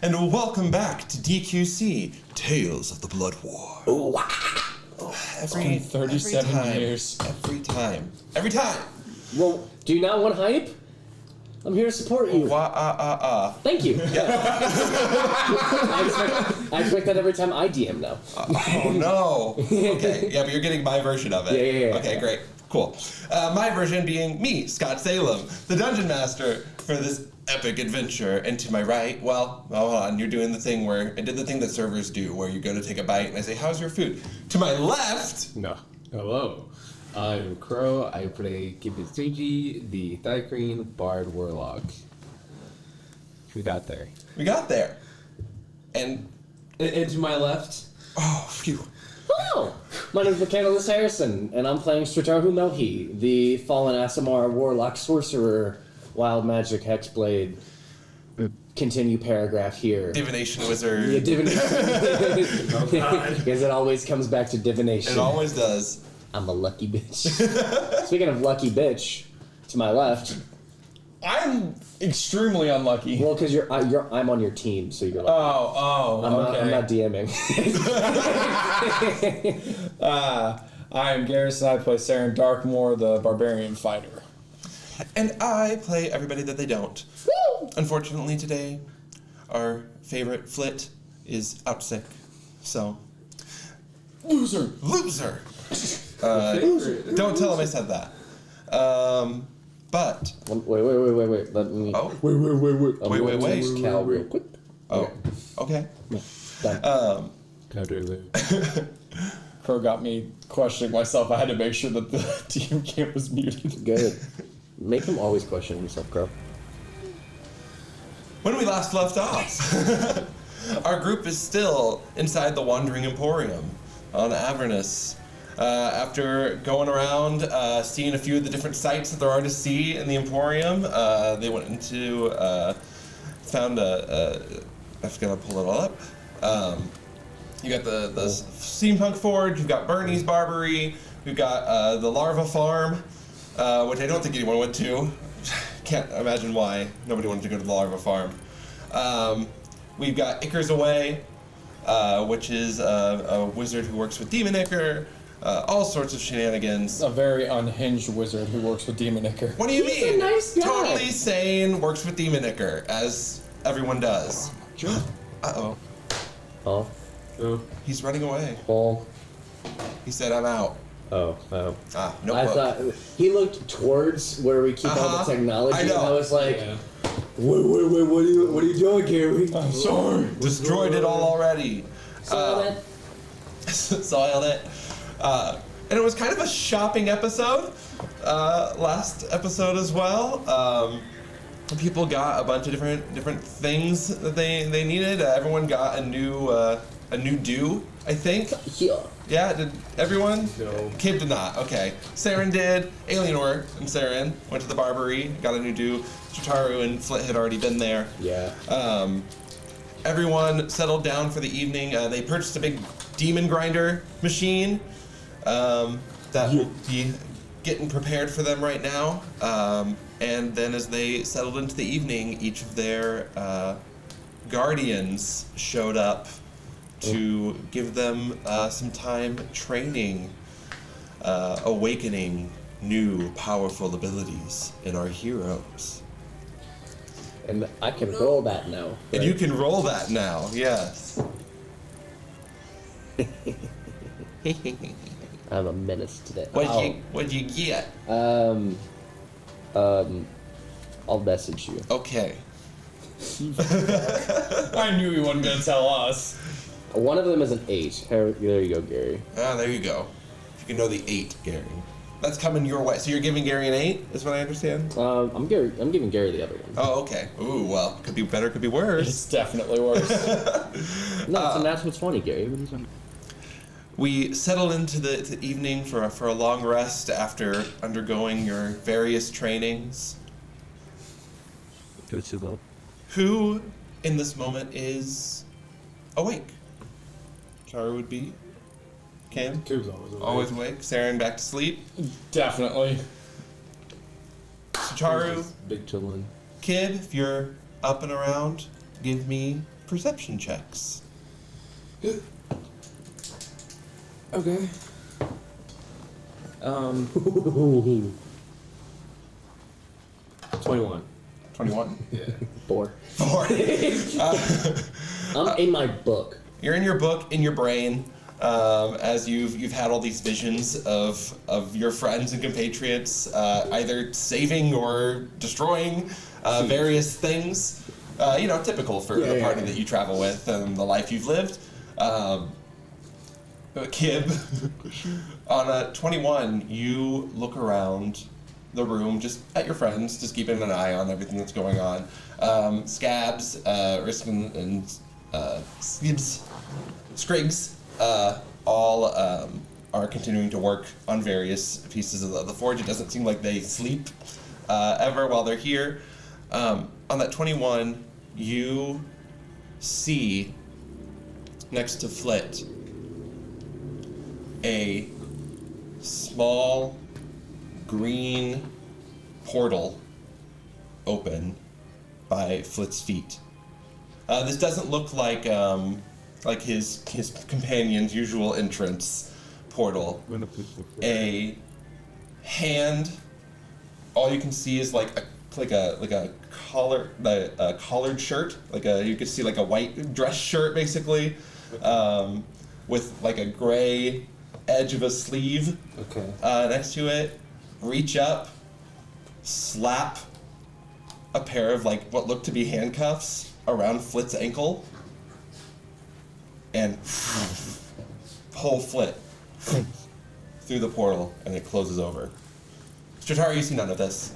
and welcome back to DQC Tales of the Blood War. Oh, wow. Every 37 years. Every time. Well, do you not want hype? I'm here to support you. Thank you. Yeah. I expect that every time I DM now. Oh no. Okay, yeah, but you're getting my version of it. Yeah. Okay, great. Cool. My version being me, Scott Salem, the Dungeon Master for this epic adventure. And to my right, well, hold on, you're doing the thing where I did the thing that servers do, where you go to take a bite and I say, how's your food? To my left... No. Hello. I'm Crowe. I play Kibitsuji, the Thicreen Bard Warlock. We got there. And And to my left... oh, phew. Hello. My name is Caine Harrison, and I'm playing Strataru Mhelhie, the fallen Aasimar Warlock Sorcerer, Wild Magic Hexblade. Continue paragraph here. Divination Wizard. Yeah, divination. Because it always comes back to divination. It always does. I'm a lucky bitch. Speaking of lucky bitch, to my left. I'm extremely unlucky. Well, because I'm on your team, so you're lucky. Okay. I'm not DMing. I am Garrison. I play Seren Darkmore, the barbarian fighter. And I play everybody that they don't. Woo! Unfortunately today, our favorite Flit is out sick. So... Loser! Don't tell him I said that. But... Wait. Let me... Oh. Wait. Wait. Cal real quick. Oh. Okay. Done. Crow got me questioning myself. I had to make sure that the team camp was muted. Good. Make him always question himself, Crow. When we last left off, our group is still inside the Wandering Emporium on Avernus. After going around, seeing a few of the different sites that there are to see in the Emporium, they went into, found I forgot to pull it all up. You got the Steampunk Forge, you've got Bernie's Barbery, we've got the Larva Farm, which I don't think anyone went to. Can't imagine why nobody wanted to go to the Larva Farm. We've got Icar's Away, which is a wizard who works with Demon Icar. All sorts of shenanigans. A very unhinged wizard who works with Demon Icar. What do you He's mean? a nice guy. Totally sane, works with Demon Icar, as everyone does. Uh-oh. Oh. He's running away. Oh. He said, I'm out. Oh. Ah, I notebook. thought he looked towards where we keep all the technology, I know. and I was like, wait, what are you doing, Gary? I'm sorry. Destroyed it all already. Soiled it. And it was kind of a shopping episode, last episode as well. People got a bunch of different things that they needed. Everyone got a new do, I think. Yeah, did everyone? No. Kib did not. Okay. Seren did. Alienor and Seren went to the Barbery, got a new do. Strataru and Flit had already been there. Yeah. Everyone settled down for the evening. They purchased a big demon grinder machine that will be getting prepared for them right now. And then as they settled into the evening, each of their guardians showed up to give them some time training, awakening new powerful abilities in our heroes. And I can roll that now. Right? And you can roll that now, yes. I'm a menace today. What'd you get? I'll message you. Okay. I knew he wasn't gonna tell us. One of them is an 8. There you go, Gary. Ah, there you go. You can know the 8, Gary. That's coming your way. So you're giving Gary an 8, is what I understand? I'm giving Gary the other one. Oh, okay. Ooh, well, could be better, could be worse. It's definitely worse. No, it's a natural 20, Gary. What are you talking? We settled into the evening for a long rest after undergoing your various trainings. Who, in this moment, is awake? Chara would be. Caine? Kib's always awake. Always awake. Seren back to sleep. Definitely. Strataru, Big chillin'. Kib, if you're up and around, give me perception checks. Okay. 21. 21? Yeah. 4. 4. I'm in my book. You're in your book, in your brain, as you've had all these visions of your friends and compatriots either saving or destroying various things. Typical for the party that you travel with and the life you've lived. Kib, on a 21, you look around the room, just at your friends, just keeping an eye on everything that's going on. Scabs, Riskin, and Scrigs all are continuing to work on various pieces of the forge. It doesn't seem like they sleep ever while they're here. On that 21, you see next to Flit a small green portal open by Flit's feet. This doesn't look like his companion's usual entrance portal. A hand. All you can see is like a collared shirt. You could see like a white dress shirt basically, with like a gray edge of a sleeve. Okay. Next to it, reach up, slap a pair of like what look to be handcuffs around Flit's ankle, and pull Flit through the portal, and it closes over. Strataru, you see none of this.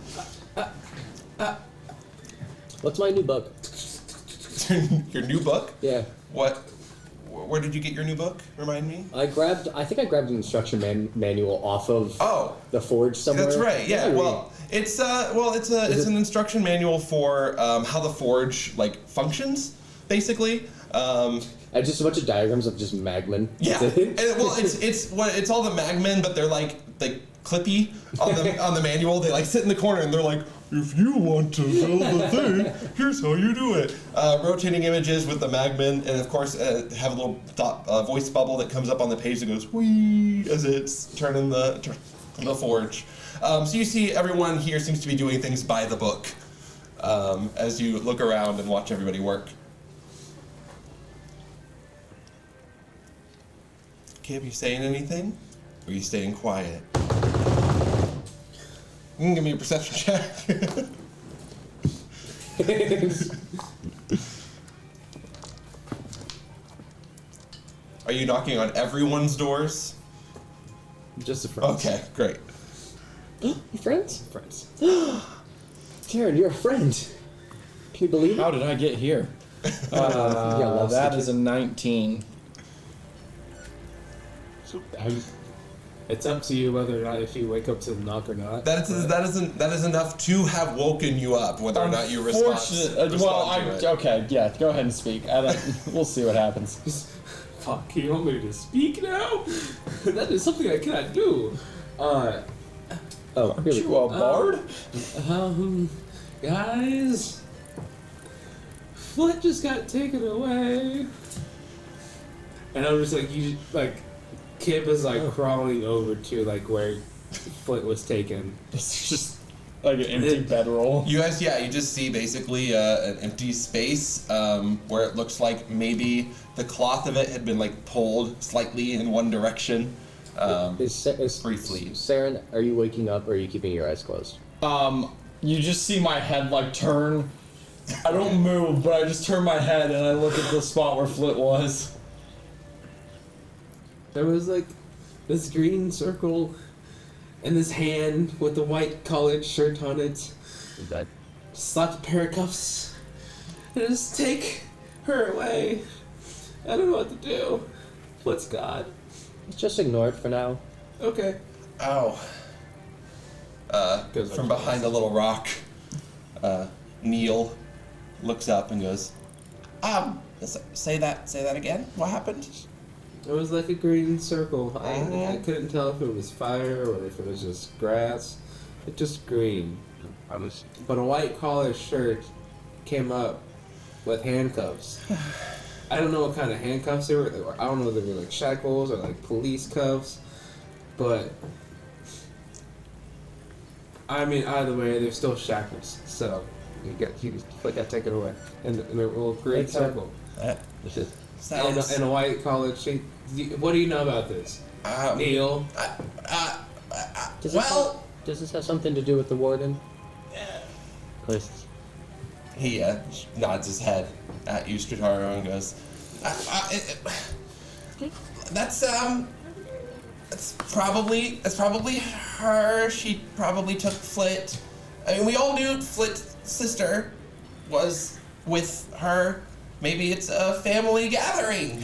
What's my new book? Your new book? Yeah. What? Where did you get your new book? Remind me. I think I grabbed an instruction manual off of the forge somewhere. That's right. Yeah. Well, it's an instruction manual for how the forge functions, basically. Just a bunch of diagrams of just magmen. Yeah. It's all the magmen, but they're like clippy on the manual. They sit in the corner and they're like, if you want to build the thing, here's how you do it. Rotating images with the magmen, and of course have a little voice bubble that comes up on the page that goes whee as it's turning the forge. So you see everyone here seems to be doing things by the book as you look around and watch everybody work. Kib, you saying anything? Or are you staying quiet? You can give me a perception check. Are you knocking on everyone's doors? Just a friend. Okay, great. You friends? Friends. Jared, you're a friend. Can you believe it? How did I get here? That is a 19. It's up to you whether or not if you wake up to the knock or not. That is enough to have woken you up, whether or not you respond to it. Okay, yeah, go ahead and speak. We'll see what happens. Fuck, you want me to speak now? That is something I cannot do. Aren't you a bard? Guys, Flit just got taken away, and I'm just Kib is crawling over to where Flit was taken. It's just like an empty bedroll. You guys, you just see basically an empty space where it looks like maybe the cloth of it had been pulled slightly in one direction. Briefly. Seren, are you waking up or are you keeping your eyes closed? You just see my head turn. I don't move, but I just turn my head and I look at the spot where Flit was. There was this green circle and this hand with the white collared shirt on it. That Slapped a pair of cuffs and just take her away. I don't know what to do. Flit's God. just ignore it for now. Okay. Ow. From behind a little rock, Neil looks up and goes, say that again? What happened? It was like a green circle. I couldn't tell if it was fire or if it was just grass. It's just green. But a white collar shirt came up with handcuffs. I don't know what kind of handcuffs they were. I don't know if they were like shackles or like police cuffs, but I mean, either way, they're still shackles. So Flit got taken away in a little great circle. Sounds... In a white collared sheet. What do you know about this, Neil? Does this have something to do with the warden? Please. He nods his head at you, Strataru, and goes, that's probably her. She probably took Flit. I mean, we all knew Flit's sister was with her. Maybe it's a family gathering.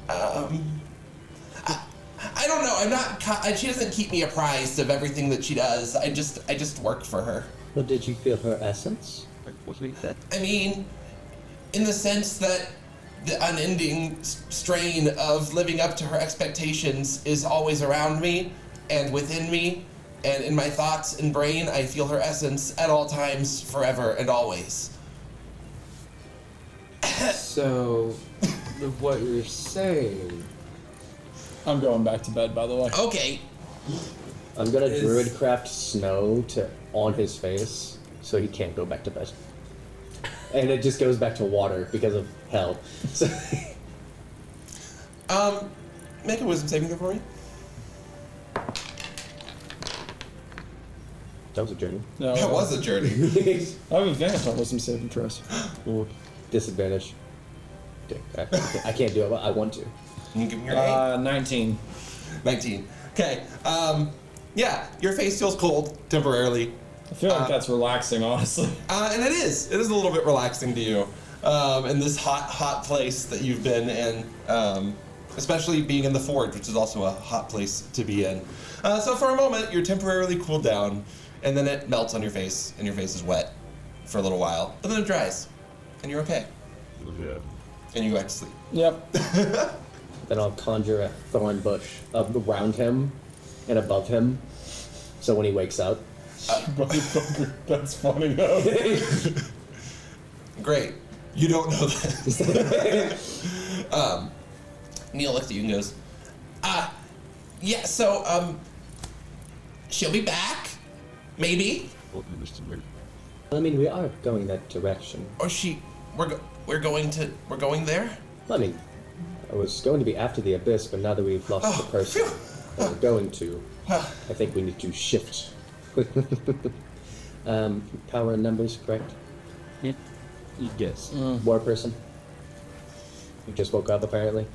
I don't know. I'm not. She doesn't keep me apprised of everything that she does. I just work for her. Well, did you feel her essence? What do you say? I mean, in the sense that the unending strain of living up to her expectations is always around me and within me, and in my thoughts and brain, I feel her essence at all times, forever and always. So, what you're saying? I'm going back to bed, by the way. Okay. I'm gonna druidcraft snow on his face so he can't go back to bed. And it just goes back to water because of hell. So make a wisdom saving throw for me. that was a journey. No, That was a journey. I have advantage on wisdom saving throws. Disadvantage. I can't do it, but I want to. You give me your name. 19. 19. Okay. Yeah, your face feels cold temporarily. I feel like that's relaxing, honestly. And it is. It is a little bit relaxing to you in this hot place that you've been in, especially being in the forge, which is also a hot place to be in. So for a moment, you're temporarily cooled down, and then it melts on your face, and your face is wet for a little while. But then it dries, and you're okay. Yeah. And you go back to sleep. Yep. Then I'll conjure a thorn bush around him and above him, so when he wakes up. That's funny though. Great. You don't know that. Neil looks at you and goes, yeah, so, she'll be back. Maybe. I mean, we are going that direction. Or we're going there? I mean, I was going to be after the abyss, but now that we've lost the person that we're going to, I think we need to shift. Power and numbers, correct? Yeah. You guess. War person. You just woke up, apparently.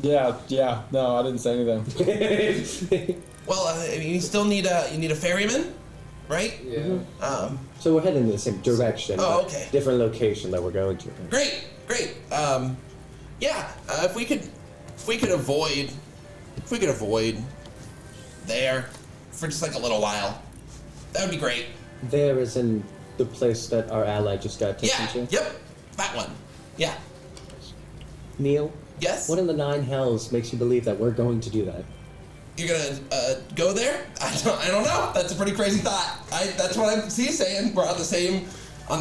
Yeah. No, I didn't say anything. Well, I mean, you still need a ferryman, right? Yeah. So we're heading in the same direction. Oh, but okay. Different location that we're going to. Great. Yeah. If we could avoid there for just like a little while, that would be great. There is in the place that our ally just got taken Yeah. to. Yep. That one. Yeah. Neil, Yes. what in the nine hells makes you believe that we're going to do that? You're gonna go there? I don't know. That's a pretty crazy thought. That's what I'm saying. We're on the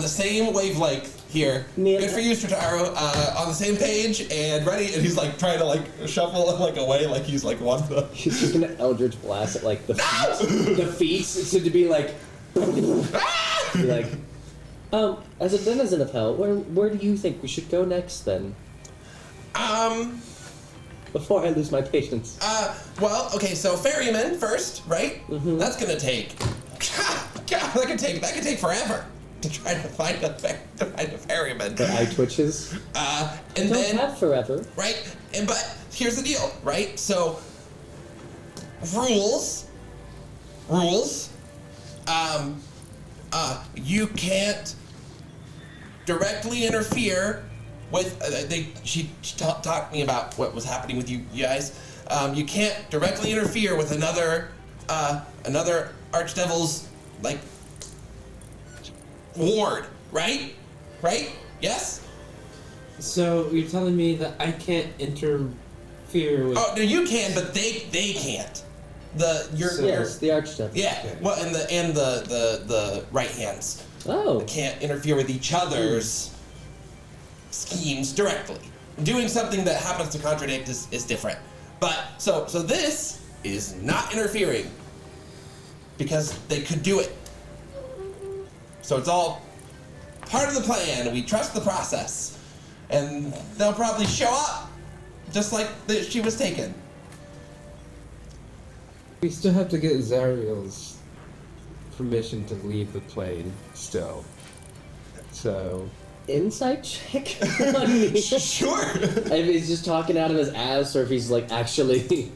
same wavelength here. Neil, Good for you, Strataru. On the same page and ready. And he's like trying to like shuffle like away, like he's like one of the. He's just gonna Eldritch Blast at like the feet. The feet, so to be like. Be like, as a denizen of hell, where do you think we should go next then? Before I lose my patience. Well, okay, so ferryman first, right? Mm-hmm. That's gonna take. God, that could take forever to try to find a ferryman. The eye twitches. And Don't then have forever. right, but here's the deal, right? So rules. You can't directly interfere with. She talked to me about what was happening with you guys. You can't directly interfere with another archdevil's like ward, right? Right? Yes. So you're telling me that I can't interfere with? Oh no, you can, but they can't. Yes, the Archdevil. Yeah. Well, and the right hands. Oh. can't interfere with each other's schemes directly. Doing something that happens to contradict is different. But so this is not interfering because they could do it. So it's all part of the plan. We trust the process, and they'll probably show up just like she was taken. We still have to get Zariel's permission to leave the plane still. So Insight check on me. Sure. If he's just talking out of his ass, or if he's like actually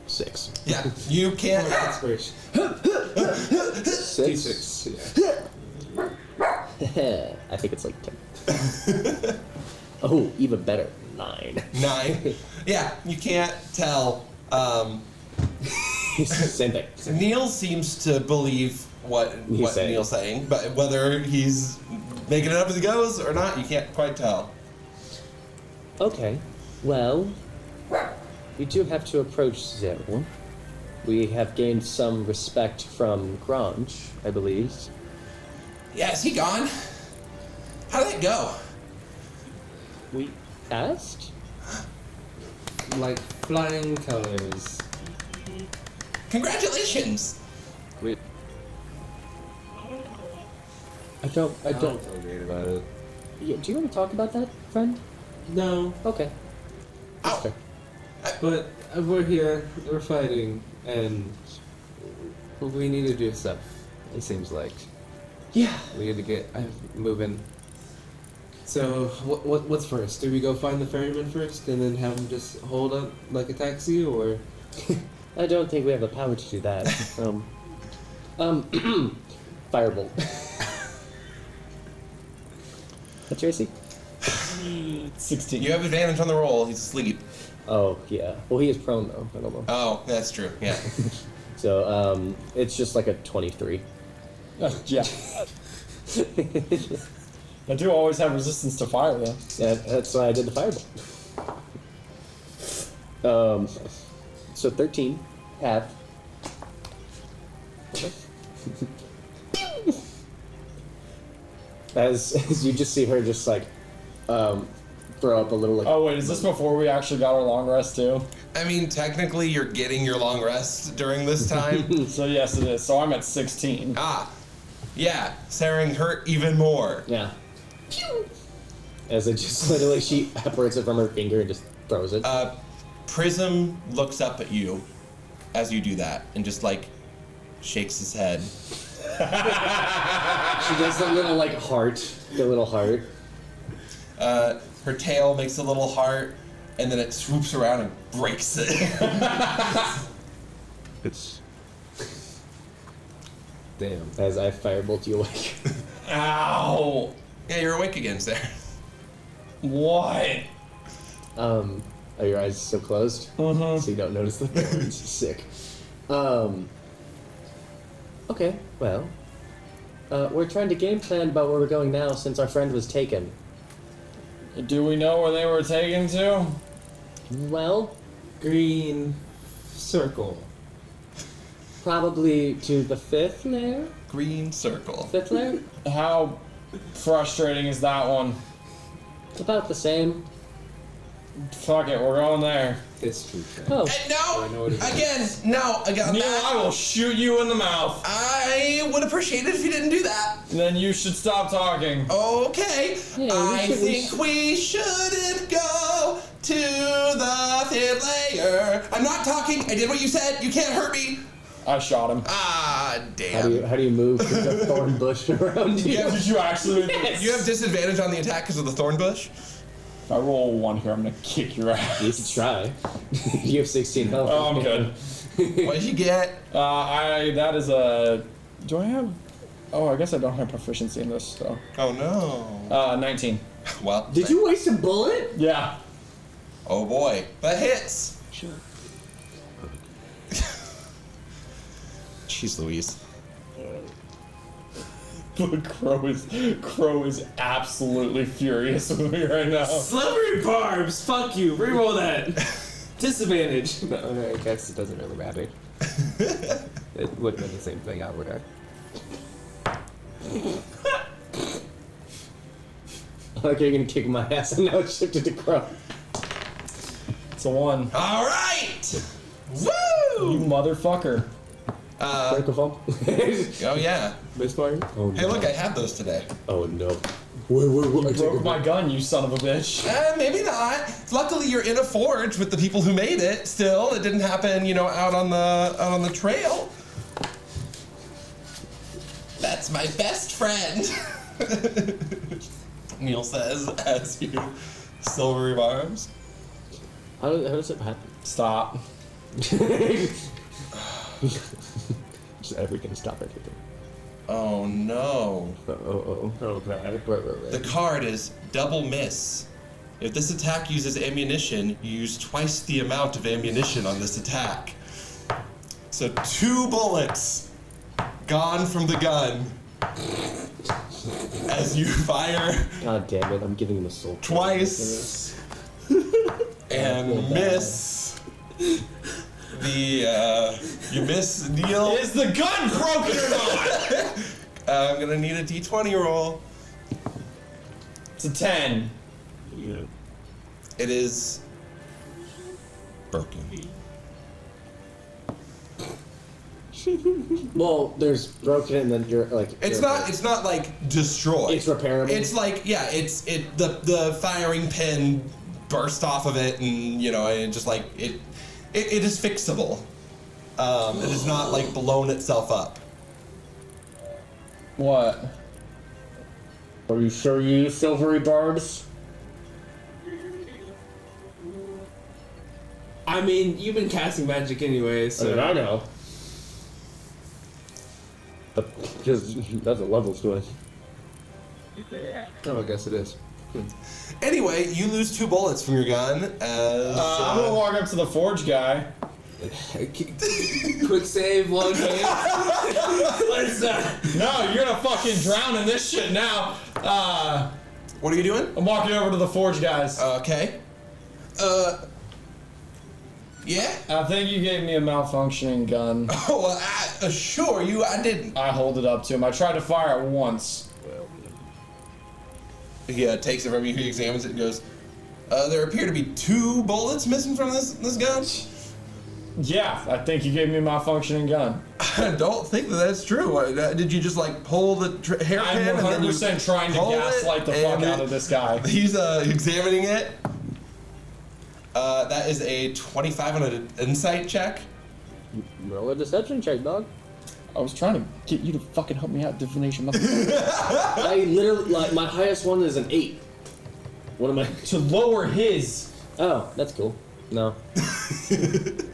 6. Yeah, you can't. inspiration. 6. D6, yeah. I think it's like 10. Oh, even better, 9. 9. Yeah, you can't tell. Same thing. Neil seems to believe what saying. Neil's saying, but whether he's making it up as he goes or not, you can't quite tell. Okay, well, we do have to approach Zero. We have gained some respect from Grange, I believe. Yeah, is he gone? How did that go? We asked? Like flying colors. Congratulations! Wait, I don't. feel great about it. Yeah, do you want to talk about that, friend? No, Okay. Ow. Fair. but we're here, we're fighting, and we need to do stuff. It seems like Yeah. we need to get moving. So what's first? Do we go find the ferryman first, and then have him just hold up like a taxi, or? I don't think we have the power to do that. Firebolt. That's Tracy. 16. You have advantage on the roll. He's asleep. Oh yeah. Well, he is prone though. I don't know. Oh, that's true. Yeah. So it's just like a 23. Yeah. I do always have resistance to fire, though. Yeah, that's why I did the firebolt. So 13, half. As you just see her just like throw up a little like. Oh, wait, is this before we actually got our long rest, too? I mean, technically, you're getting your long rest during this time. So, yes, it is. So, I'm at 16. Yeah. Seren hurt even more. Yeah. As it just literally she separates it from her finger and just throws it. Prism looks up at you as you do that and just like shakes his head. She does the little like heart, the little heart. Her tail makes a little heart, and then it swoops around and breaks it. it's Damn. As I firebolt you awake. Ow! Yeah, you're awake again, Sarah. What? Are your eyes still closed? Mm-hmm. So you don't notice the thorns. Sick. Okay, well. We're trying to game plan about where we're going now since our friend was taken. Do we know where they were taken to? Well, Green circle. probably to the 5th layer? Green circle. 5th layer? How frustrating is that one? About the same. Fuck it, we're going there. History check. Oh. And I know what it is. no, again, Neil, I will shoot you in the mouth. I would appreciate it if you didn't do that. Then you should stop talking. Okay, Yeah, I think we shouldn't go to the 5th layer. I'm not talking. I did what you said. You can't hurt me. I shot him. Damn. How do you move with the thorn bush around you? Yeah, Did you actually? You have disadvantage on the attack because of the thorn bush. If I roll a 1 here, I'm gonna kick your ass. You can try. You have 16 health. Oh, I'm good. What did you get? That is a. Do I have? Oh, I guess I don't have proficiency in this. So. Oh no. 19. Well. Did you waste a bullet? Yeah. Oh boy, that hits. sure. Jeez Louise. Crowe is absolutely furious with me right now. Slippery barbs! Fuck you! Reroll that! Disadvantage! No, I guess it doesn't really matter. It would have been the same thing, I would have. Like you're gonna kick my ass and now it's shifted to Crowe. It's a 1. All right. You Woo! motherfucker. Microphone. Oh yeah. Misfire? Oh, Hey, look, I had those today. Oh no. You broke my gun, you son of a bitch. Maybe not. Luckily, you're in a forge with the people who made it. Still, it didn't happen, out on the trail. That's my best friend. Neil says as you silvery arms. How does it happen? Stop. Just everything. Stop everything. Oh no. Oh, Okay. right. The card is double miss. If this attack uses ammunition, you use twice the amount of ammunition on this attack. So 2 bullets gone from the gun as you fire God damn it! I'm giving him a soul. twice and miss. You miss Neil. Is the gun broken or not? I'm gonna need a d20 roll. It's a 10. Yeah. It is broken. Well, there's broken and then you're like. It's not like destroyed. It's repairable. It's like the firing pin burst off of it and and just like it is fixable. It is not like blown itself up. What? Are you sure you use silvery barbs? I mean, you've been casting magic anyway, so. I know. Because that's what level's doing. Oh, I guess it is. Anyway, you lose 2 bullets from your gun as I'm gonna walk up to the forge guy. Quick save, long game. Let's No, you're gonna fucking drown in this shit now. what are you doing? I'm walking over to the forge guys. Okay. Yeah. I think you gave me a malfunctioning gun. Oh, well, I assure you I didn't. I hold it up to him. I tried to fire it once. He takes it from you, he examines it and goes, there appear to be 2 bullets missing from this gun. Yeah, I think you gave me a malfunctioning gun. I don't think that's true. Did you just like pull the hairpin? I'm 100% trying to gaslight the fuck out of this guy. He's examining it. That is a 25 on an insight check. Roll a deception check, dog. I was trying to get you to fucking help me out, divination motherfucker. I literally, like, my highest one is an 8. What am I? To lower his. Oh, that's cool. No.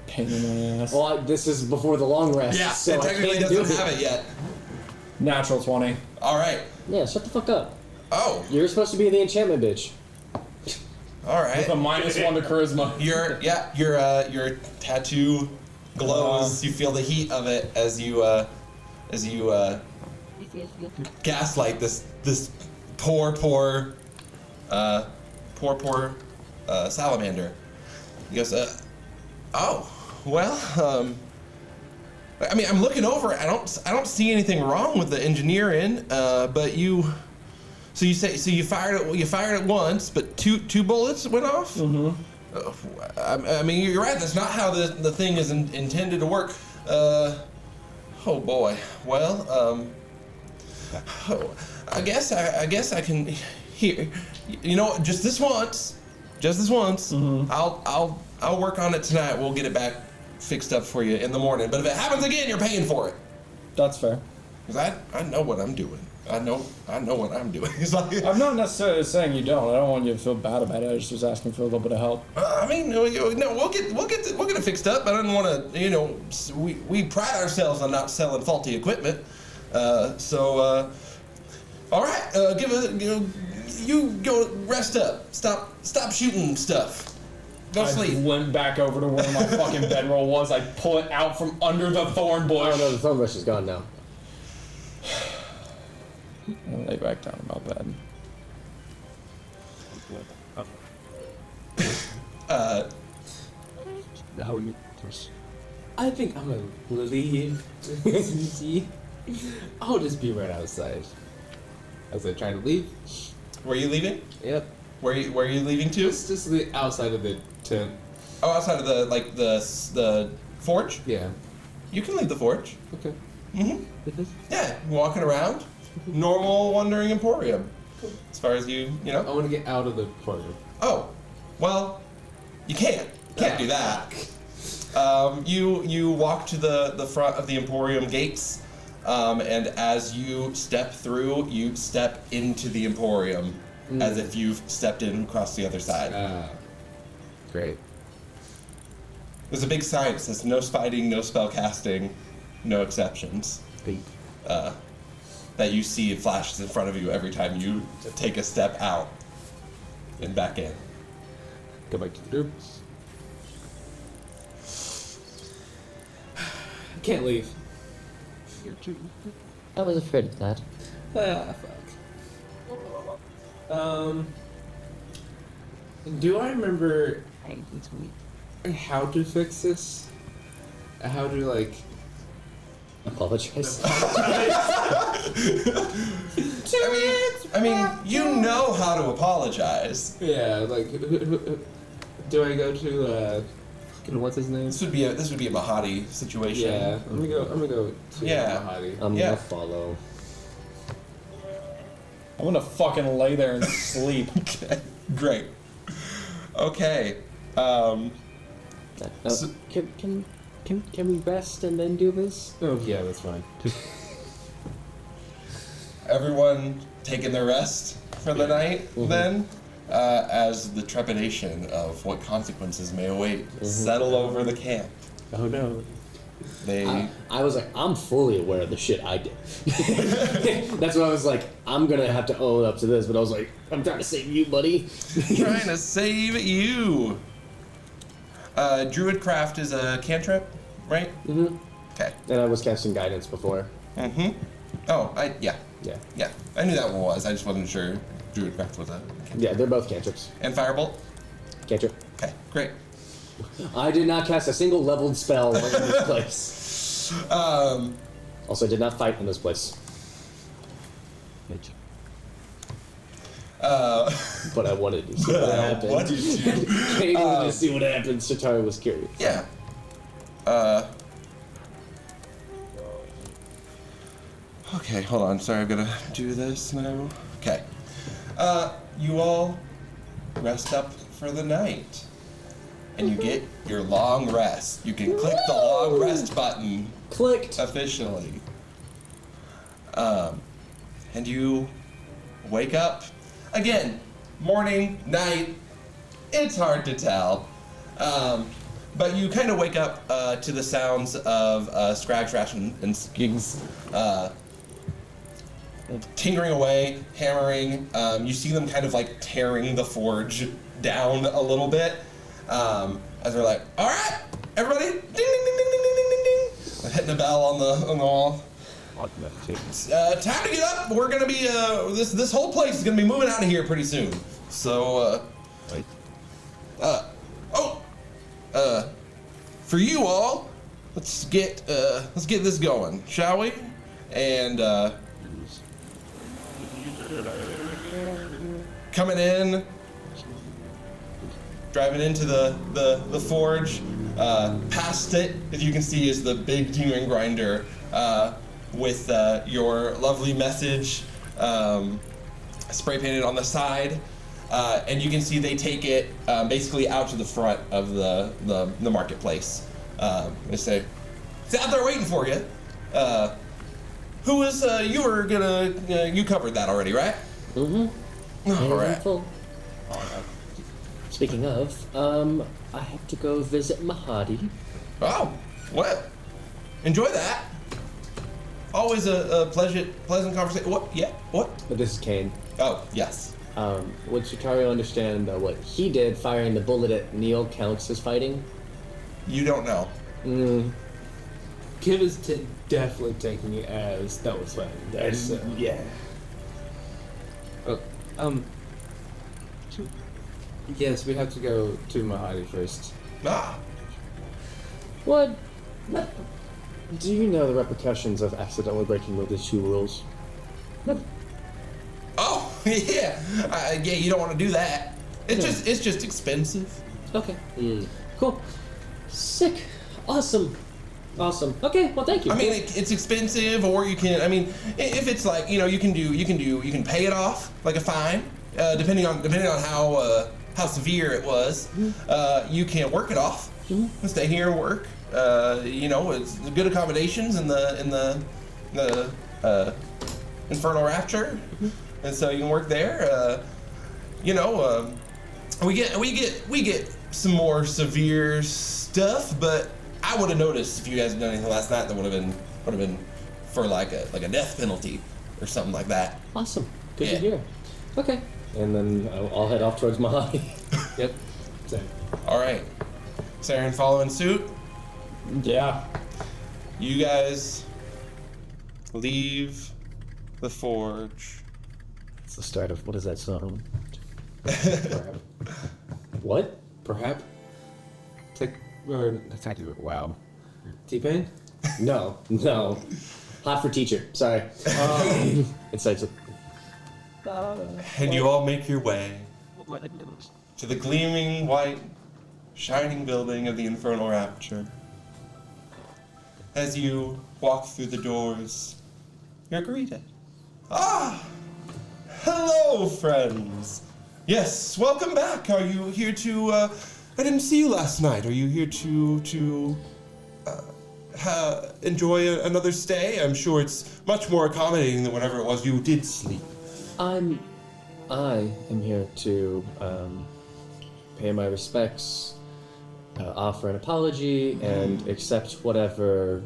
Pain in my ass. Well, this is before the long rest. Yeah, so it I technically can't do doesn't have it yet. Natural 20. All right. Yeah, shut the fuck up. Oh, You're supposed to be the enchantment bitch. all right. With a -1 to charisma. Your tattoo glows. You feel the heat of it as you gaslight this poor salamander. He goes, oh, well, I mean, I'm looking over. I don't see anything wrong with the engineering. But you fired it once, but two bullets went off. Mm-hmm. I mean, you're right. That's not how the thing is intended to work. Oh boy. Well, I guess I can. Here, just this once. Mm-hmm. I'll work on it tonight. We'll get it back fixed up for you in the morning. But if it happens again, you're paying for it. That's fair. Cause I know what I'm doing. I know what I'm doing. It's like, I'm not necessarily saying you don't. I don't want you to feel bad about it. I just was asking for a little bit of help. I mean, no, we'll get it fixed up. I don't want to, we pride ourselves on not selling faulty equipment. All right, you go rest up. Stop shooting stuff. Go I sleep. went back over to where my fucking bedroll was. I pull it out from under the thorn bush. Oh no, the thorn bush is gone now. And lay back down in my bed. How you? I think I'm gonna leave. I'll just be right outside. as I try to leave. Where are you leaving? Yep. Where are you leaving to? Just the outside of the tent. Oh, outside of the forge? Yeah. You can leave the forge. Okay. Mm-hmm. Yeah, walking around. Normal wandering emporium. As far as you I want to get out of the corridor. Oh, well, you can't. Can't do that. You walk to the front of the emporium gates, and as you step through, you step into the emporium as if you've stepped in across the other side. Great. There's a big sign that says no fighting, no spell casting, no exceptions. That you see it flashes in front of you every time you take a step out and back in. Go back to the group. Can't leave. I was afraid of that. Ah, fuck. Do I remember how to fix this? How to, like... Apologize. I mean, you know how to apologize. Yeah, like, do I go to, what's his name? This would be a Mhelhie situation. Yeah, I'm gonna go to Yeah. Mhelhie. I'm Yeah. gonna follow. I'm gonna fucking lay there and sleep. Okay, great. Okay. So- Can we rest and then do this? Oh, yeah, that's fine. Everyone taking their rest for the night then, as the trepidation of what consequences may await settle over the camp. Oh, no. I was like, I'm fully aware of the shit I did. That's what I was like, I'm gonna have to own up to this, but I was like, I'm trying to save you, buddy. Trying to save you. Druidcraft is a cantrip, right? Mm-hmm. Okay. And I was casting guidance before. Mm-hmm. Oh, Yeah. yeah. I knew that one was. I just wasn't sure Druidcraft was a cantrip. Yeah, they're both cantrips. And Firebolt? Cantrip. Okay, great. I did not cast a single leveled spell in this place. Also, I did not fight in this place. But I wanted to see what happened. What did you? Caine wanted to see what happened. Strataru was curious. Yeah. Okay, hold on. Sorry, I've got to do this now. Okay. You all rest up for the night. And you get your long rest. You can click the long rest button Clicked. officially. And you wake up. Again, morning, night, it's hard to tell. But you kind of wake up to the sounds of Scratch, Rash, and Skings tinkering away, hammering. You see them kind of like tearing the forge down a little bit. As they're like, all right, everybody, ding, ding, ding, ding, ding, ding, ding, ding. They're hitting a bell on the wall. Time to get up. We're gonna be this whole place is gonna be moving out of here pretty soon. So for you all, let's get this going, shall we? And coming in, driving into the forge, past it, as you can see, is the big tearing grinder. With your lovely message spray painted on the side, and you can see they take it basically out to the front of the marketplace. They say, "It's out there waiting for you." Who was you were gonna you covered that already, right? Mm-hmm. All right. Full. Speaking of, I have to go visit Mhelhie. Oh, well, enjoy that. Always a pleasant conversation. What? Yeah. What? But this is Caine. Oh, yes. Would Strataru understand what he did, firing the bullet at Neil, counts as fighting? You don't know. Kib is definitely taking it as that was fun. That's Yeah. Yes, we have to go to Mhelhie first. Ah. What? Do you know the repercussions of accidentally breaking one of the two rules? yeah, you don't want to do that. It's just expensive. Okay. Cool. Sick. Awesome. Okay. Well, thank you. I mean, it's expensive, or you can. I mean, if it's like you can pay it off like a fine, depending on how severe it was. You can work it off. Stay here and work. It's good accommodations in the Infernal Rapture, and so you can work there. We get some more severe stuff, but I would have noticed if you guys had done anything last night that would have been for like a death penalty or something like that. Awesome. Good to hear. Okay. And then I'll head off towards Mhelhie. Yep. Same. All right, Seren following suit. Yeah. You guys leave the forge. It's the start of what is that song? What? Perhaps. Take or That's actually wow. T-Pain. No. Hot for teacher. Sorry. It's such a. And you all make your way to the gleaming white, shining building of the Infernal Rapture. As you walk through the doors, you're greeted. Ah! Hello, friends! Yes, welcome back. Are you here to, I didn't see you last night. Are you here to enjoy another stay? I'm sure it's much more accommodating than whatever it was you did sleep. I am here to pay my respects, offer an apology, and accept whatever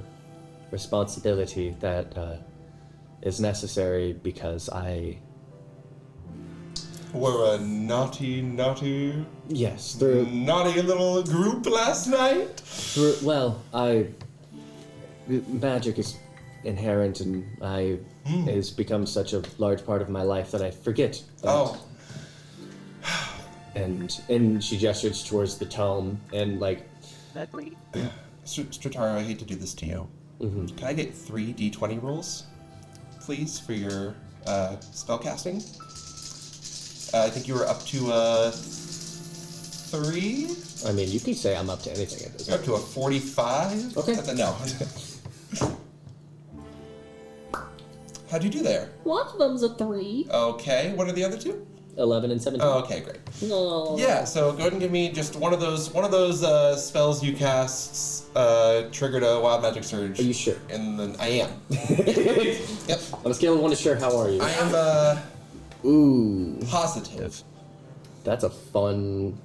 responsibility that is necessary because I. We're a naughty Yes, little group last night. Magic is inherent, and has become such a large part of my life that I forget. That. And she gestures towards the tome, and like. Strataru, I hate to do this to you. Mm-hmm. Can I get 3 d20 rolls, please, for your spellcasting? I think you were up to 3. I mean, you can say I'm up to anything at this You're point. up to a 45. Okay. No. How'd you do there? One of them's a 3. Okay. What are the other 2? 11 and 17. Oh, okay, great. No. Yeah. So go ahead and give me just one of those spells you cast triggered a wild magic surge. Are you sure? And then I am. Yep. On a scale of 1 to sure, how are you? I am Ooh, positive. that's a fun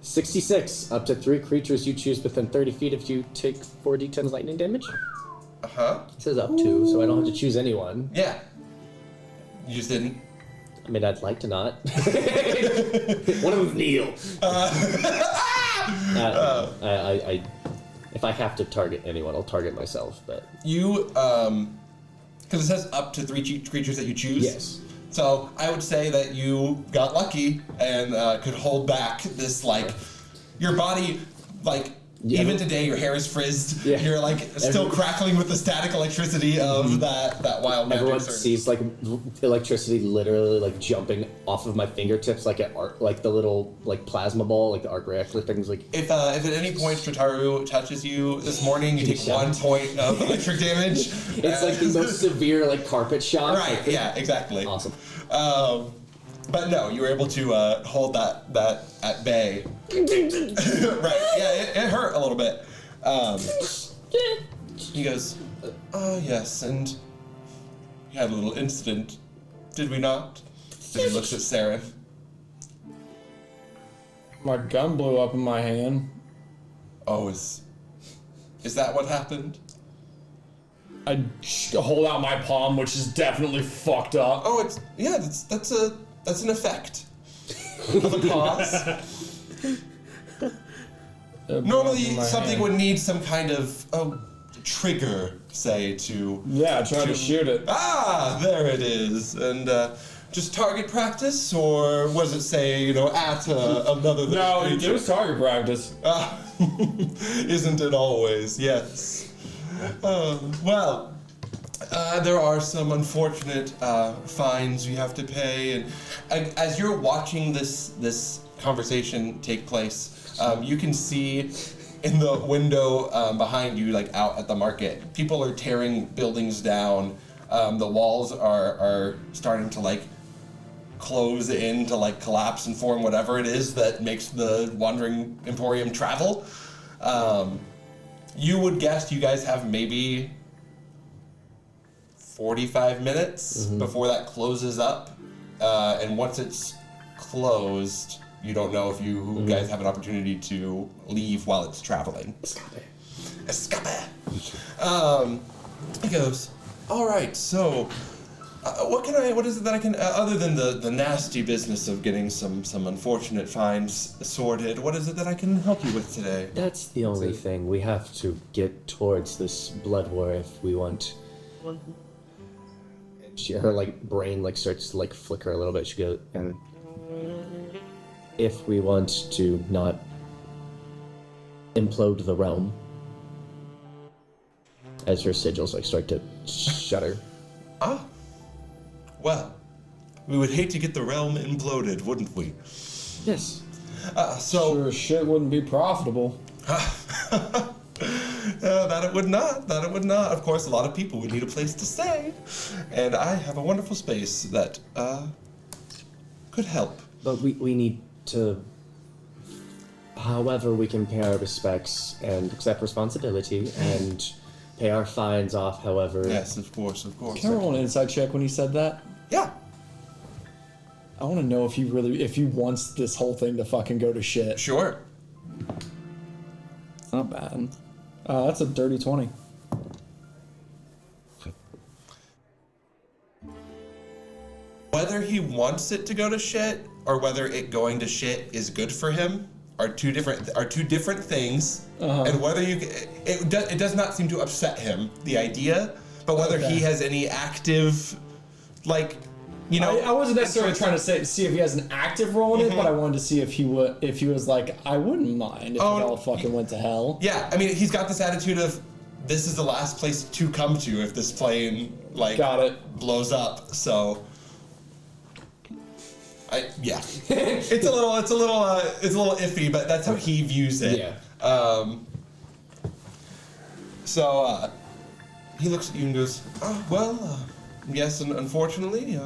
66. Up to 3 creatures you choose within 30 feet if you take 4d10 lightning damage. Uh-huh. It says up to, so I don't have to choose anyone. Yeah. You just didn't? I mean, I'd like to not. One of them's Neil. I if I have to target anyone, I'll target myself, but... You, because it says up to 3 creatures that you choose. Yes. So I would say that you got lucky and could hold back this, like, your body, like, Yeah. even today your hair is frizzed. Yeah. You're, like, still crackling with the static electricity of that wild magic Everyone surge. sees, like, electricity literally, like, jumping off of my fingertips like an arc, like the little, like, plasma ball, like the arc reactor things, like... If at any point Strataru touches you this morning, you take 1 point of electric damage. It's like the most severe, like, carpet shock. Right, yeah, exactly. Awesome. But no, you were able to hold that at bay. Right, yeah, it hurt a little bit. He goes, oh yes, and we had a little incident, did we not? And he looks at Seren. My gun blew up in my hand. Oh, is that what happened? I hold out my palm, which is definitely fucked up. Oh, that's an effect of a cause. Normally, something would need some kind of trigger, say, to... Yeah, I tried to shoot it. Ah, there it is. And just target practice, or was it, say, at another... No, it was target practice. Isn't it always? Yes. Well, There are some unfortunate fines you have to pay, and as you're watching this conversation take place, you can see in the window behind you, like out at the market, people are tearing buildings down. The walls are starting to like close in to like collapse and form whatever it is that makes the Wandering Emporium travel. You would guess you guys have maybe 45 minutes before that closes up, and once it's closed, you don't know if you guys have an opportunity to leave while it's traveling. Escape. He goes, all right, so what is it that I can, other than the nasty business of getting some unfortunate fines sorted, what is it that I can help you with today? That's the only thing. We have to get towards this blood war if we want. Her like brain like starts to like flicker a little bit. She goes, and if we want to not implode the realm, as her sigils like start to shudder. Well, we would hate to get the realm imploded, wouldn't we? Yes. So Sure as shit wouldn't be profitable. That it would not. That it would not. Of course, a lot of people would need a place to stay, and I have a wonderful space that could help. But we need to. However, we can pay our respects and accept responsibility and pay our fines off. However. Yes, of course. Can I roll an insight check when he said that? Yeah. I want to know if he wants this whole thing to fucking go to shit. Sure. It's not bad. That's a dirty 20. Whether he wants it to go to shit or whether it going to shit is good for him are two different things. And whether it does not seem to upset him, the idea, but whether he has any active, like, you know. I wasn't necessarily trying to see if he has an active role in it, but I wanted to see if he was like, I wouldn't mind if it all fucking went to hell. Yeah, I mean, he's got this attitude of, this is the last place to come to if this plane, like, blows up, so. It's a little iffy, but that's how he views it. Yeah. So he looks at you and goes, yes, and unfortunately,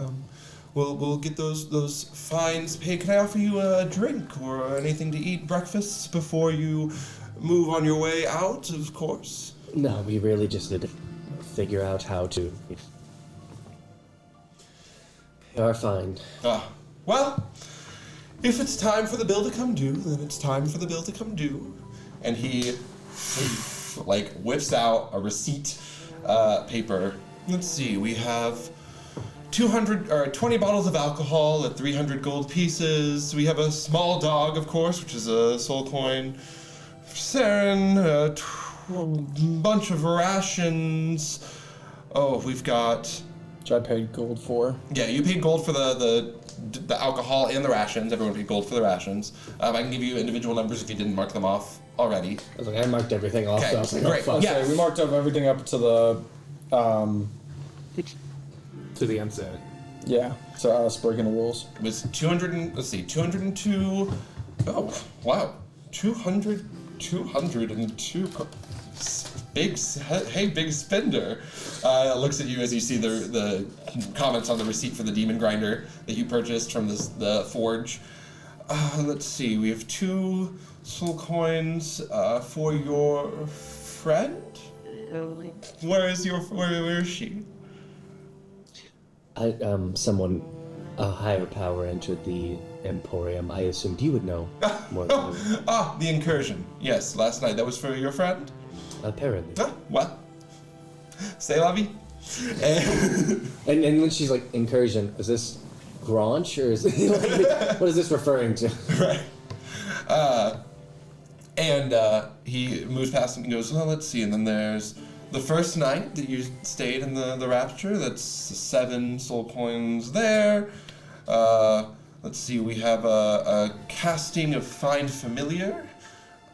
we'll get those fines paid. Can I offer you a drink or anything to eat, breakfast before you move on your way out? Of course. No, we really just need to figure out how to pay our fine. Well, if it's time for the bill to come due, then it's time for the bill to come due. And he, like, whips out a receipt paper. Let's see, we have 20 bottles of alcohol at 300 gold pieces. We have a small dog, of course, which is a soul coin. Seren, a bunch of rations. Oh, we've got... Which I paid gold for. Yeah, you paid gold for the alcohol and the rations. Everyone paid gold for the rations. I can give you individual numbers if you didn't mark them off already. I was like, I marked everything off. Okay, So I was like, great. Oh, fuck. Yeah. We marked up everything up to the, To the unsaid. yeah. So I was breaking the rules. It was 202. Oh, wow. 202. Big spender. Looks at you as you see the comments on the receipt for the demon grinder that you purchased from the forge. Let's see, we have 2 soul coins for your friend. Where is she? Someone, a higher power entered the Emporium. I assumed you would know more than me. The incursion. Yes, last night. That was for your friend? Apparently. Well, say la vie. And when she's like, incursion, is this Granch or is like, what is this referring to? Right. And he moves past him and goes, well, let's see. And then there's the first night that you stayed in the Rapture. That's 7 soul coins there. Let's see. We have a casting of Find Familiar,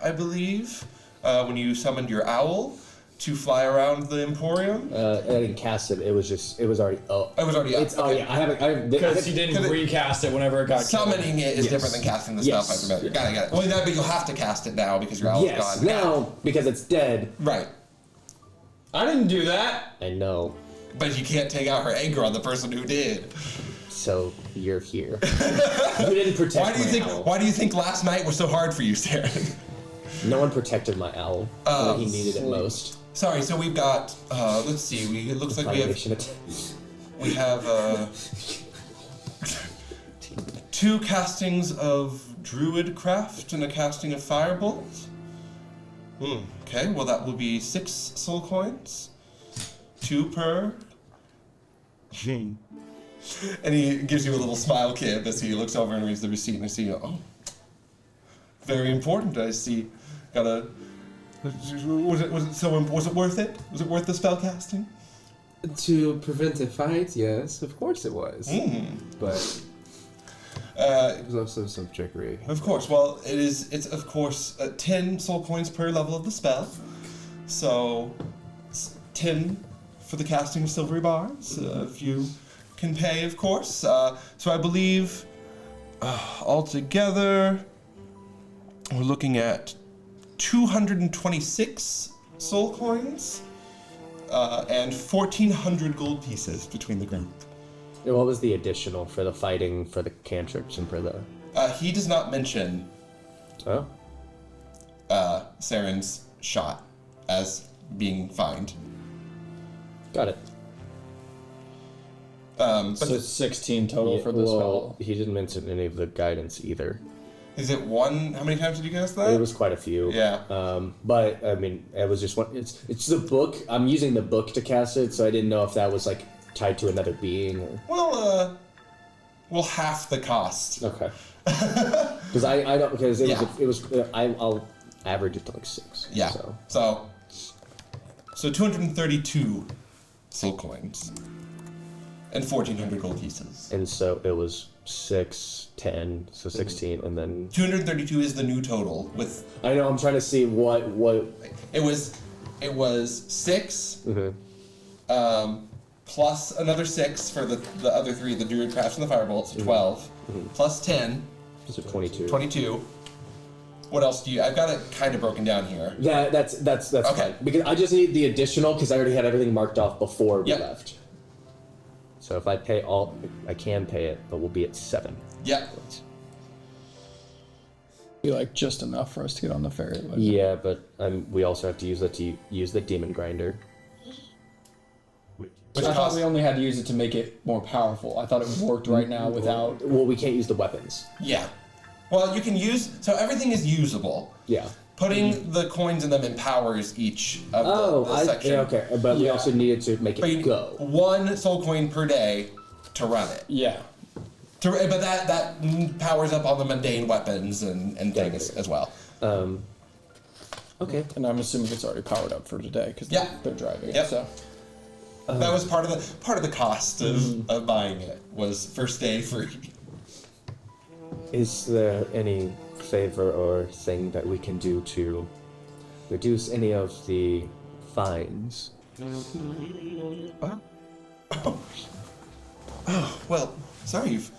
I believe, when you summoned your owl. to fly around the Emporium? I didn't cast it. It was already up. It was already up. Oh okay. yeah, I haven't. Because he didn't recast it whenever it got Summoning it is Yes. different than casting the spell. Yes. If I remember. Got it. Well, but you'll have to cast it now because your owl's Yes, gone. now because it's dead. Right. I didn't do that. I know. But you can't take out her anger on the person who did. So you're here. You didn't protect Why do you my think? owl. Why do you think last night was so hard for you, Seren? No one protected my owl when he needed it most. Sorry. So we've got. Let's see. It looks like we have 2 castings of Druid Craft and a casting of Firebolt. Okay, well that will be 6 soul coins. 2 per. And he gives you a little smile, kid, as he looks over and reads the receipt and I see, oh, very important, I see. Was it worth it? Was it worth the spell casting? To prevent a fight, yes, of course it was. But it was also some trickery. Of course. Well, it's of course 10 soul coins per level of the spell. So, it's 10 for the casting of silvery bars. If you can pay, of course. So I believe altogether we're looking at 226 soul coins and 1,400 gold pieces between the group. What was the additional for the fighting, for the cantrips, and for the... He does not mention Oh? Seren's shot as being fined. Got it. But So it's 16 total for this spell. He didn't mention any of the guidance either. is it one? How many times did you cast that? It was quite a few. Yeah. But I mean, it was just one. It's the book. I'm using the book to cast it, so I didn't know if that was like tied to another being. Or... Well, half the cost. Okay. Because I don't because Yeah. it was I'll average it to like 6. Yeah. So. So 232 soul coins and 1,400 gold pieces. And so it was 6, 10, so 16, and then 232 is the new total. With I know I'm trying to see what. it was 6. Mhm. Plus another 6 for the other 3, the Druid Crafts and the Firebolts, 12. Plus 10, So 22. 22. What else do you... I've got it kind of broken down here. Yeah, that's Okay. fine. Because I just need the additional because I already had everything marked off before we Yep. left. So if I pay all, I can pay it, but we'll be at 7. Yep. Be like just enough for us to get on the ferry. But Yeah, but we also have to use the demon grinder. Which I thought costs... we only had to use it to make it more powerful. I thought it worked right now without. Well, we can't use the weapons. Yeah. Well, you can use... So everything is usable. Yeah. Putting the coins in them empowers each of the section. yeah, okay. But we Yeah. also needed to make But it you go. 1 soul coin per day to run it. Yeah. But that powers up all the mundane weapons and things as well. Okay. And I'm assuming it's already powered up for today because Yeah. they're driving Yep. it. So. That was part of the cost of buying it was first day free. Is there any favor or thing that we can do to reduce any of the fines? Well, sorry, you've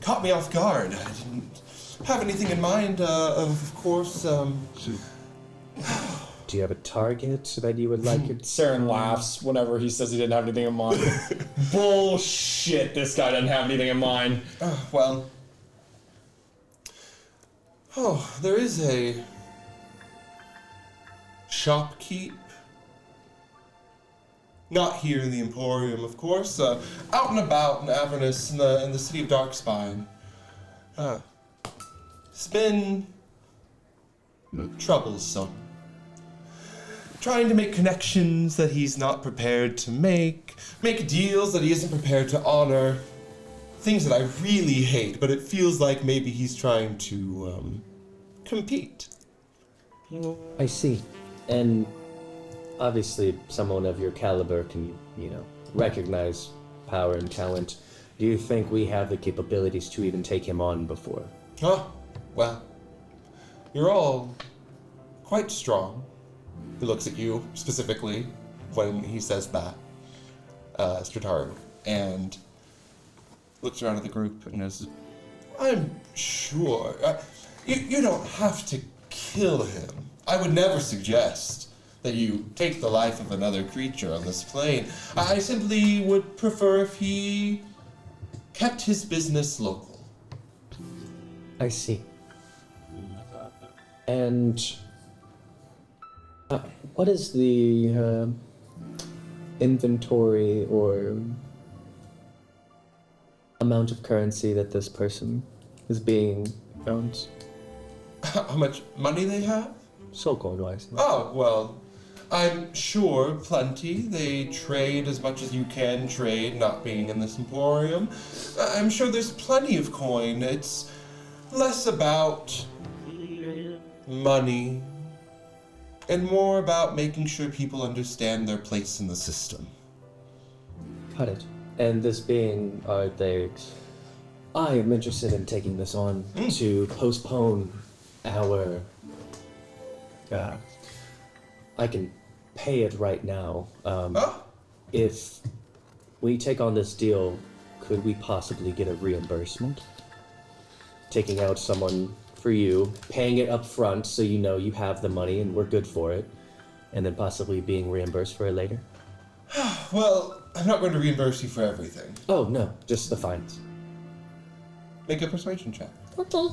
caught me off guard. I didn't have anything in mind. Of course. Do you have a target that you would like it? Seren laughs whenever he says he didn't have anything in mind. Bullshit, this guy doesn't have anything in mind. Well. Oh, there is a shopkeep. Not here in the Emporium, of course. Out and about in Avernus, in the city of Darkspine. It's been troublesome. Trying to make connections that he's not prepared to make deals that he isn't prepared to honor. Things that I really hate, but it feels like maybe he's trying to compete. I see. And obviously someone of your caliber can, recognize power and talent. Do you think we have the capabilities to even take him on before? Well, you're all quite strong. He looks at you specifically when he says that, Strataru, and looks around at the group and goes, I'm sure. You don't have to kill him. I would never suggest that you take the life of another creature on this plane. I simply would prefer if he kept his business local. I see. And what is the inventory or amount of currency that this person is being owns? How much money they have? Soul coin wise. Oh, well, I'm sure plenty. They trade as much as you can trade, not being in this emporium. I'm sure there's plenty of coin. It's less about money and more about making sure people understand their place in the system. Got it. And this being, I am interested in taking this on to postpone our. I can pay it right now. If we take on this deal, could we possibly get a reimbursement? Taking out someone for you, paying it up front so you know you have the money and we're good for it, and then possibly being reimbursed for it later? Well, I'm not going to reimburse you for everything. Oh, no, just the fines. Make a persuasion check. Okay.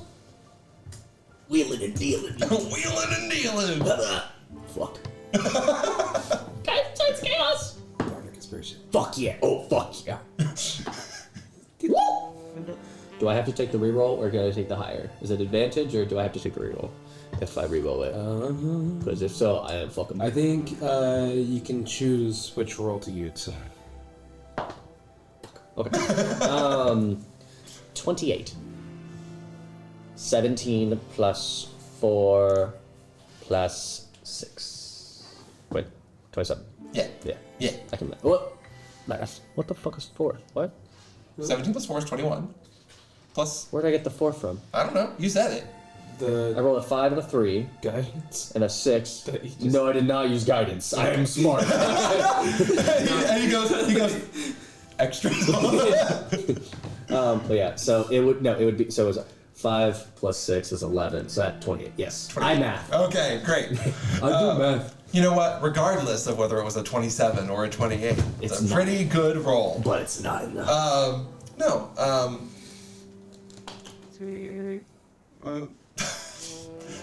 Wheeling and dealing. Wheeling and dealing. Fuck. Guys, chaos. Dark inspiration. Fuck yeah. Oh, fuck yeah. Do I have to take the reroll or can I take the higher? Is it advantage or do I have to take the reroll if I reroll it? Because if so, I am fucking. I think you can choose which roll to use. Okay. 28. 17 plus 4 plus 6. Wait, 27. Yeah. Yeah. I can. What? What the fuck is 4? What? 17 plus 4 is 21. Plus, Where'd I get the 4 from? I don't know. You said it. I rolled a 5 and a 3 Guidance. and a 6. No, I did not use guidance. I am smart. And he goes, extra. But yeah, so it would be, so it was 5 plus 6 is 11, so that's 28. Yes, 28. I math. Okay, great. I do math. You know what? Regardless of whether it was a 27 or a 28, it's a not- pretty good roll. But it's not enough.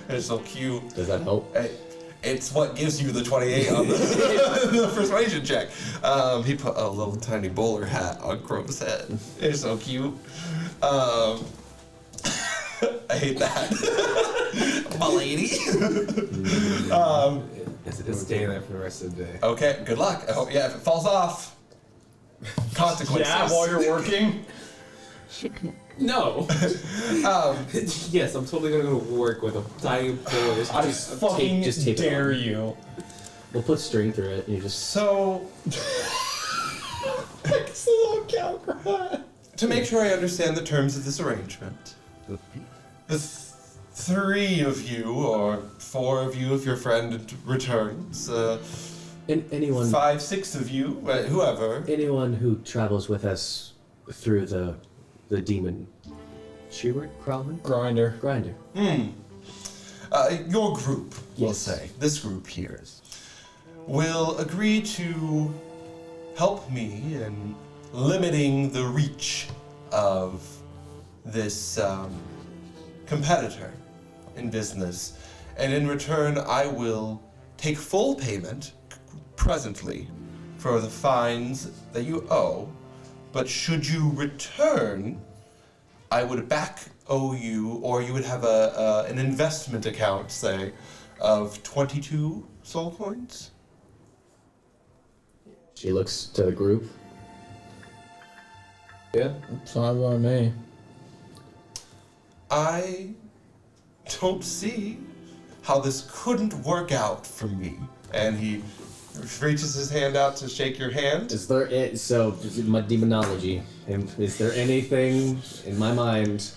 It's so cute. Does that help? It's what gives you the 28 on the, the persuasion check. He put a little tiny bowler hat on Crowe's head. It's so cute. I hate that. My lady. It's staying there for the rest of the day. Okay, good luck. I hope, if it falls off, consequences. Yeah, while you're working. No. Yes, I'm totally gonna go to work with a tiny boy. I fucking just tape it dare on. you. We'll put string through it and you just. So, It's a little cow cry. to make sure I understand the terms of this arrangement, the three of you, or 4 of you if your friend returns, Anyone 5, 6 of you, whoever. anyone who travels with us through the demon shearward Grinder. grinder. Your group, we'll Yes. say, this group here, will agree to help me in limiting the reach of this competitor in business. And in return, I will take full payment presently for the fines that you owe. But should you return, I would back owe you, or you would have an investment account, say, of 22 soul coins. She looks to the group. Yeah. Fine by me. I don't see how this couldn't work out for me. And he reaches his hand out to shake your hand. Is there this is my demonology? Is there anything in my mind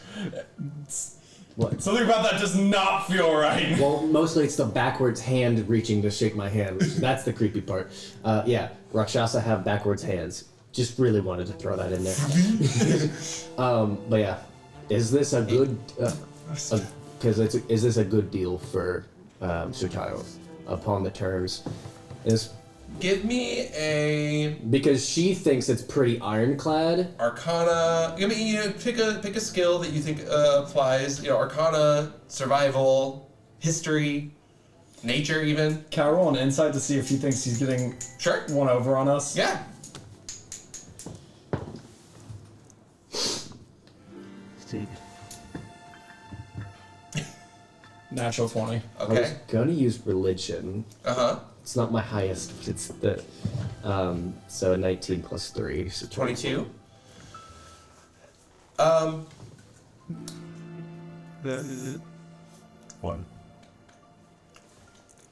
What? Something about that does not feel right. Well, mostly it's the backwards hand reaching to shake my hand. That's the creepy part. Yeah, Rakshasa have backwards hands. Just really wanted to throw that in there. But yeah, is this a good? Because is this a good deal for Strataru upon the terms? Give me a Because she thinks it's pretty ironclad. Arcana. I mean, pick a skill that you think applies. Arcana, survival, history, nature, even. Can I roll an insight to see if he thinks he's getting Sure. one over on us? Yeah. Natural 20. I was Okay. gonna use religion. Uh-huh. It's not my highest. It's the so 19 plus 3, so 22. One.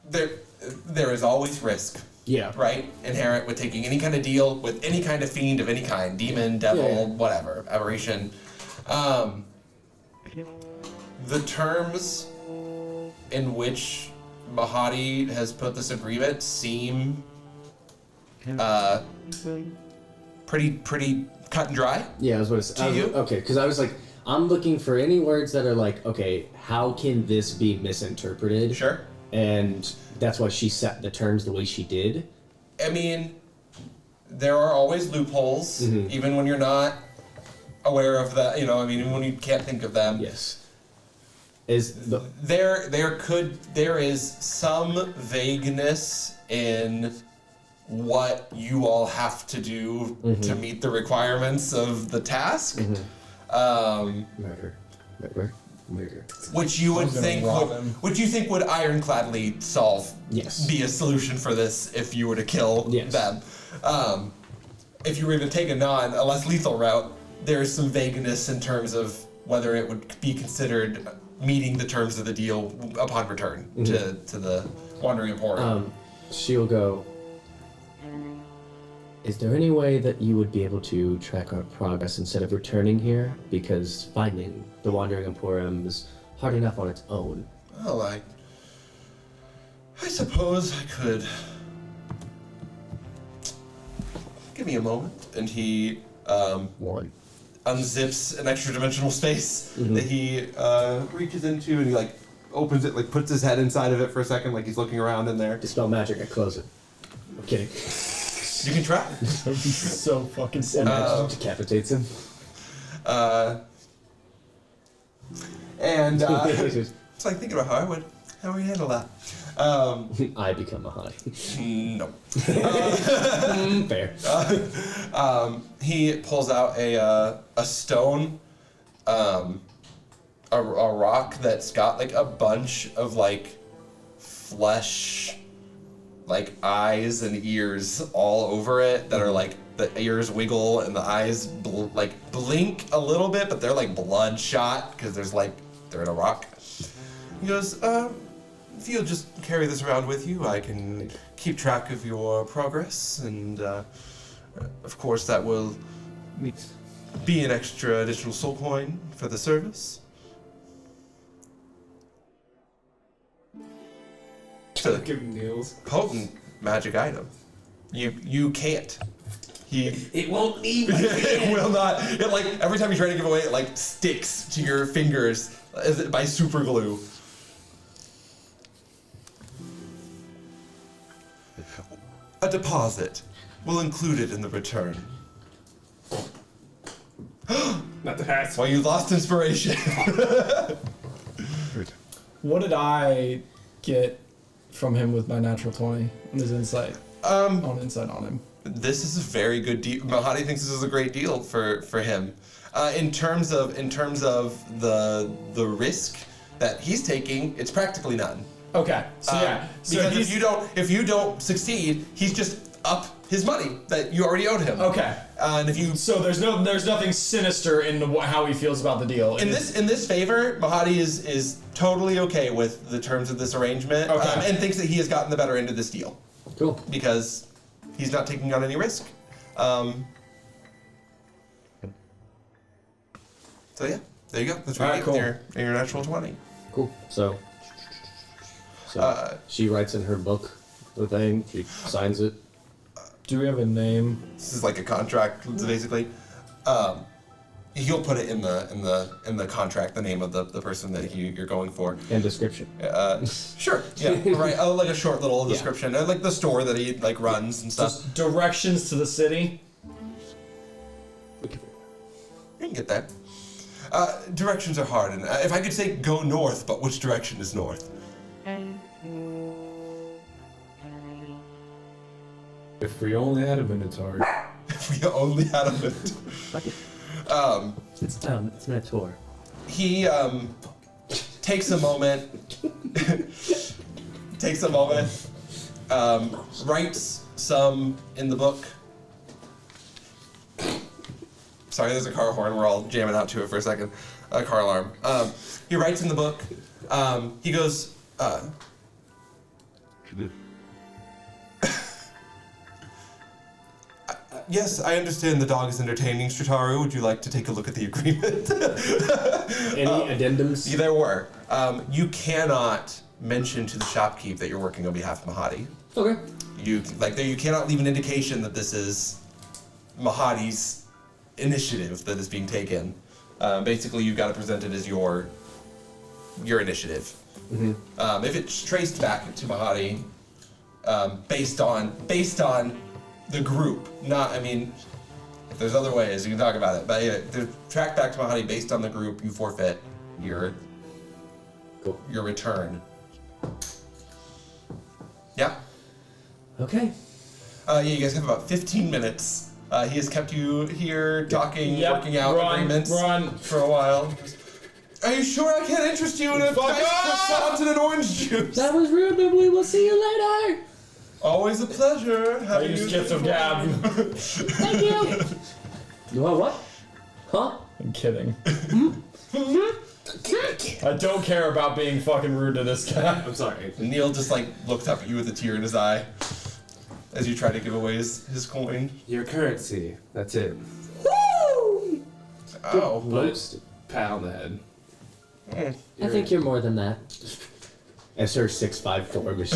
There is always risk, Yeah. right? Inherent with taking any kind of deal with any kind of fiend of any kind, demon, devil, Yeah. whatever, aberration. The terms in which Mhelhie has put this agreement seem pretty cut and dry. Yeah, I was going to say. To you? Okay, because I was like, I'm looking for any words that are like, okay, how can this be misinterpreted? Sure. And that's why she set the terms the way she did. I mean, there are always loopholes, even when you're not aware of that. When you can't think of them. Yes. Is the There is some vagueness in what you all have to do to meet the requirements of the task. murder. Which you would think would ironcladly solve, Yes. be a solution for this if you were to kill Yes. them. If you were to take a less lethal route, there's some vagueness in terms of whether it would be considered meeting the terms of the deal upon return to the Wandering Emporium. She'll go, is there any way that you would be able to track our progress instead of returning here? Because finding the Wandering Emporium is hard enough on its own. Well, I suppose I could. Give me a moment. And he One. unzips an extra dimensional space that he reaches into, and he opens it, puts his head inside of it for a second, like he's looking around in there. Dispel magic, I close it. I'm kidding. You can try. That would be so fucking And sad. magic decapitates him. And it's like thinking about how we handle that. I become a high. No. Fair. He pulls out a stone, a rock that's got a bunch of flesh, eyes and ears all over it that are the ears wiggle and the eyes blink a little bit, but they're bloodshot because they're in a rock. He goes, if you'll just carry this around with you, I can keep track of your progress, and of course that will be an extra additional soul coin for the service. Give him nails. Potent magic item. You can't. It won't leave. It will not. It every time you try to give away, it sticks to your fingers by super glue. A deposit. We'll include it in the return. Not the hat. Well, you lost inspiration. What did I get from him with my natural 20 on his insight? On insight on him. This is a very good deal. Mhelhie thinks this is a great deal for him. In terms of the risk that he's taking, it's practically none. Okay, so yeah. So Because if you don't succeed, he's just up his money that you already owed him. Okay. And if you So there's nothing sinister in how he feels about the deal. in this favor, Mhelhie is totally okay with the terms of this arrangement, Okay. and thinks that he has gotten the better end of this deal Cool. because he's not taking on any risk. So yeah. There you go. That's All right. right, cool. Your natural 20. Cool. So she writes in her book the thing. She signs it. Do we have a name? This is like a contract, basically. He'll put it in the contract, the name of the person that you're going for. And description. Sure. Yeah. Right. Oh, like a short little description, like the store that he like runs and stuff. Just directions to the city. You can get that. Directions are hard, and if I could say go north, but which direction is north? If we only had a Minotaur. If we only had a minute. It's time. It's my tour. He takes a moment. Writes some in the book. Sorry, there's a car horn. We're all jamming out to it for a second. A car alarm. He writes in the book. He goes. Yes, I understand the dog is entertaining, Strataru. Would you like to take a look at the agreement? Any addendums? There were. You cannot mention to the shopkeep that you're working on behalf of Mhelhie. Okay. You cannot leave an indication that this is Mhelhie's initiative that is being taken. Basically, you've got to present it as your initiative. Mm-hmm. If it's traced back to Mhelhie, based on the group, if there's other ways you can talk about it, but yeah, they're tracked back to Mhelhie based on the group. You forfeit your return. Yeah. Okay. You guys have about 15 minutes. He has kept you here talking, working out agreements for a while. Are you sure I can't interest you in a croissant and an orange juice? That was rude, but we will see you later. Always a pleasure. I use gifts of gab. Thank you. You want what? Huh? I'm kidding. I don't care about being fucking rude to this guy. I'm sorry. Neil just looks up at you with a tear in his eye as you try to give away his coin. Your currency. That's it. Woo! Oh. But pat on the head. I think you're more than that. As her 6'5" form is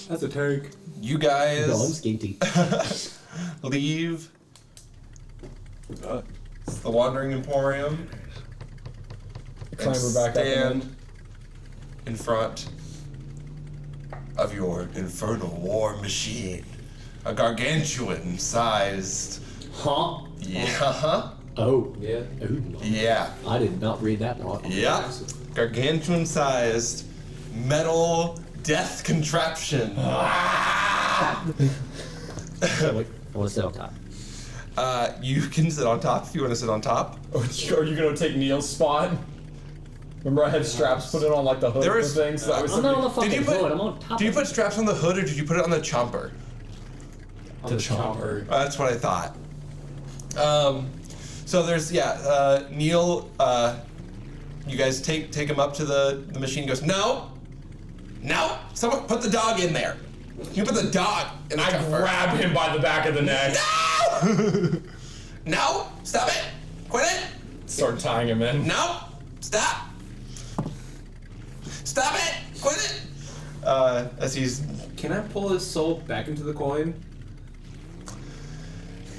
That's a tank. You guys No, I'm skinty. leave the Wandering Emporium Climber back up and stand in front of your infernal war machine. A gargantuan-sized... Huh? Yeah. Oh. Yeah. Ooh. Yeah. I did not read that wrong. Yeah. Gargantuan-sized metal death contraption. Wait, I want to sit on top. You can sit on top if you want to sit on top. Are you gonna take Neil's spot? Remember I had straps put it on like the hood There of is- the thing, so that was I'm not on the something. fucking Did you put- hood. I'm on top. Did you of put it. straps on the hood or did you put it on the chomper? On the chopper. That's what I thought. So there's Neil. You guys take him up to the machine. He goes, no, someone put the dog in there. You put the dog in the I chopper. grab him by the back of the neck. No, stop it, quit it. Start tying him in. No, stop it, quit it. As he's Can I pull his soul back into the coin?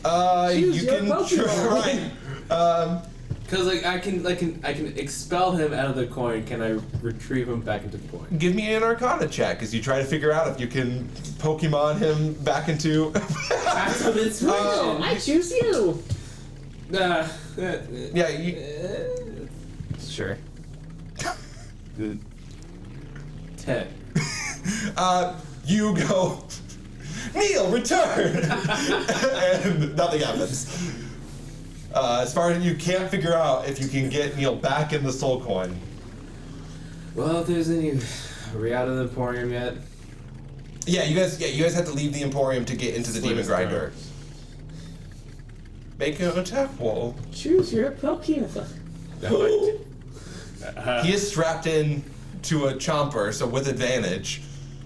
Choose you your can Pokemon. right. Cause I can expel him out of the coin. Can I retrieve him back into the coin? Give me an Arcana check as you try to figure out if you can Pokemon him back into. That's what it's I choose you. Yeah, you, Sure. Good. 10. you go, Neil, return! And nothing happens. As far as you can't figure out if you can get Neil back in the soul coin. Well, if there's any, are we out of the Emporium yet? Yeah, you guys have to leave the Emporium to get into the Slit Demon his Grinder. Make an attack roll. Choose your Pokemon. He is strapped in to a chomper, so with advantage.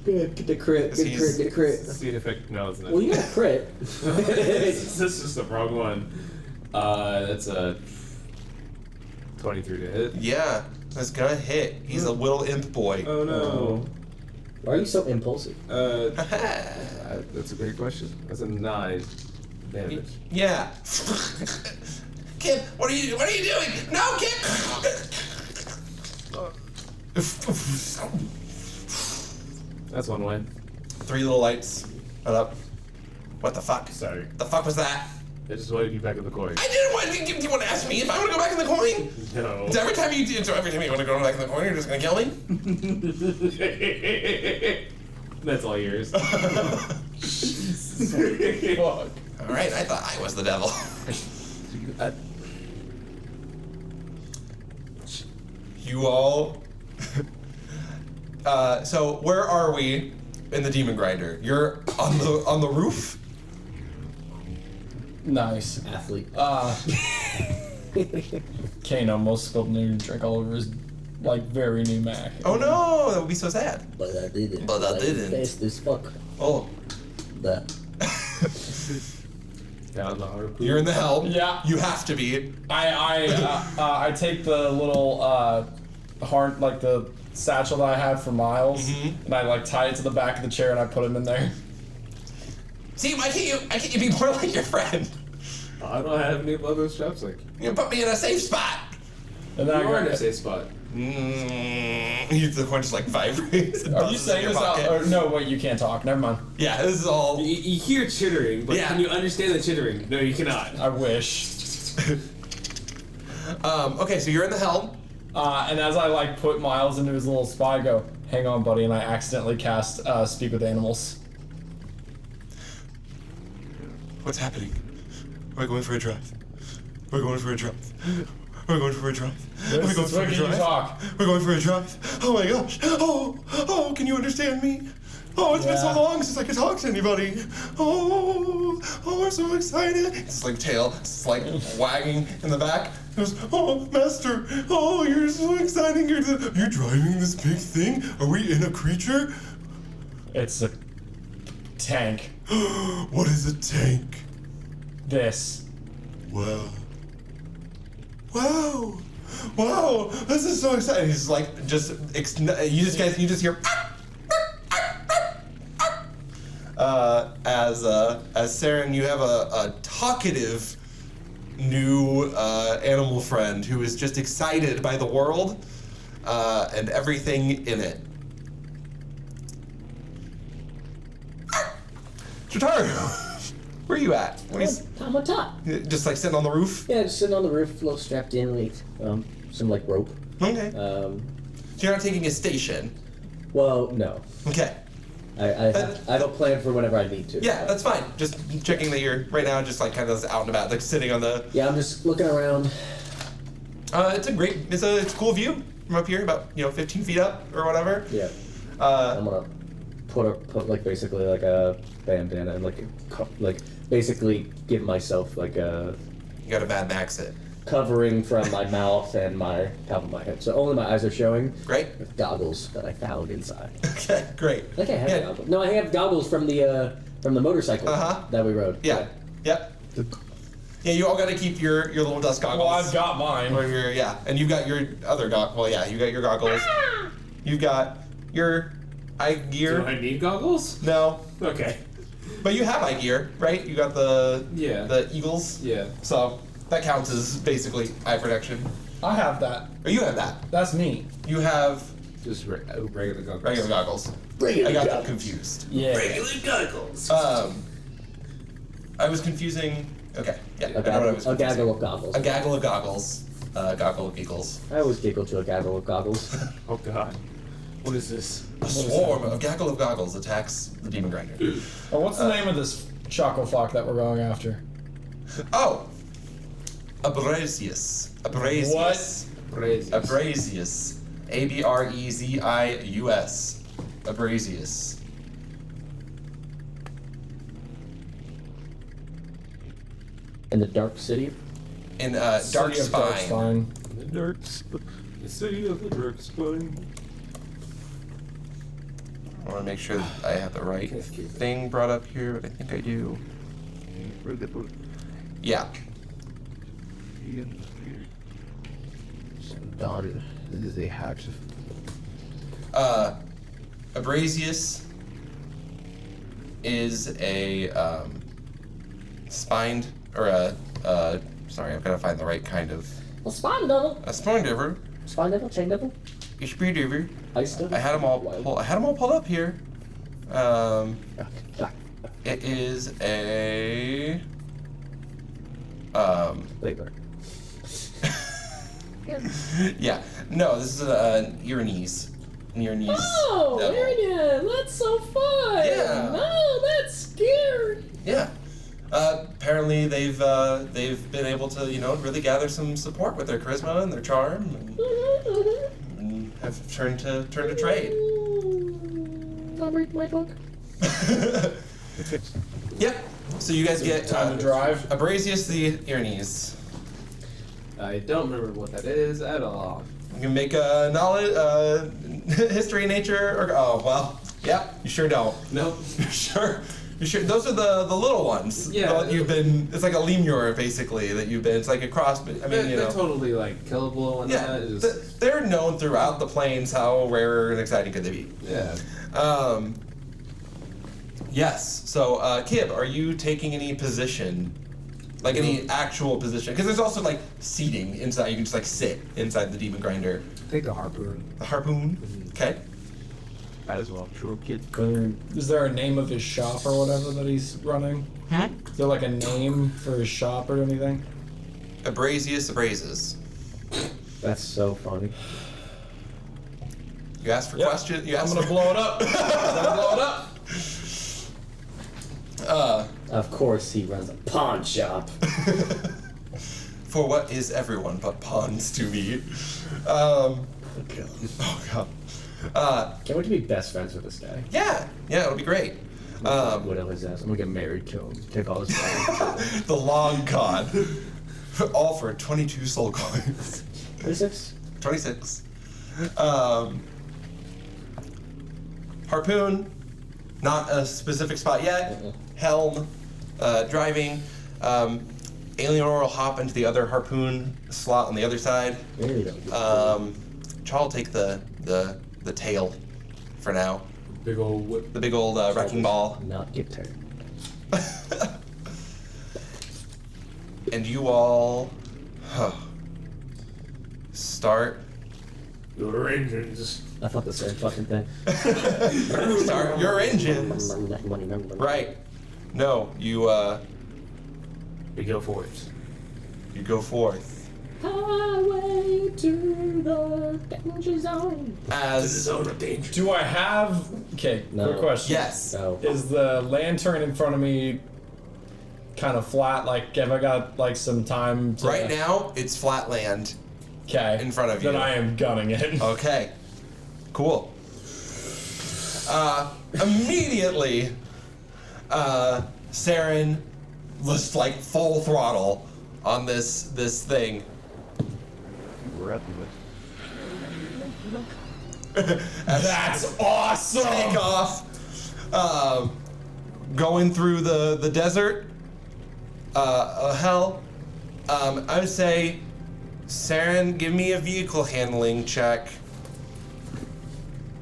Good, get the crit, get the crit, get the crit. See if it. No, it's not. Well, you got a crit. This is the wrong one. That's a 23 to hit. Yeah, that's gonna hit. He's a little imp boy. Oh no. Why are you so impulsive? That's a great question. That's a 9 damage. Yeah. Kip, what are you doing? No, Kip! That's one way. 3 little lights. Hold up. What the fuck? Sorry. The fuck was that? I just wanted you back in the coin. I didn't want. Do you want to ask me if I want to go back in the coin? No. So every time you want to go back in the coin, you're just gonna kill me? That's all yours. Fuck. All right, I thought I was the devil. You all. So where are we in the demon grinder? You're on the roof. Nice. Athlete. Caine almost spilled new drink all over his, like, very new Mac. Oh no, that would be so sad. But I didn't. But I didn't. Fast as fuck. Oh, That. Down the hard. you're in the hell. Yeah. You have to be. I take the little like the satchel that I had for Miles, and I like tie it to the back of the chair and I put him in there. See, why can't you be more like your friend? I don't have any leather straps like. You put me in a safe spot. And then You are in a I safe spot. The coin just like vibrates. And Are you buzzes in saying your this out? pocket. Or, no, wait, you can't talk. Never mind. Yeah, this is all. You hear chittering, but Yeah. can you understand the chittering? No, you cannot. I wish. Okay, so you're in the helm. And as I like put Miles into his little spot, I go, "Hang on, buddy," and I accidentally cast Speak with Animals. What's happening? We're going for a drive. We're going for a drive. We're going for a drive. We're going This is for a when you drive. talk. We're going for a drive. Oh my gosh. Oh, can you understand me? Oh, it's been so Yeah. long since I could talk to anybody. Oh, I'm so excited. It's like tail, it's like wagging in the back. It goes, oh, master. Oh, you're so exciting. You're driving this big thing. Are we in a creature? It's a tank. What is a tank? This. Wow. Wow. Wow. This is so exciting. He's like, you just hear. As Seren, you have a talkative new animal friend who is just excited by the world and everything in it. Strataru, where are you at? What are I'm on top. you, just like sitting on the roof? Yeah, just sitting on the roof, a little strapped in, like some like rope. Okay. Um, So you're not taking a station. well, no. Okay. I have a plan for whenever I need to. Yeah, that's fine. Just checking that you're right now, just like kind of out and about, like sitting on the. Yeah, I'm just looking around. It's a cool view from up here, about 15 feet up or whatever. Yeah. I'm gonna put like basically like a bandana and like basically give myself like a You got a bad max it. covering from my mouth and my top of my head, so only my eyes are showing. Great. With goggles that I found inside. Okay, great. I think I have Yeah. goggles. No, I have goggles from the motorcycle Uh-huh. that we rode. Yeah. Yep. Yeah, you all got to keep your little dust goggles. Well, I've got mine. Or and you've got your other goggles. Well, yeah, you got your goggles. You've got your eye gear. Do I need goggles? No, Okay. but you have eye gear, right? You got the eagles. Yeah. So that counts as basically eye protection. I have that. Or you have that. That's me. You have Just regular goggles. regular goggles. Regular I got them goggles. confused. Yeah. goggles. I was confusing. Okay, yeah, I know what I was A confusing. gaggle of goggles. A gaggle of goggles. Goggle of giggles. I always giggle to a gaggle of goggles. Oh god. What is this? A swarm of gaggle of goggles attacks the demon grinder. Oh, what's the name of this choco flock that we're going after? Oh! Abrasius. Abrasius. What? Abrasius. Abrezius. Abrasius. In the dark city. In City Dark of Spine. The city of the dark spine. I want to make sure that I have the right thing brought up here, but I think I do. Yeah. Daughter, this is a hack. Abrasius is a spined or a sorry, I've got to find the right kind of A spine devil. a spine diver. Spine devil, chain devil, A speed diver. ice devil. I had them all. Pulled up here. It is a Labor. yeah. No, this is an Uranese. Oh, devil. there it is. That's so fun. Yeah. Oh, that's scary. Yeah. Apparently they've been able to really gather some support with their charisma and their charm and have turned to trade. I'll read my book. Yep. So you guys get Time to drive. Abrasius the Uranese. I don't remember what that is at all. You can make a knowledge, history, nature, or yeah, you sure don't. Nope. You sure? Those are the little ones. Yeah. That you've been. It's like a lemur basically that you've been. It's like a cross. But I mean, They're totally like killable and Yeah, that is. they're known throughout the plains. How rare and exciting could they be? Yeah. Yes. So, Kib, are you taking any position? Like any actual position? Because there's also like seating inside. You can just like sit inside the demon grinder. Take the harpoon. The harpoon. Okay. Might as well. Sure, kid. Is there a name of his shop or whatever that he's running? Is there like a name for his shop or anything? Abrasius abrases. That's so funny. You asked for Yep. question. You I'm asked gonna for, blow it up. I'm gonna blow it up. Of course, he runs a pawn shop. For what is everyone but pawns to me? Oh god. Can't wait to be best friends with this guy. Yeah, it'll be great. Widow his ass. I'm gonna get married, kill him, take all his money. The long con. All for 22 soul coins. 26. 26. Harpoon, not a specific spot yet. Helm, driving. Alienor will hop into the other harpoon slot on the other side. There you go. Char will take the tail for now. Big old whip. The big old wrecking ball. Not get turned. And you all start Your engines. I thought the same fucking thing. start your engines. Right. No, you We go for it. you go forth. Highway to the danger zone. As Zone of danger. Do I have? Okay. No. Quick question. yes. No. Is the lantern in front of me kind of flat? Like, have I got like some time to? Right now it's flat land. Okay. in front of Then you. I am gunning it. Okay. Cool. Immediately, Seren was like full throttle on this thing. We're happy with. That's awesome. Take off, going through the desert. Hell, I would say, Seren, give me a vehicle handling check.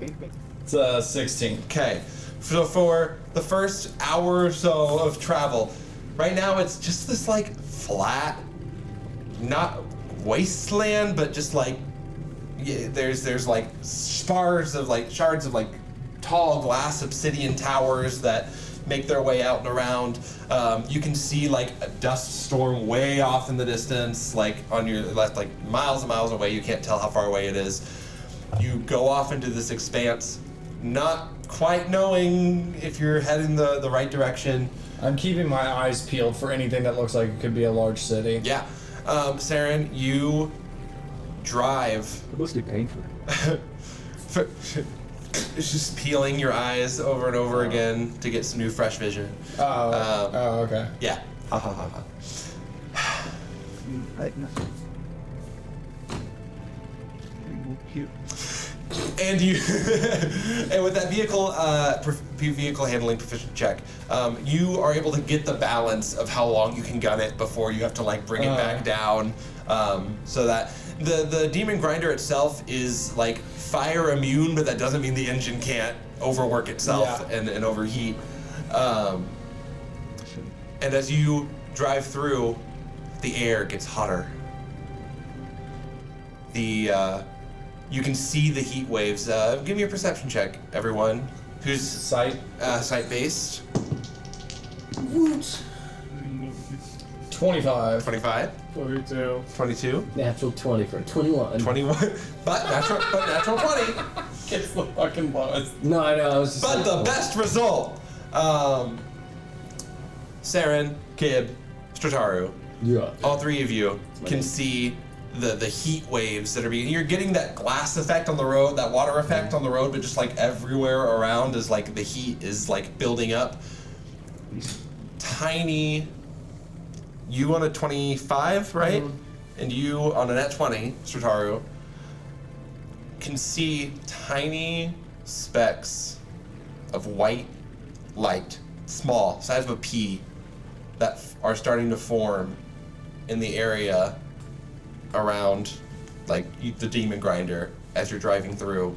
It's 16. Okay, so for the first hour or so of travel, right now it's just this like flat, not wasteland, but just like there's like shards of like tall glass obsidian towers that make their way out and around. You can see like a dust storm way off in the distance, like on your left, like miles and miles away. You can't tell how far away it is. You go off into this expanse, not quite knowing if you're heading the right direction. I'm keeping my eyes peeled for anything that looks like it could be a large city. Yeah. Seren, you drive. It must be painful. It's just peeling your eyes over and over again to get some new fresh vision. Oh, okay. Yeah. Ha ha ha ha. Cute. And you, and with that vehicle handling proficiency check, you are able to get the balance of how long you can gun it before you have to like bring it back down, so that the demon grinder itself is like fire immune, but that doesn't mean the engine can't overwork itself and overheat. And as you drive through, the air gets hotter. You can see the heat waves. Give me a perception check, everyone. Who's sight-based? Woot. 25. 25. 42. 22. Natural 20 for 21. 21. But natural 20. It's the fucking lowest. No, I know. I was just. But like, the best result. Seren, Kib, Strataru. Yeah. All three of you can see the heat waves that are being. You're getting that glass effect on the road, that water effect on the road, but just like everywhere around is like the heat is like building up. Tiny. You on a 25, right? And you on a net 20, Strataru, can see tiny specks of white light, small, size of a pea, that are starting to form in the area around like the demon grinder as you're driving through.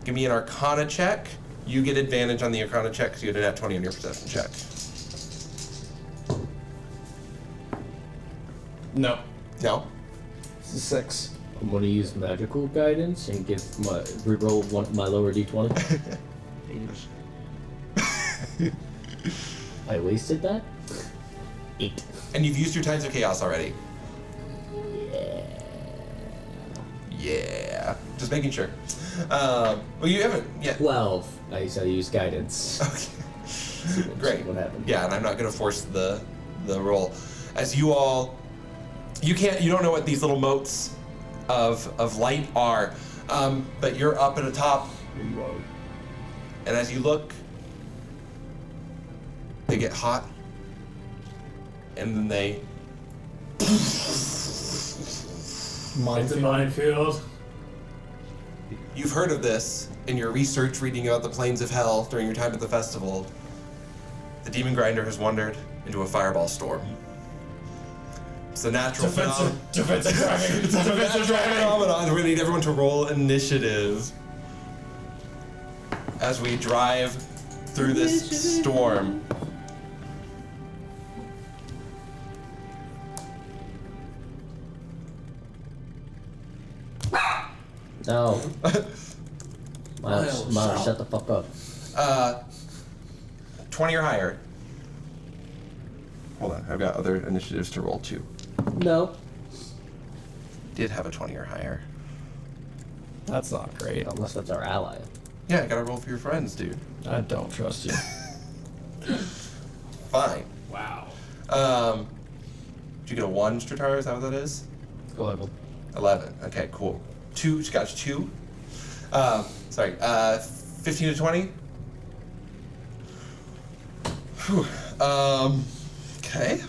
Give me an Arcana check. You get advantage on the Arcana check because you had a net 20 on your perception check. No. No? It's a 6. I'm gonna use magical guidance and give reroll my lower d20. I wasted that. 8. And you've used your Tides of Chaos already. Yeah. Just making sure. Well, you haven't yet. 12. I use guidance. Okay. Great. What happened? Yeah, and I'm not gonna force the roll. As you all, you don't know what these little motes of light are, but you're up at the top, and as you look, they get hot, and then they. It's a minefield. You've heard of this in your research reading about the plains of hell during your time at the festival. The demon grinder has wandered into a fireball storm. It's a natural phenomenon. Defensive driving. It's a defensive phenomenon. We're gonna need everyone to roll initiative as we drive through this storm. No. Miles, shut the fuck up. 20 or higher. Hold on, I've got other initiatives to roll too. No. Did have a 20 or higher. That's not great. Unless that's our ally. Yeah, I gotta roll for your friends, dude. I don't trust you. Fine. Wow. Did you get a 1, Strataru? Is that what that is? 11. 11. Okay, cool. 2, Scotch 2. Sorry, 15 to 20? Whew. Okay.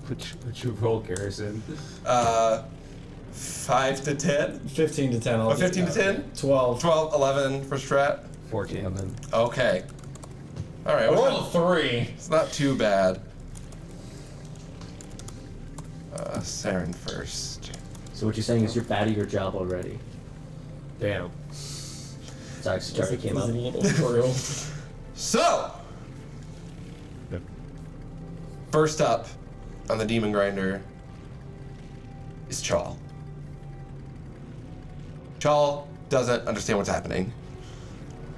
What's your roll, Garrison? 5 to 10? 15 to 10. Oh, 15 to 10? 12. 12, 11 for Strat? 14. Then. Okay. Alright, Roll a 3. it's not too bad. Seren first. So what you're saying is you're bad at your job already. Damn. Sorry, Strataru came up. A little true. So! First up on the demon grinder is Chal. Chal doesn't understand what's happening.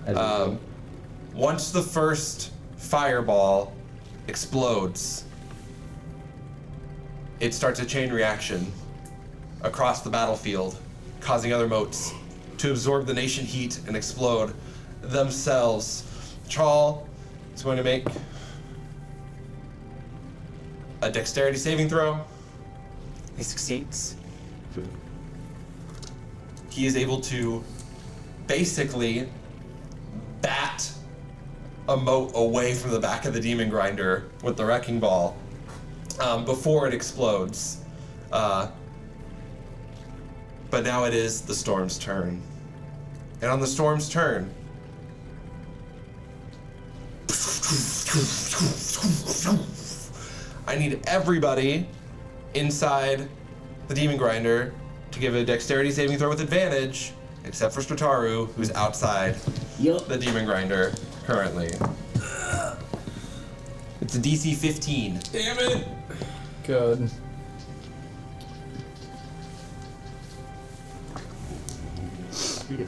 As usual. Once the first fireball explodes, it starts a chain reaction across the battlefield, causing other motes to absorb the nation heat and explode themselves. Chal is going to make a dexterity saving throw. He succeeds. He is able to basically bat a mote away from the back of the demon grinder with the wrecking ball before it explodes. But now it is the storm's turn. And on the storm's turn, I need everybody inside the Demon Grinder to give a dexterity saving throw with advantage, except for Strataru, who's outside the Demon Grinder currently. It's a DC 15. Damn it! Good. Do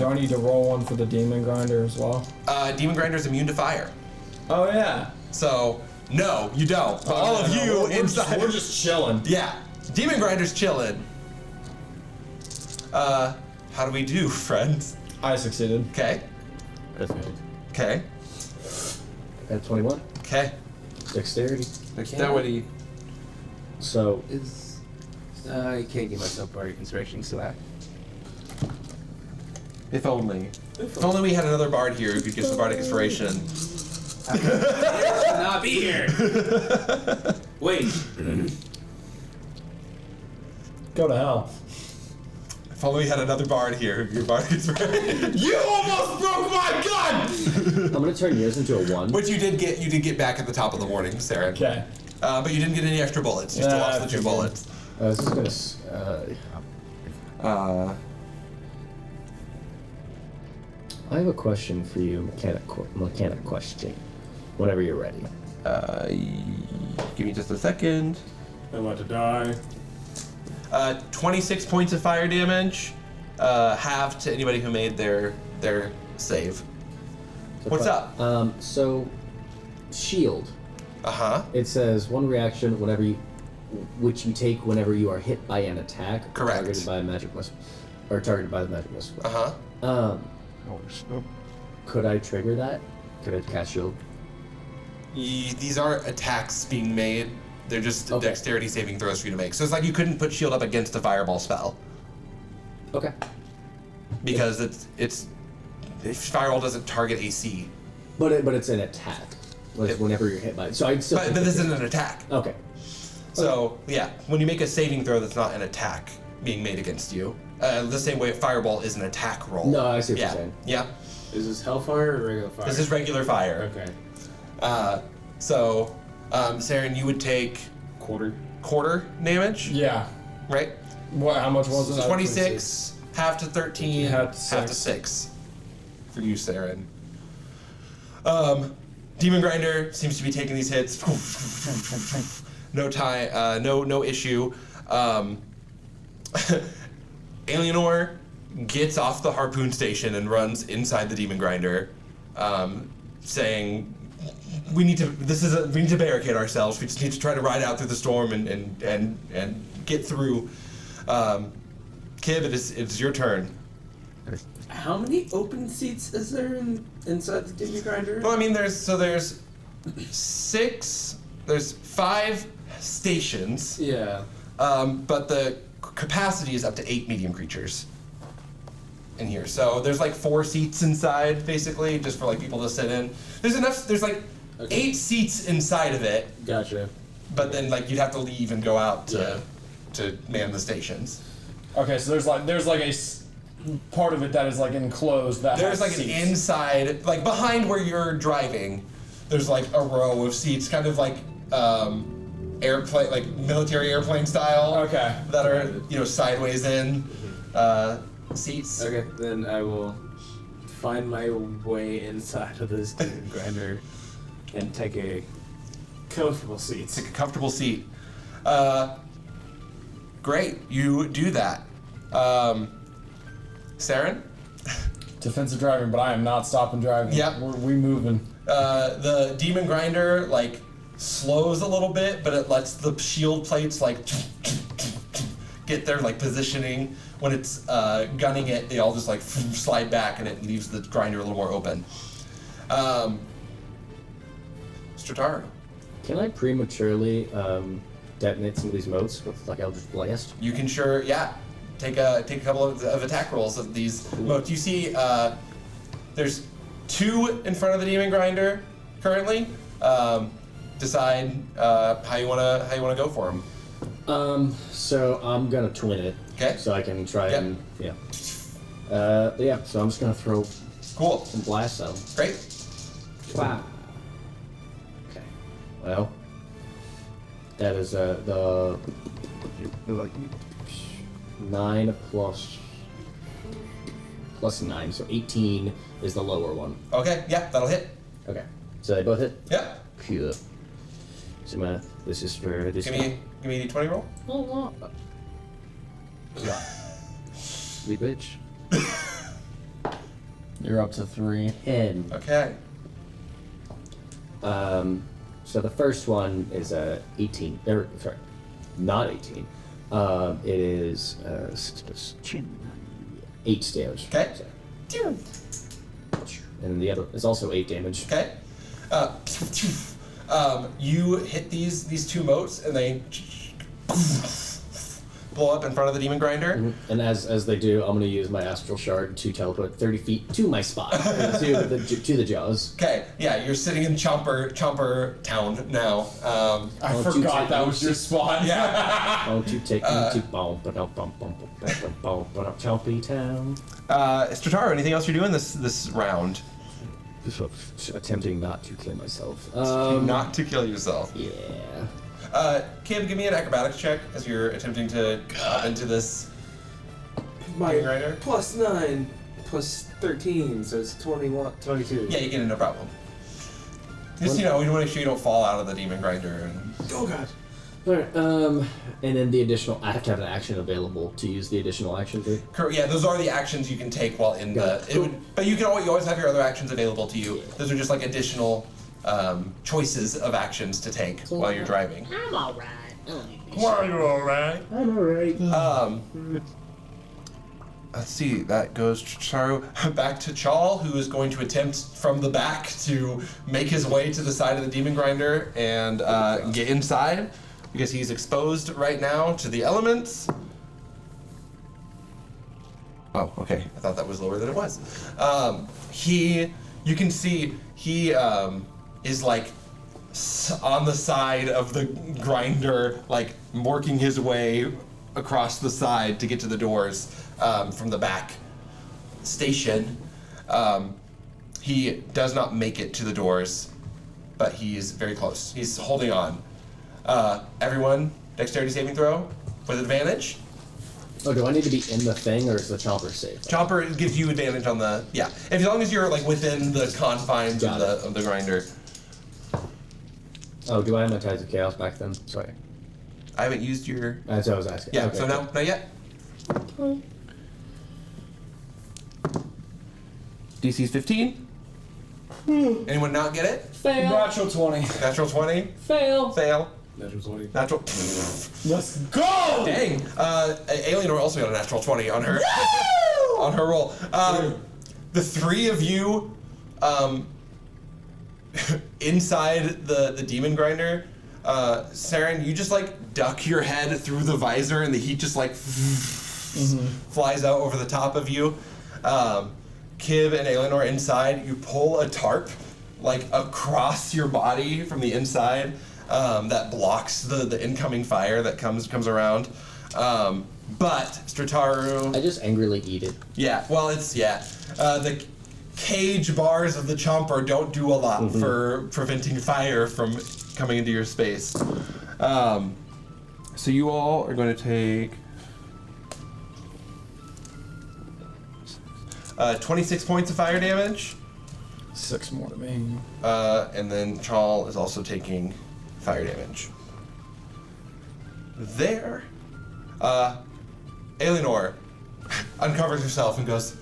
I need to roll one for the Demon Grinder as well? Demon Grinder is immune to fire. Oh yeah. So, no, you don't. But all of you inside. We're just chilling. Yeah. Demon Grinder's chilling. How do we do, friends? I succeeded. Okay. Okay. At 21. Okay. Dexterity. Dexterity. So, I can't give myself bardic inspiration, so that. If only. If only we had another bard here who could give us bardic inspiration. Should not be here. Wait. Go to hell. If only we had another bard here who could give bardic inspiration. You almost broke my gun! I'm gonna turn yours into a 1. Which you did get back at the top of the warning, Seren. Okay. But you didn't get any extra bullets. You still lost the 2 figured. bullets. This is gonna. I have a question for you, mechanic question. Whenever you're ready. Give me just a second. I'm about to die. 26 points of fire damage, half to anybody who made their save. What's up? So, shield. Uh-huh. It says 1 reaction which you take whenever you are hit by an attack or Correct. targeted by a magic missile, or targeted by the magic missile. Uh-huh. Could I trigger that? Could I cast shield? These aren't attacks being made. They're just Okay. dexterity saving throws for you to make. So it's like you couldn't put shield up against a fireball spell. Okay. Because it's fireball doesn't target AC. But it's an attack. Like whenever you're hit by it. So I'd still. But this isn't an attack. Okay. So, yeah, when you make a saving throw that's not an attack being made against you, the same way fireball is an attack roll. No, I see what yeah. you're saying. Yeah. Is this hellfire or regular fire? This is regular fire. Okay. So, Seren, you would take quarter damage, Yeah. right? What? How much was it? 26, half to 13, Half to half to 6 for you, Seren. Demon Grinder seems to be taking these hits. No issue. Alienor gets off the harpoon station and runs inside the Demon Grinder, saying, "We need to barricade ourselves. We just need to try to ride out through the storm and get through." Kib, it's your turn. How many open seats is there inside the Demon Grinder? Well, I mean, there's 5 stations. Yeah. But the capacity is up to 8 medium creatures in here. So there's like 4 seats inside, basically, just for like people to sit in. There's like 8 seats inside of it, Gotcha. but then like you'd have to leave and go out to man the stations. Okay, so there's like a part of it that is like enclosed. That There's has like seats. an inside, like behind where you're driving, there's like a row of seats, kind of like airplane, like military airplane style. Okay. That are sideways in seats. Okay, then I will find my way inside of this Demon Grinder and take a comfortable seat. Take a comfortable seat. Great, you do that. Seren? Defensive driving, but I am not stopping driving. Yep. We moving. The Demon Grinder like slows a little bit, but it lets the shield plates like get their like positioning. When it's gunning it, they all just like slide back, and it leaves the grinder a little more open. Strataru. Can I prematurely detonate some of these motes with like Eldritch Blast? You can take a couple of attack rolls of these motes. You see, there's 2 in front of the Demon Grinder currently. decide how you wanna go for him. So I'm gonna twin it. Okay. So I can try Yep. and but yeah. So I'm just gonna throw Cool. some blasts at him. Great. Wow. Okay. Well, that is the 9 plus 9, so 18 is the lower one. Okay. Yeah, that'll hit. Okay. So they both hit. Yep. Cool. So this is for this. Give me a d20 roll. Oh, sweet bitch. You're up to 3. 10. Okay. So the first one is 18. Sorry, not 18. It is 6 plus 8 damage. Okay. So. And then the other is also 8 damage. Okay. You hit these two motes and they blow up in front of the demon grinder. Mm-hmm. And as they do, I'm going to use my astral shard to teleport 30 feet to my spot, to the jaws. Okay, yeah, you're sitting in Chomper Town now. I Don't you forgot take that me was your to- spot. Yeah. Don't you take me to Chompy Town? Strataru, anything else you're doing this round? Attempting not to kill myself. Not to kill yourself. Yeah. Kib, give me an acrobatics check as you're attempting to hop into this My demon grinder. plus 9 plus 13, so it's 21, 22. Yeah, you get it, no problem. Just, we want to make sure you don't fall out of the demon grinder. And... Oh god. Alright, and then the additional, I have to have an action available to use the additional action too. Yeah, those are the actions you can take while in Got the. it. But you always have your other actions available to you. Those are just like additional choices of actions to take while you're driving. I'm alright. Why are you alright? I'm alright. Let's see, that goes back to Chal, who is going to attempt from the back to make his way to the side of the demon grinder and get inside, because he's exposed right now to the elements. Oh, okay. I thought that was lower than it was. You can see he is like on the side of the grinder, like working his way across the side to get to the doors from the back station. He does not make it to the doors, but he's very close. He's holding on. Everyone, dexterity saving throw with advantage. Oh, do I need to be in the thing, or is the chomper safe? Chomper gives you advantage on the as long as you're like within the confines Got it. of the grinder. Oh, do I have my Tides of Chaos back then? Sorry. I haven't used your That's what I was asking. yeah. Okay, So cool. no, not yet. DC's 15. Anyone not get it? Fail. Natural 20. Natural 20. Fail. Fail. Natural 20. Natural. Let's go! Dang. Alienor also got a natural 20 on her on her roll. The three of you inside the demon grinder, Seren, you just like duck your head through the visor and the heat just like flies out over the top of you. Kib and Alienor inside, you pull a tarp like across your body from the inside that blocks the incoming fire that comes around. But Strataru, I just angrily eat it. yeah, well, the cage bars of the chomper don't do a lot for preventing fire from coming into your space. So you all are going to take 26 points of fire damage, 6 more to me. and then Chal is also taking fire damage. There, Alienor uncovers herself and goes,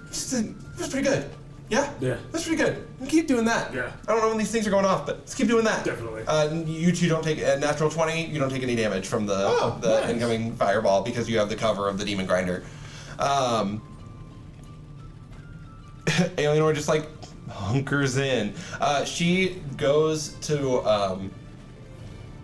"That's pretty good. Yeah? Yeah. That's pretty good. Keep doing that. Yeah. I don't know when these things are going off, but let's keep doing that." Definitely. You two don't take a natural 20. You don't take any damage from the nice. incoming fireball because you have the cover of the demon grinder. Alienor just like hunkers in. She goes to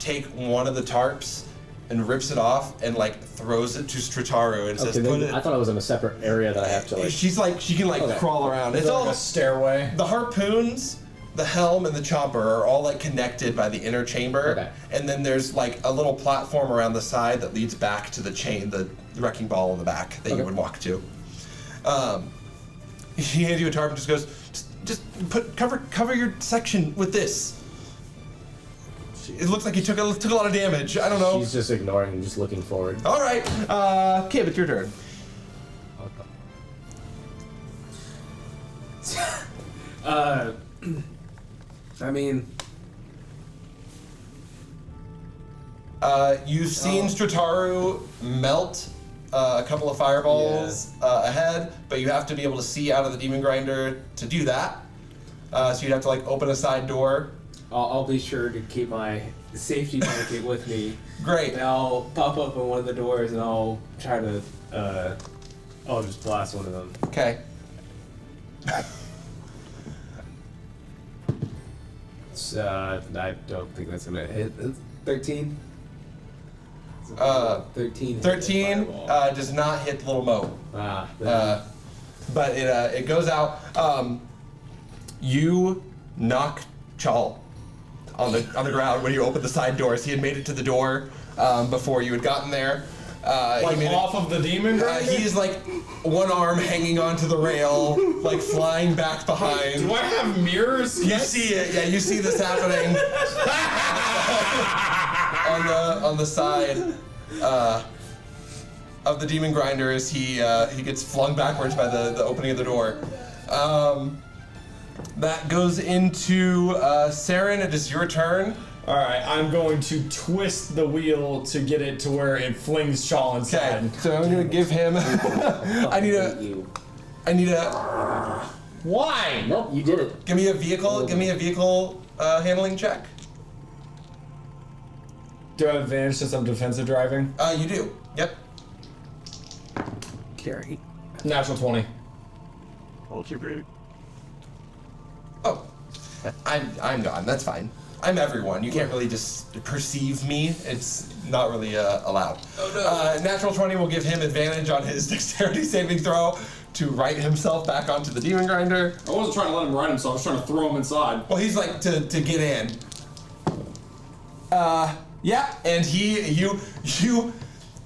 take one of the tarps and rips it off and like throws it to Strataru and says, Okay, "Put then it." I thought it was in a separate area that I have to like. She can Okay. crawl around. It's It's all like a stairway. the harpoons the helm and the chopper are all like connected by the inner chamber, Okay. and then there's like a little platform around the side that leads back to the wrecking ball in the back that you Okay. would walk to. He hands you a tarp and just goes, just cover your section with this. It looks like he took a lot of damage. I don't know. She's just ignoring and just looking forward. All right, Kib, it's your turn. I mean, You've seen Strataru melt a couple of fireballs ahead, but you have to be able to see out of the demon grinder to do that. So you'd have to like open a side door. I'll be sure to keep my safety blanket with me. Great. And I'll pop up on one of the doors and I'll try to, I'll just blast one of them. Okay. It's, I don't think that's gonna hit. It's 13. 13. 13 does not hit the little moat. But it goes out. You knock Chal on the ground when you open the side doors. He had made it to the door before you had gotten there. Like off of the demon grinder? He is like one arm hanging onto the rail, like flying back behind. Do I have mirrors? You see it, yeah. You see this happening on the side of the demon grinder as he gets flung backwards by the opening of the door. That goes into Seren. It is your turn. Alright, I'm going to twist the wheel to get it to where it flings Shaw inside. Okay, so I'm gonna give him. I need a. Why? Nope, you did it. Give me a vehicle. Give me a vehicle handling check. Do I have advantage since I'm defensive driving? You do. Yep. Carry. Natural 20. Hold your brute. Oh, I'm gone. That's fine. I'm everyone. You can't really just perceive me. It's not really allowed. Oh no. Natural 20 will give him advantage on his dexterity saving throw to right himself back onto the demon grinder. I wasn't trying to let him ride himself, I was trying to throw him inside. Well, he's like to get in. Yeah, and you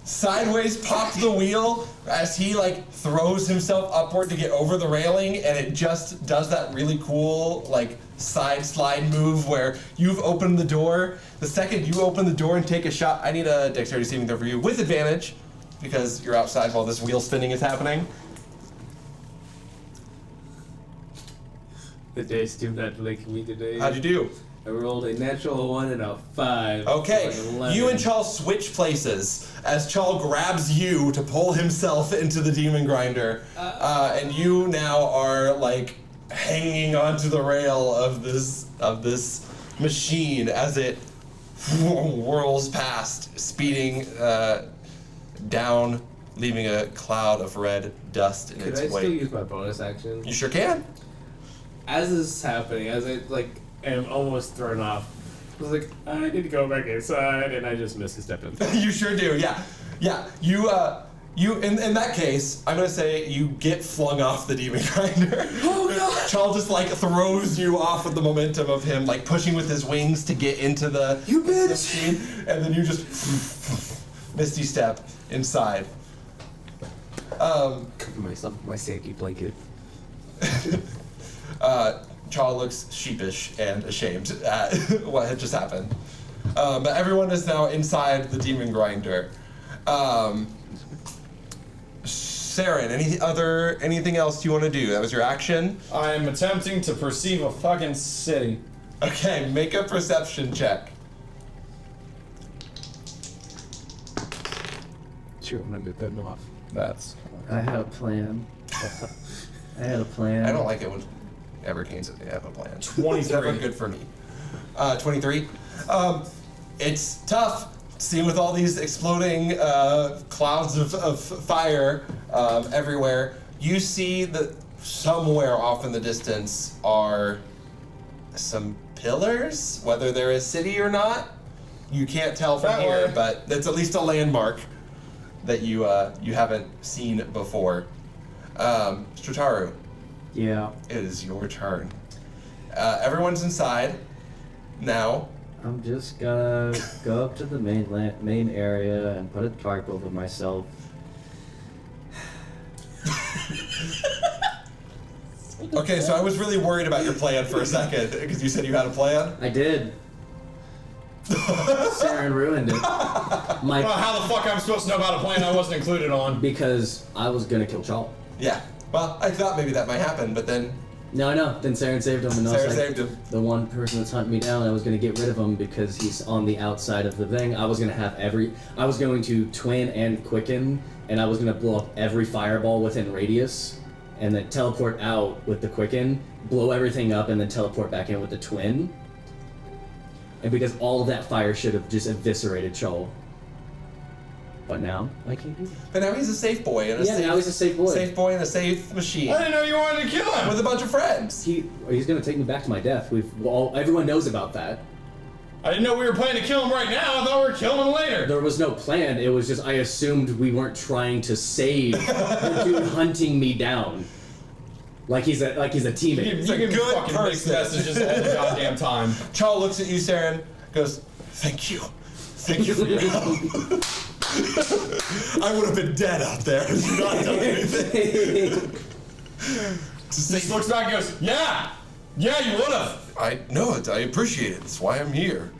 sideways popped the wheel as he like throws himself upward to get over the railing, and it just does that really cool like side slide move where you've opened the door. The second you open the door and take a shot, I need a dexterity saving throw for you with advantage because you're outside while this wheel spinning is happening. The dice do not like me today. How'd you do? I rolled a natural 1 and a 5. Okay, so an 11. you and Chal switch places as Chal grabs you to pull himself into the demon grinder, and you now are like hanging onto the rail of this machine as it whirls past, speeding down, leaving a cloud of red dust in Could its I wake. still use my bonus action? You sure can. As this is happening, as I like am almost thrown off, I was like, I need to go back inside, and I just missed a step in. You sure do, yeah. Yeah, you in that case, I'm gonna say you get flung off the demon grinder. Oh no! Chal just like throws you off with the momentum of him like pushing with his wings to get into the machine, and then you just misty step inside. Cover myself with my safety blanket. Chal looks sheepish and ashamed at what had just happened. But everyone is now inside the demon grinder. Seren, anything else you want to do? That was your action? I am attempting to perceive a fucking city. Okay, make a perception check. Sure, I'm gonna get that off. That's... I had a plan. I had a plan. I don't like it when Caine says they have a plan. 23. It's never good for me. 23. It's tough seeing with all these exploding clouds of fire everywhere. You see that somewhere off in the distance are some pillars, whether they're a city or not. You can't tell from That here, way. but it's at least a landmark that you haven't seen before. Strataru, Yeah. it is your turn. Everyone's inside now. I'm just gonna go up to the main area and put a tarp over myself. Okay, so I was really worried about your plan for a second because you said you had a plan. I did. Seren ruined it. Well, how the fuck I'm supposed to know about a plan I wasn't included on? Because I was gonna kill Chal. Yeah. Well, I thought maybe that might happen, but then No, I know. Then Seren saved him, and I was Seren like, saved him. the one person that's hunting me down, I was gonna get rid of him because he's on the outside of the thing. I was going to twin and quicken, and I was gonna blow up every fireball within radius, and then teleport out with the quicken, blow everything up, and then teleport back in with the twin. And because all of that fire should have just eviscerated Chol. But now, I can't do that. But now he's a safe boy and Yeah, now he's a safe boy. Safe boy and a safe machine I didn't know you wanted to kill him! with a bunch of friends. He's gonna take me back to my death. Everyone knows about that. I didn't know we were planning to kill him right now. I thought we were killing him later. There was no plan. It was just I assumed we weren't trying to save the dude hunting me down. Like he's a teammate. You a give me good fucking mixed person. messages all the goddamn time. Chal looks at you, Seren, goes, "Thank you. Thank you for your help." I would have been dead out there if you not done anything. He just looks back and goes, yeah, you would have. I know it. I appreciate it. That's why I'm here.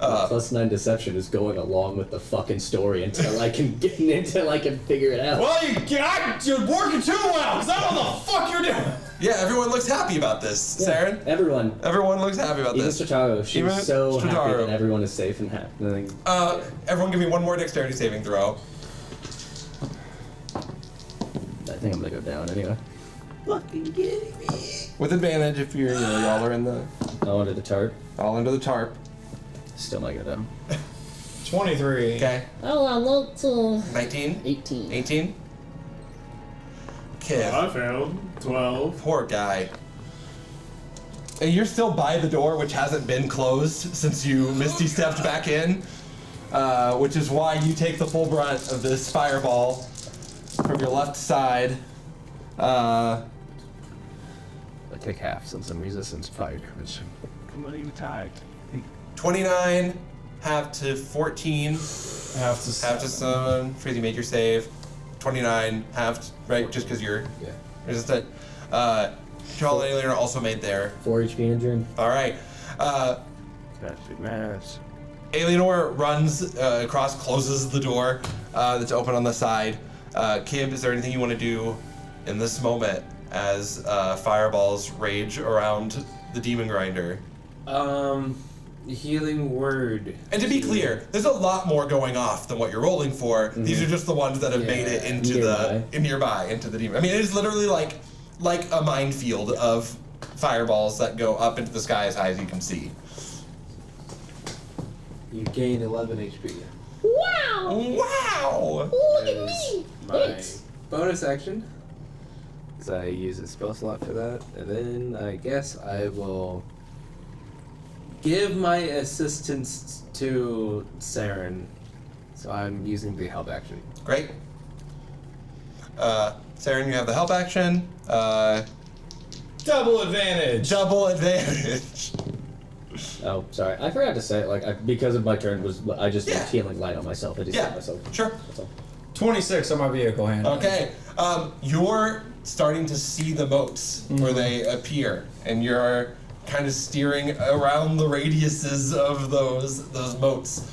+9 deception is going along with the fucking story until I can figure it out. Well, you're working too well, because I don't know what the fuck you're doing. Yeah, everyone looks happy about this, Yeah, Seren. everyone. Everyone looks happy about Even this. Strataru, she's Even so happy Strataru. that everyone is safe and happy. Everyone give me one more dexterity saving throw. I think I'm gonna go down anyway. Fucking kidding me. With advantage if you're, y'all are in the, I wanted the tarp. all under the tarp. Still might go down. 23. Okay. Oh, I looked to 19? 18. 18? Kid. I failed. 12. Poor guy. And you're still by the door, which hasn't been closed since you Misty stepped back in, which is why you take the full brunt of this fireball from your left side. I take half since I'm resistance fire damage. Come on, you tired. 29, half to 14, Have to half to 7. Freely made your save. 29, half, right? Just because you're resistant. Charles and Alien are also made there. 4 HP injured. All right. That's big matters. Alienor runs across, closes the door that's open on the side. Kib, is there anything you want to do in this moment as fireballs rage around the demon grinder? Healing word. And to be clear, there's a lot more going off than what you're rolling for. Mm-hmm. These are just the ones that have made it into nearby into the demon. I mean, it is literally like a minefield of fireballs that go up into the sky as high as you can see. You gain 11 HP. Wow! Look at me! My bonus action. So I use a spell slot for that, and then I guess I will give my assistance to Seren. So I'm using the help action. Great. Seren, you have the help action. double advantage. Double advantage. Oh, sorry. I forgot to say, because of my turn, I just used healing light on myself. I just Yeah, hit myself. sure. That's all. 26 on my vehicle hand. Okay. You're starting to see the moats where they appear, and you're kind of steering around the radiuses of those moats.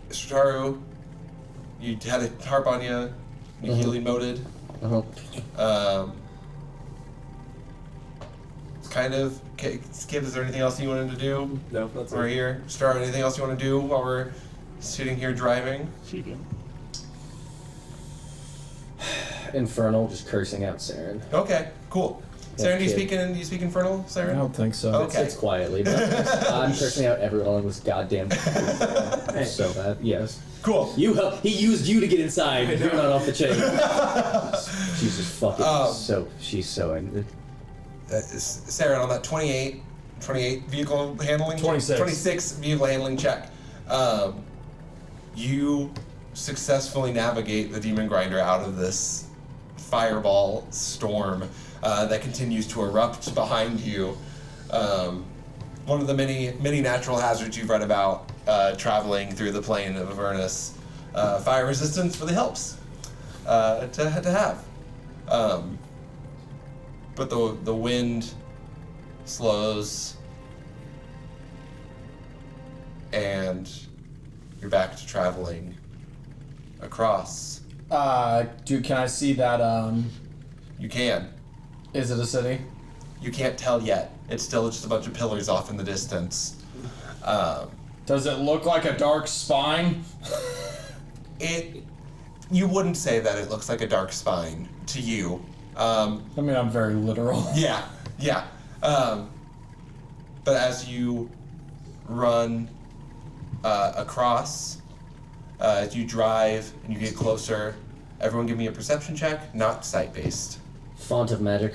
Strataru, you had a harp on you. You healing moted. It's kind of. Skip, is there anything else you wanted to do? No, that's We're here. Strataru, anything else you want to do while we're sitting here driving? Cheating. Infernal, just cursing out Seren. Okay, cool. Yeah, Seren, do kid. you speak Infernal, Seren? I don't think so. Okay. It's quietly, but I'm cursing out everyone in this goddamn so bad. Yes. Cool. He used you to get inside. You're not off the chain. She's just fucking she's so angry. Seren, on that 28 vehicle handling? 26. 26 vehicle handling check. You successfully navigate the demon grinder out of this fireball storm that continues to erupt behind you. One of the many natural hazards you've read about traveling through the plain of Avernus. Fire resistance really helps to have. But the wind slows, and you're back to traveling across. Dude, can I see that, You can. is it a city? You can't tell yet. It's still just a bunch of pillars off in the distance. Does it look like a dark spine? You wouldn't say that it looks like a dark spine to you. I mean, I'm very literal. Yeah. But as you run across, as you drive and you get closer, everyone give me a perception check, not sight-based. Font of magic.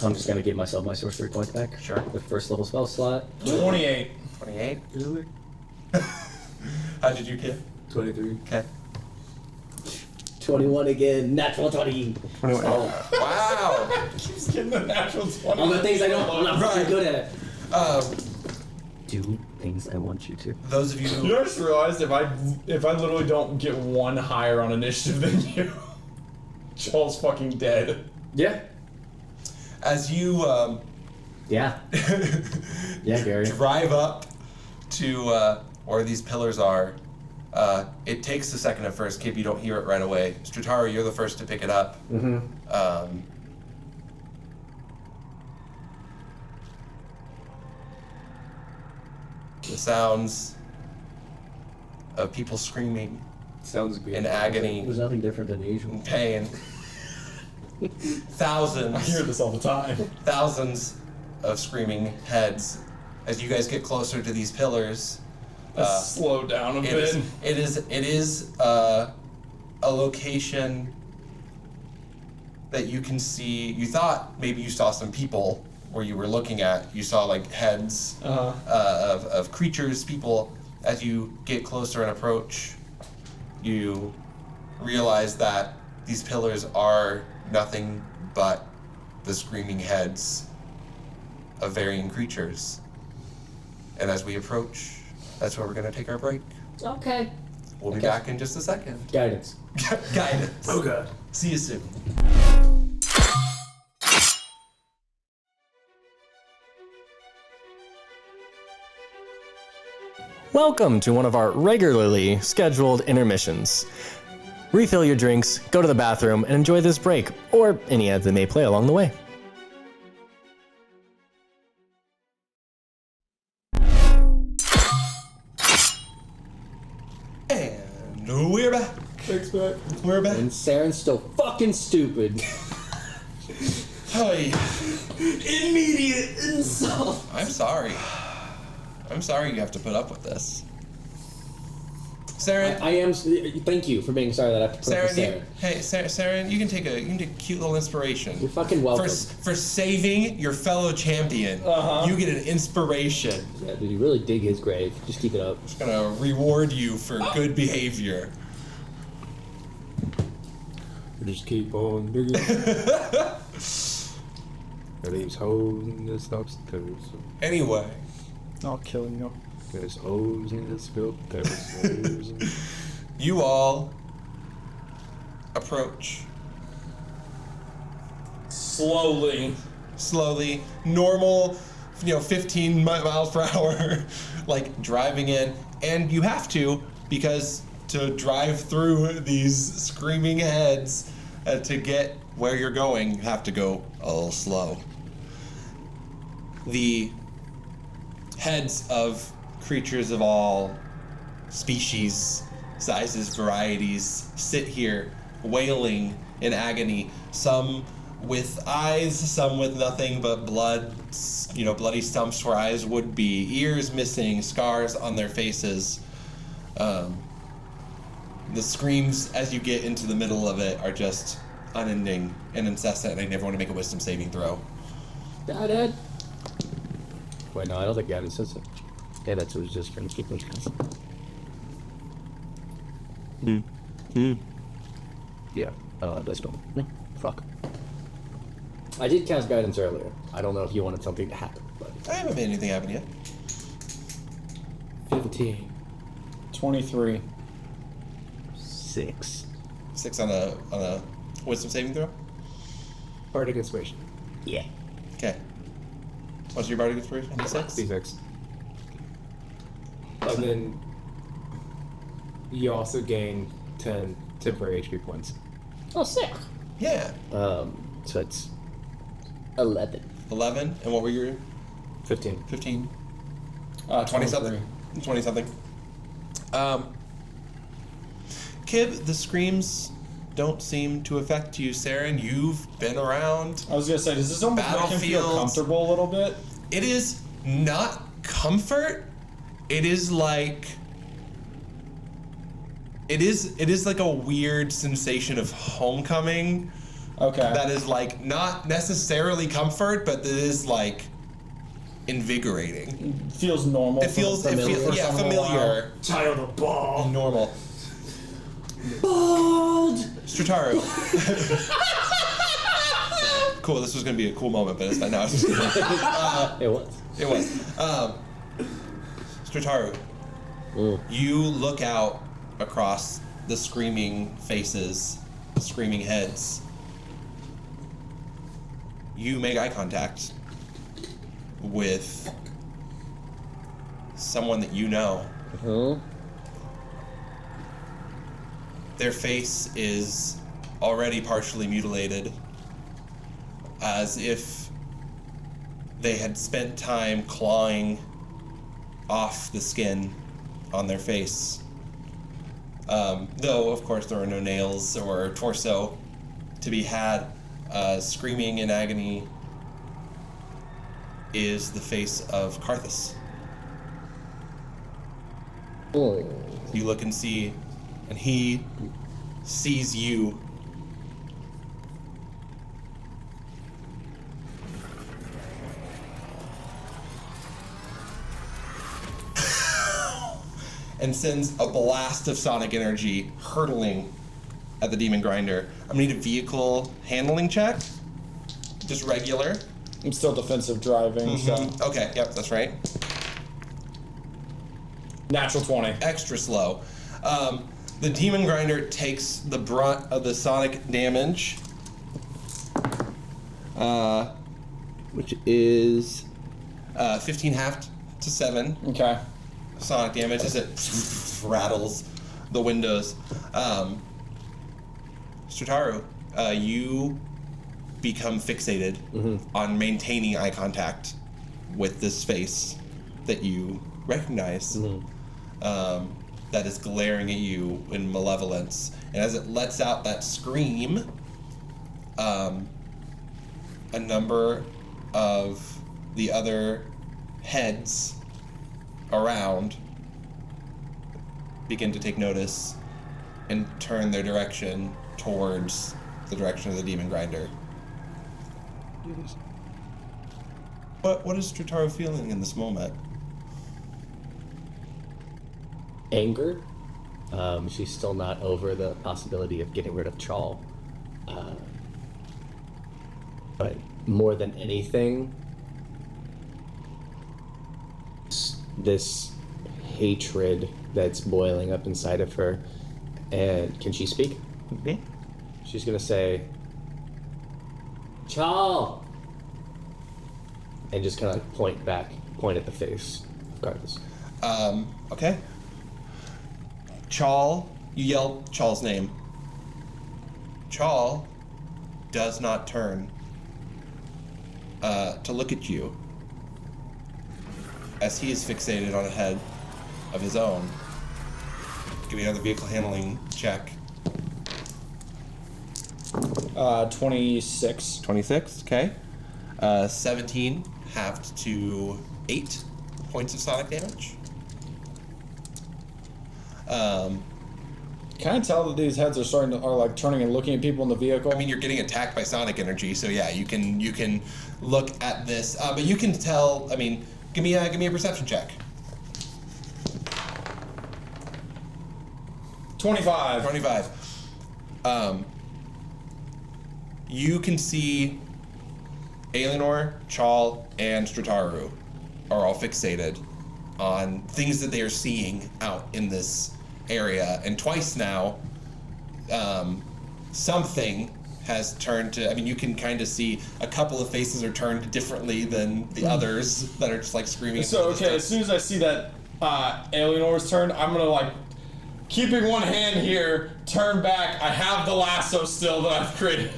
I'm just gonna give myself my sorcery points back. Sure. The first level spell slot. 28. 28. Really? How did you get? 23. Okay. 21 again. Natural 20. 21. Wow. Keeps getting the natural 20. All the things I'm not Right. fucking good at. Do things I want you to. Those of you You know, I just realized if I literally don't get one higher on initiative than you, Joel's fucking dead. Yeah. as you Yeah. Yeah, Gary. drive up to where these pillars are, it takes a second at first. Kib, you don't hear it right away. Strataru, you're the first to pick it up. Mm-hmm. The sounds of people screaming Sounds good. in agony, There's nothing different than usual. in pain. Thousands. I hear this all the time. Thousands of screaming heads. As you guys get closer to these pillars, Let's slow down a it bit. is a location that you can see. You thought maybe you saw some people where you were looking at. You saw like heads of creatures, people. As you get closer and approach, you realize that these pillars are nothing but the screaming heads of varying creatures. And as we approach, that's where we're going to take our break. Okay. We'll be Okay. back in just a second. Guidance. Guidance. Oh god. See you soon. Welcome to one of our regularly scheduled intermissions. Refill your drinks, go to the bathroom, and enjoy this break, or any ads that may play along the way. And we're back. Thanks, back. We're back. And Seren's still fucking stupid. Hi. Immediate insult. I'm sorry. I'm sorry you have to put up with this. Seren, I am. Thank you for being sorry that I have to put up with Seren. Seren, you can take a cute little inspiration. You're fucking welcome. For saving your fellow champion, you get an inspiration. Yeah, dude, you really dig his grave. Just keep it up. It's gonna reward you for good behavior. Just keep on digging. There's holes in this filter. Anyway, I'll kill you. There's holes in this filter. Holes in... you all approach Slowly. normal, 15 miles per hour, like driving in, and you have to, because to drive through these screaming heads to get where you're going, you have to go a little slow. The heads of creatures of all species, sizes, varieties sit here wailing in agony, some with eyes, some with nothing but blood, bloody stumps where eyes would be, ears missing, scars on their faces. The screams as you get into the middle of it are just unending and incessant, and I never want to make a wisdom saving throw. Dad. Wait, no, I don't think Gavin says it. Yeah, that's what I was just trying to keep those guys. Yeah. Let's go. Fuck. I did cast guidance earlier. I don't know if you wanted something to happen, but I haven't made anything happen yet. 15. 23. 6. 6 on a wisdom saving throw. Bardic Inspiration. yeah. Okay. What's your bardic inspiration? D6? D6. And then you also gain 10 temporary HP points. Oh, sick. Yeah. So it's 11. 11. And what were your 15. 15? 20 23. something. 20 something. Kib, the screams don't seem to affect you, Seren. You've been around. I was gonna say, does this almost make him feel Battlefields. comfortable a little bit? It is not comfort. It is like it is like a weird sensation of homecoming Okay. that is like not necessarily comfort, but that is like invigorating. Feels normal. It feels yeah, familiar, Child of ball. normal. Bald! Strataru. Cool, this was gonna be a cool moment, but it's not now. It's just It was. It was. Strataru, you look out across the screaming faces, the screaming heads. You make eye contact with someone that you know. Their face is already partially mutilated, as if they had spent time clawing off the skin on their face. Though, of course, there are no nails or torso to be had. Screaming in agony is the face of Karthus. You look and see, and he sees you. And sends a blast of sonic energy hurtling at the demon grinder. I'm gonna need a vehicle handling check. Just regular. I'm still defensive driving, so. Okay, yep, that's right. Natural 20. Extra slow. The demon grinder takes the brunt of the sonic damage. Which is 15 halved to 7. Okay. Sonic damage as it rattles the windows. Strataru, you become fixated on maintaining eye contact with this face that you recognize, that is glaring at you in malevolence. And as it lets out that scream, a number of the other heads around begin to take notice and turn their direction towards the direction of the demon grinder. What is Strataru feeling in this moment? Anger. She's still not over the possibility of getting rid of Chal. But more than anything, this hatred that's boiling up inside of her. And can she speak? Okay. She's gonna say, Chal! And just kind of point at the face of Garthus. Okay. Chal, you yell Chal's name. Chal does not turn to look at you, as he is fixated on a head of his own. Give me another vehicle handling check. 26. 26, okay. 17 halved to 8 points of sonic damage. Can I tell that these heads are like turning and looking at people in the vehicle? I mean, you're getting attacked by sonic energy, so yeah, you can look at this, but you can tell. I mean, give me a perception check. 25. 25. you can see Alienor, Chal, and Strataru are all fixated on things that they are seeing out in this area. And twice now, something has turned to, I mean, you can kind of see a couple of faces are turned differently than the others that are just like screaming. So, okay, as soon as I see that Alienor's turn, I'm gonna like, keeping one hand here, turn back. I have the lasso still that I've created.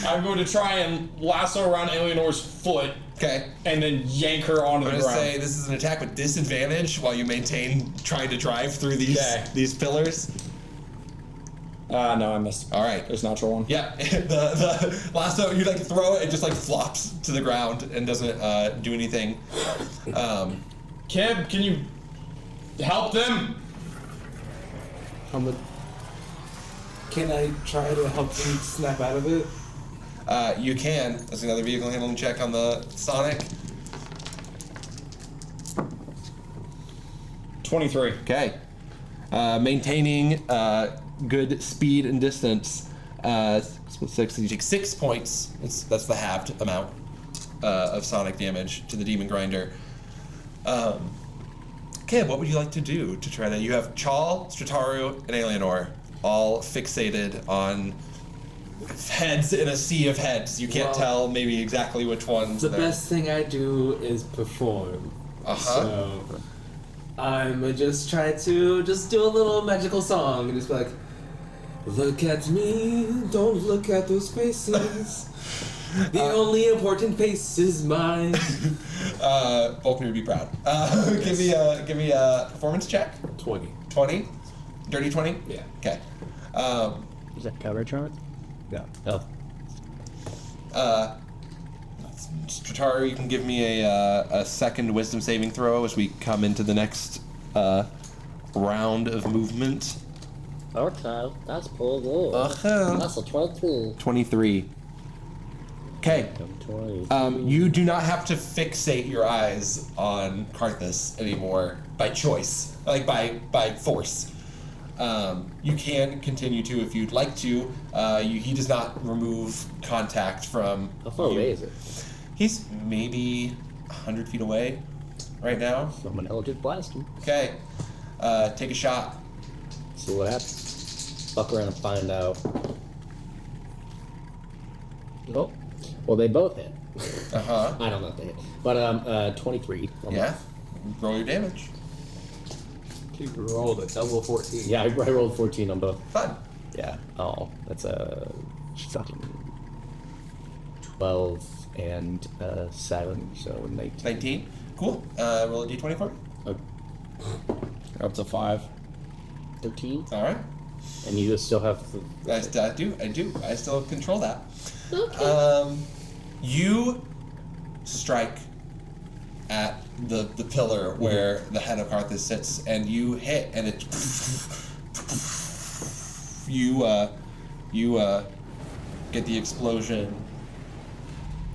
I'm going to try and lasso around Alienor's foot. Okay. And then yank her onto the I'm ground. gonna say this is an attack with disadvantage while you maintain trying to drive through these pillars. No, I missed. All right. There's natural one. Yeah, the lasso, you like throw it, it just like flops to the ground and doesn't do anything. Kib, can you help them? Can I try to help them snap out of it? You can. That's another vehicle handling check on the Sonic. 23. Okay. Maintaining good speed and distance. Split 6, so you take 6 points. That's the halved amount of Sonic damage to the Demon Grinder. Okay, what would you like to do to try that? You have Chal, Strataru, and Alienor all fixated on heads in a sea of heads. You can't tell maybe exactly which ones. The best thing I do is perform. So I'm just try to just do a little magical song and just be like, look at me, don't look at those faces. The only important face is mine. Volkner would be proud. Give me a performance check. 20. 20? Dirty 20? Yeah. Okay. Is that coverage on it? Yeah. Oh. Strataru, you can give me a second wisdom saving throw as we come into the next round of movement. Okay, that's pretty good. Uh-huh. That's a 22. 23. Okay. 20. You do not have to fixate your eyes on Karthus anymore by choice, like by force. You can continue to if you'd like to. He does not remove contact from How far away is it? He's maybe 100 feet away right now. I'm gonna eldritch blast him. Okay. Take a shot. See what happens. Fuck around and find out. Oh. Well, they both hit. Uh-huh. I don't know if they hit. But 23. Yeah. Roll your damage. You rolled a double 14. Yeah, I rolled 14 on both. Fun. Yeah. Oh, that's a 12 and 7, so 19. 19. Cool. Roll a d20 for me. Up to 5. 13. All right. And you still have the... I do. I still control that. Okay. You strike at the pillar where the head of Karthus sits, and you hit, and it. You get the explosion,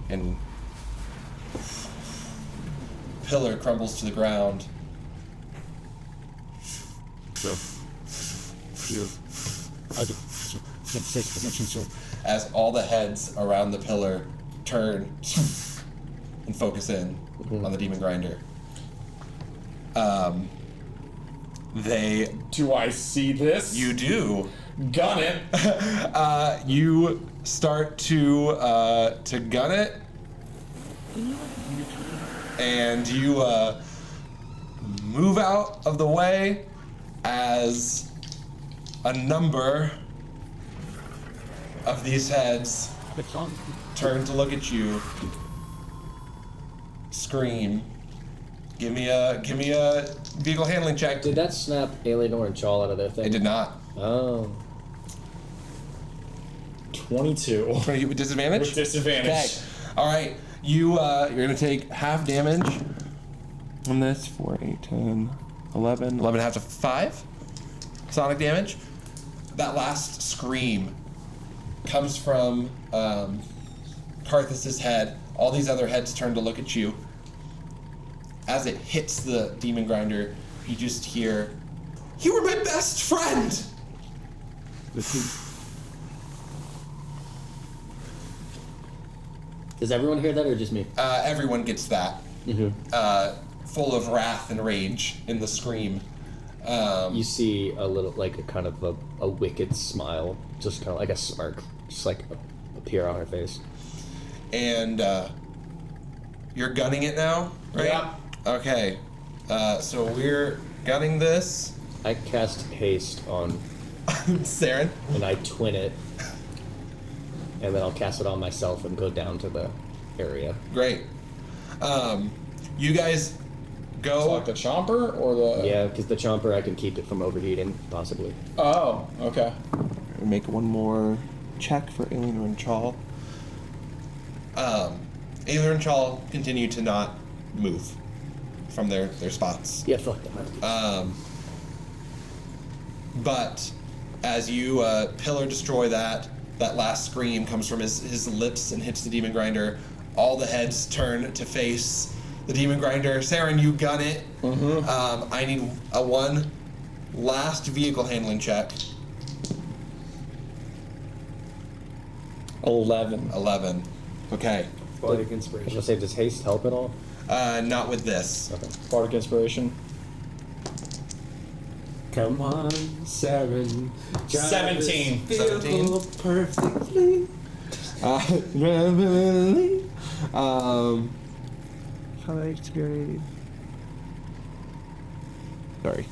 and pillar crumbles to the ground. As all the heads around the pillar turn and focus in on the Demon Grinder. They... Do I see this? You do. Gun it. You start to gun it, and you move out of the way as a number of these heads turn to look at you, scream. Give me a vehicle handling check. Did that snap Alienor and Chal out of their thing? It did not. Oh. 22. With disadvantage? With disadvantage. Okay. All right. You're gonna take half damage from this. 4, 8, 10, 11. 11 half to 5 sonic damage. That last scream comes from Karthus's head. All these other heads turn to look at you. As it hits the Demon Grinder, you just hear, "You were my best friend!" Does everyone hear that or just me? Everyone gets that. Full of wrath and rage in the scream. You see a little, like a kind of a wicked smile, just kind of like a smirk, just like appear on her face. And you're gunning it now, right? Yeah. Okay. So we're gunning this. I cast haste on, Seren. and I twin it, and then I'll cast it on myself and go down to the area. Great. You guys go. Like the chomper or the? Yeah, because the chomper I can keep it from overheating, possibly. Oh, okay. Make one more check for Aelin and Chal. Aelin and Chal continue to not move from their spots. Yeah, fuck them. But as you pillar destroy that last scream comes from his lips and hits the demon grinder. All the heads turn to face the demon grinder. Seren, you gun it. I need a one last vehicle handling check. 11. Okay. Bardic I was inspiration. gonna say, does haste help at all? Not with this. Okay. Bardic inspiration. Come on, Seren. Drive 17. this vehicle perfectly. Sorry.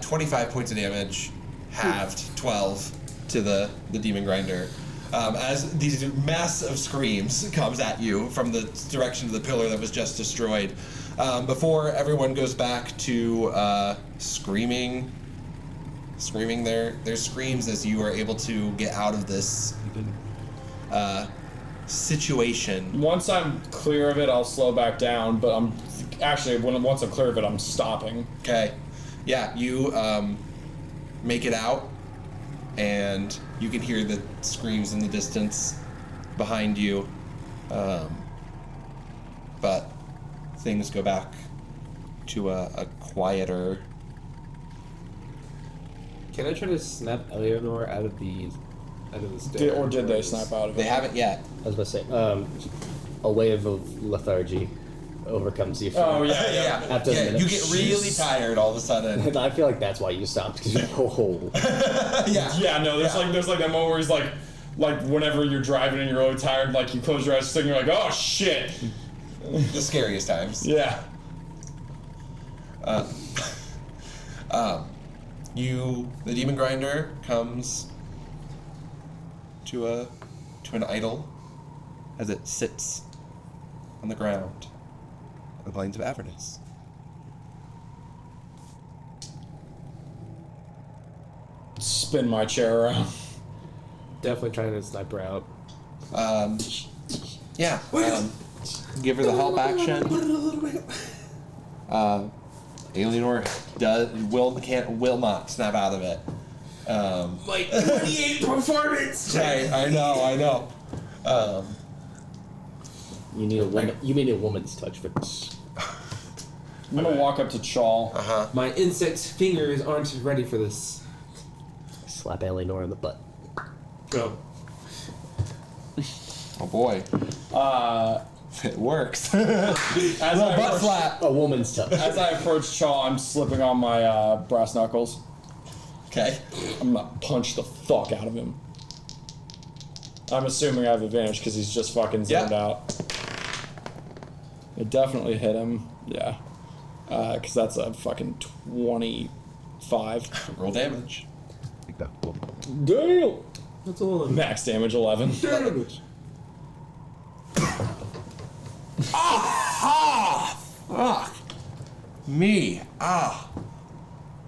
25 points of damage, halved 12 to the demon grinder. As these mass of screams comes at you from the direction of the pillar that was just destroyed. Before everyone goes back to screaming their screams as you are able to get out of this situation. Once I'm clear of it, I'll slow back down. But I'm actually once I'm clear of it, I'm stopping. Okay. Yeah, you make it out, and you can hear the screams in the distance behind you. But things go back to a quieter. Can I try to snap Eleanor out of the stairs? Did they snap out of it? They haven't yet. I was about to say, a wave of lethargy overcomes you. Oh yeah. After a minute. You get really tired all of a sudden. And I feel like that's why you stopped, because you're like, oh. Yeah, no, there's like that moment where he's like whenever you're driving and you're really tired, like you close your eyes and you're like, oh shit. The scariest times. Yeah. The demon grinder comes to an idol as it sits on the ground on the plains of Avernus. Spin my chair around. Definitely trying to snipe her out. Yeah. Give her the help action. Eleanor will not snap out of it. My 28 performance. I know. You need a woman. You need a woman's touch for this. I'm gonna walk up to Chal. My insect fingers aren't ready for this. Slap Eleanor in the butt. Go. Oh boy. It works. As I butt approach- slap. A woman's touch. As I approach Chal, I'm slipping on my brass knuckles. Okay. I'm gonna punch the fuck out of him. I'm assuming I have advantage because he's just fucking zoned out. It definitely hit him. Yeah. Because that's a fucking 25. Roll damage. Damn! That's a little Max damage 11. damage. Fuck. Me.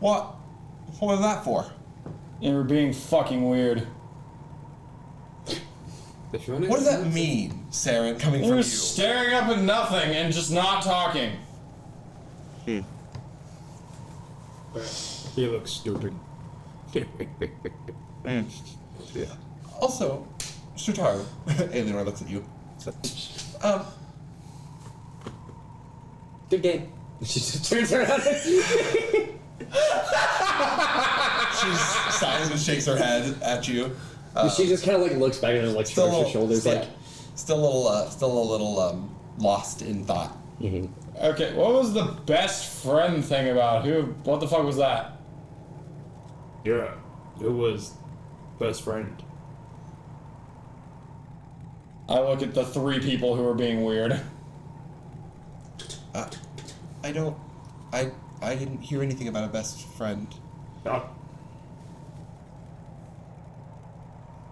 What was that for? You're being fucking weird. What does that mean, Seren, coming from You're you? staring up at nothing and just not talking. He looks stupid. Yeah. Also, Strataru, Eleanor looks at you. Good game. She just turns around. She silently shakes her head at you. She just kind of like looks back and like shrugs her shoulders, still, like. still a little lost in thought. Okay, what was the best friend thing about? What the fuck was that? Yeah, it was best friend. I look at the 3 people who are being weird. I didn't hear anything about a best friend.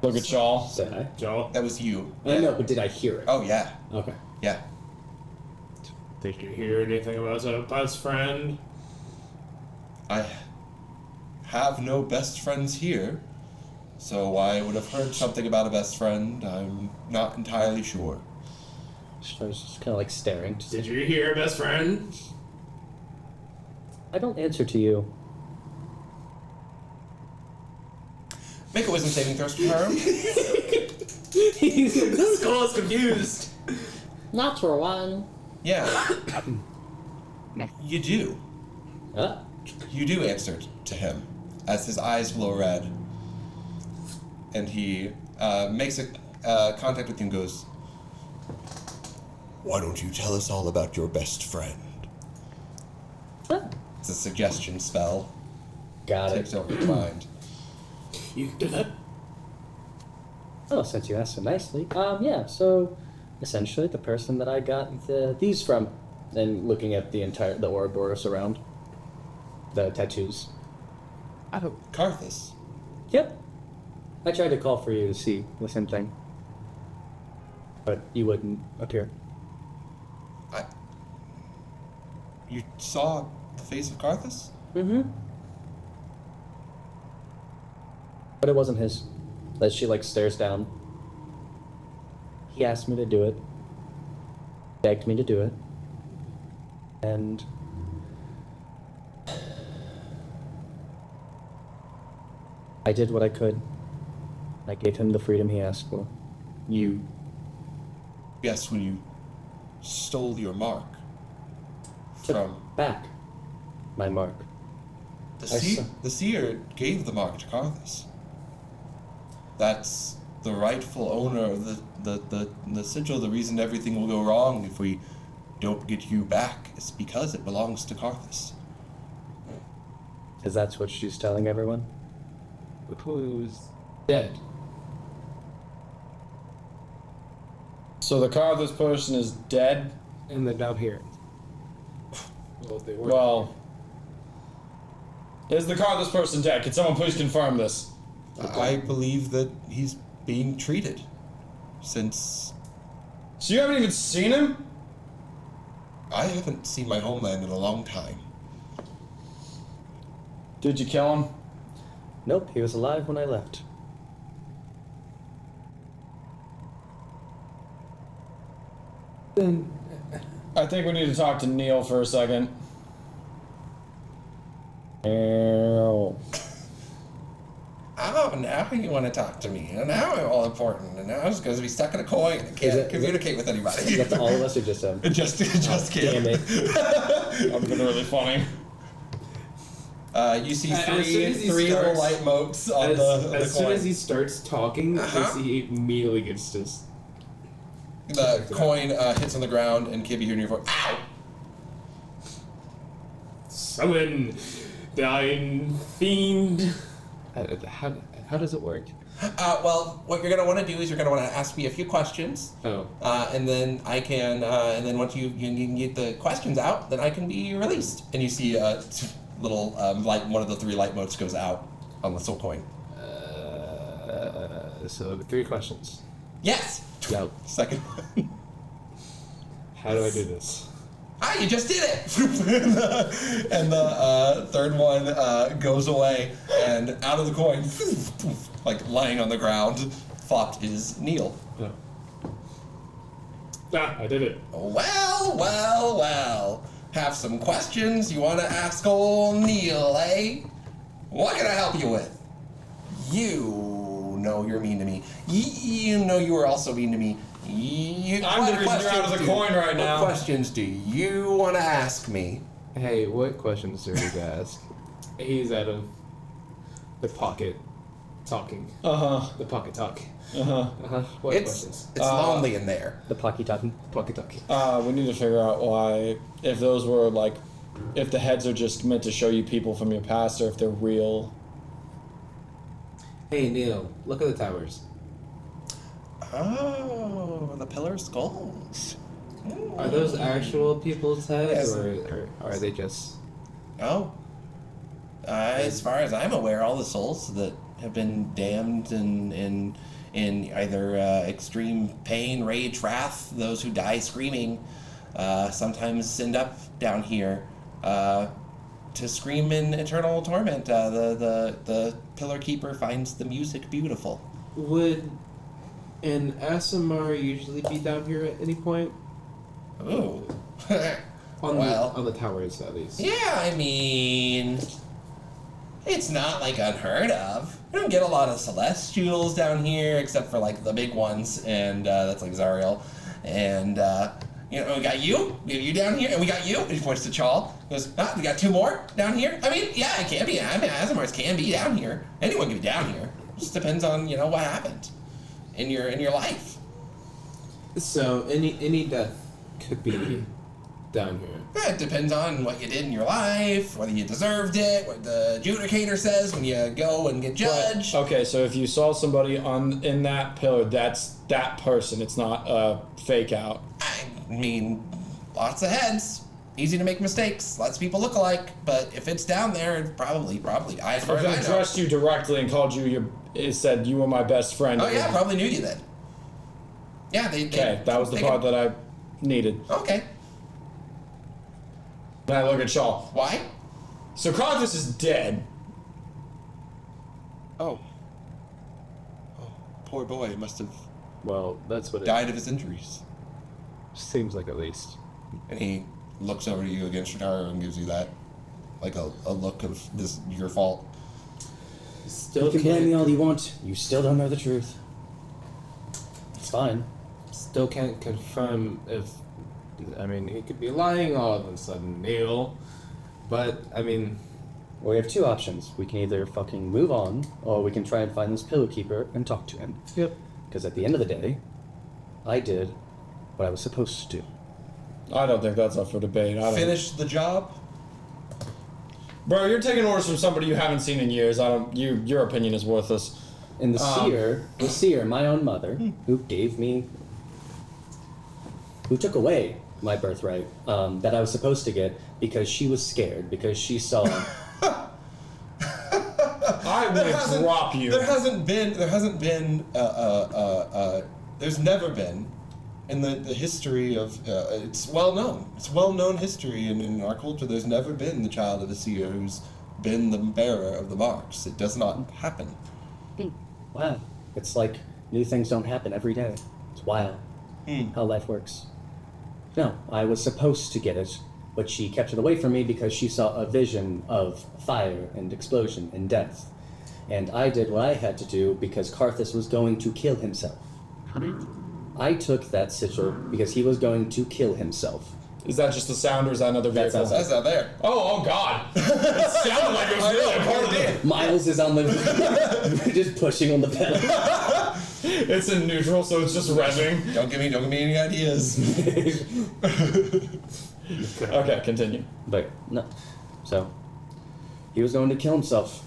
Look at y'all. Say hi. Joe, That was you. I know, but did I hear it? Oh yeah, Okay. yeah. did you hear anything about a best friend? I have no best friends here, so I would have heard something about a best friend. I'm not entirely sure. I was just kind of like staring. Did you hear best friend? I don't answer to you. Make a wisdom saving throw, Strataru. This girl is confused. Natural one. Yeah. You do. Huh? You do answer to him as his eyes glow red. And he makes a contact with you and goes, "Why don't you tell us all about your best friend?" Huh? It's a suggestion spell. Got Takes it. over your mind. You did that? Oh, since you asked so nicely. Yeah, so essentially the person that I got these from, and looking at the Ouroboros around, the tattoos. Karthus. Yep. I tried to call for you to see the same thing, but you wouldn't appear. You saw the face of Karthus? Mm-hmm. But it wasn't his. As she like stares down. He asked me to do it. Begged me to do it. And I did what I could. I gave him the freedom he asked for. Yes, when you stole your mark Took from back my mark. the seer gave the mark to Karthus. That's the rightful owner of the sigil. The reason everything will go wrong if we don't get you back is because it belongs to Karthus. Because that's what she's telling everyone. Who's dead? So the car of this person is dead? And they're down here. Well, they were. Well, is the car of this person dead? Can someone please confirm this? I believe that he's being treated since So you haven't even seen him? I haven't seen my homeland in a long time. Did you kill him? Nope, he was alive when I left. Then I think we need to talk to Neil for a second. Ew. Oh, now you want to talk to me. And now I'm all important. And now I'm just going to be stuck in a coin and can't communicate with anybody. Is that to all of us or just him? just Damn kidding. it. That would have been really funny. You see As soon as he three little starts- light motes on as the soon coin. as he starts talking, he immediately gets just. The coin hits on the ground, and Kibby, hearing your voice, ow! Summon thine fiend. How does it work? Well, what you're going to want to do is you're going to want to ask me a few questions. Oh. And then I can, and then once you can get the questions out, then I can be released. And you see a little light, one of the three light motes goes out on the soul coin. So 3 questions. Yes! Go. Second one. How do I do this? Ah, you just did it! And the third one goes away, and out of the coin, like lying on the ground, flopped is Neil. Oh. Ah, I did it. Well. Have some questions you want to ask old Neil, eh? What can I help you with? You know you're mean to me. You know you were also mean to me. I'm the reason you're out of the coin right now. What questions do you want to ask me? Hey, what questions are you to ask? He's out of the pocket. talking. Uh-huh. The pocket talking. Uh-huh. What It's questions? lonely in there. The Pocky talking. Pocket talking. We need to figure out why, if those were like, if the heads are just meant to show you people from your past or if they're real. Hey Neil, look at the towers. Oh, the pillar skulls. Are those actual people's heads, Yes. or are they just? Oh. As far as I'm aware, all the souls that have been damned in either extreme pain, rage, wrath, those who die screaming, sometimes end up down here to scream in eternal torment. The Pillar Keeper finds the music beautiful. Would an Asimar usually be down here at any point? Ooh. On Well. the towers, at least. Yeah, I mean, it's not like unheard of. We don't get a lot of Celestials down here, except for like the big ones, and that's like Zariel. And you know, we got you. We have you down here, and we got you. And he points to Chal. He goes, we got 2 more down here. I mean, yeah, it can be. I mean, Asimars can be down here. Anyone can be down here. It just depends on what happened in your life. So any death could be down here. Yeah, it depends on what you did in your life, whether you deserved it, what the adjudicator says when you go and get judged. Okay, so if you saw somebody in that pillar, that's that person. It's not a fake out. I mean, lots of heads. Easy to make mistakes. Lots of people look alike. But if it's down there, it's probably. As far If as it I know. addressed you directly and called you, it said you were my best friend. Oh yeah, probably knew you then. Yeah, they. Okay, that was the part that I needed. Okay. Then I look at Shaw. Why? So Crothis is dead. Oh. Oh, poor boy. Must have Well, that's what it died of his injuries. seems like, at least. And he looks over to you against Strataru and gives you that, like a look of this your fault. You can blame me all you want. You still don't know the truth. It's fine. Still can't confirm if. I mean, he could be lying all of a sudden, Neil. But I mean, Well, we have 2 options. We can either fucking move on, or we can try and find this Pillar Keeper and talk to him. Yep. Because at the end of the day, I did what I was supposed to do. I don't think that's up for debate. I don't. Finish the job. Bro, you're taking orders from somebody you haven't seen in years. Your opinion is worthless. And the seer, my own mother, who took away my birthright that I was supposed to get because she was scared, because she saw. I will drop you. There's never been in the history of, it's well known history in our culture, there's never been the child of a seer who's been the bearer of the marks. It does not happen. Wow. It's like new things don't happen every day. It's wild how life works. No, I was supposed to get it, but she kept it away from me because she saw a vision of fire and explosion and death. And I did what I had to do because Karthus was going to kill himself. I took that sigil because he was going to kill himself. Is that just the sound or is that another vehicle? That's not there. Oh God! It sounded like it was really a part of it. Miles is on the just pushing on the pedal. It's in neutral, so it's just revving. Don't give me any ideas. Okay, continue. But no. So he was going to kill himself.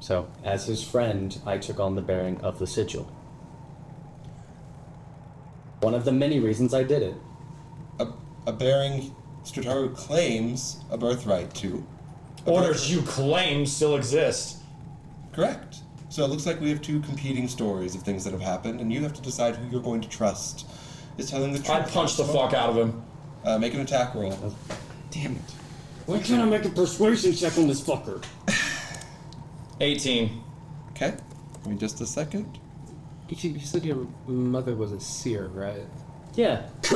So, as his friend, I took on the bearing of the sigil. One of the many reasons I did it. A bearing Strataru claims a birthright to. Orders you claim still exist. Correct. So it looks like we have 2 competing stories of things that have happened, and you have to decide who you're going to trust. Is telling the truth. I'd punch the fuck out of him. Make an attack roll. Damn it. Why can't I make a persuasion check on this fucker? 18. Okay. Give me just a second. you said your mother was a seer, right? Yeah. Yeah,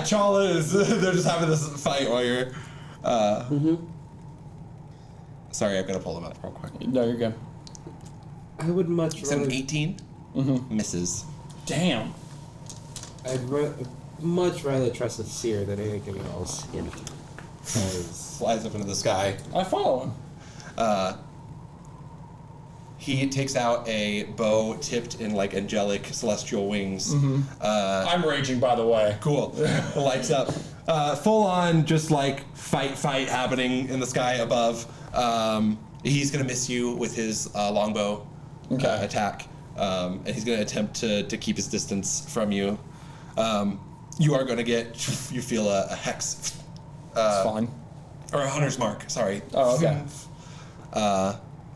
Chala is. They're just having this fight while you're. Sorry, I've got to pull them up real quick. No, you're good. I would much Is it rather. an 18? Misses. Damn. I'd much rather trust a seer than anything else. Because Flies up into the sky. I follow him. he takes out a bow tipped in like angelic celestial wings. I'm raging, by the way. Cool. Lights up. Full on, just like fight happening in the sky above. He's gonna miss you with his longbow attack, and he's gonna attempt to keep his distance from you. You are gonna you feel a hex. It's fine. Or a hunter's mark. Sorry. Oh, okay.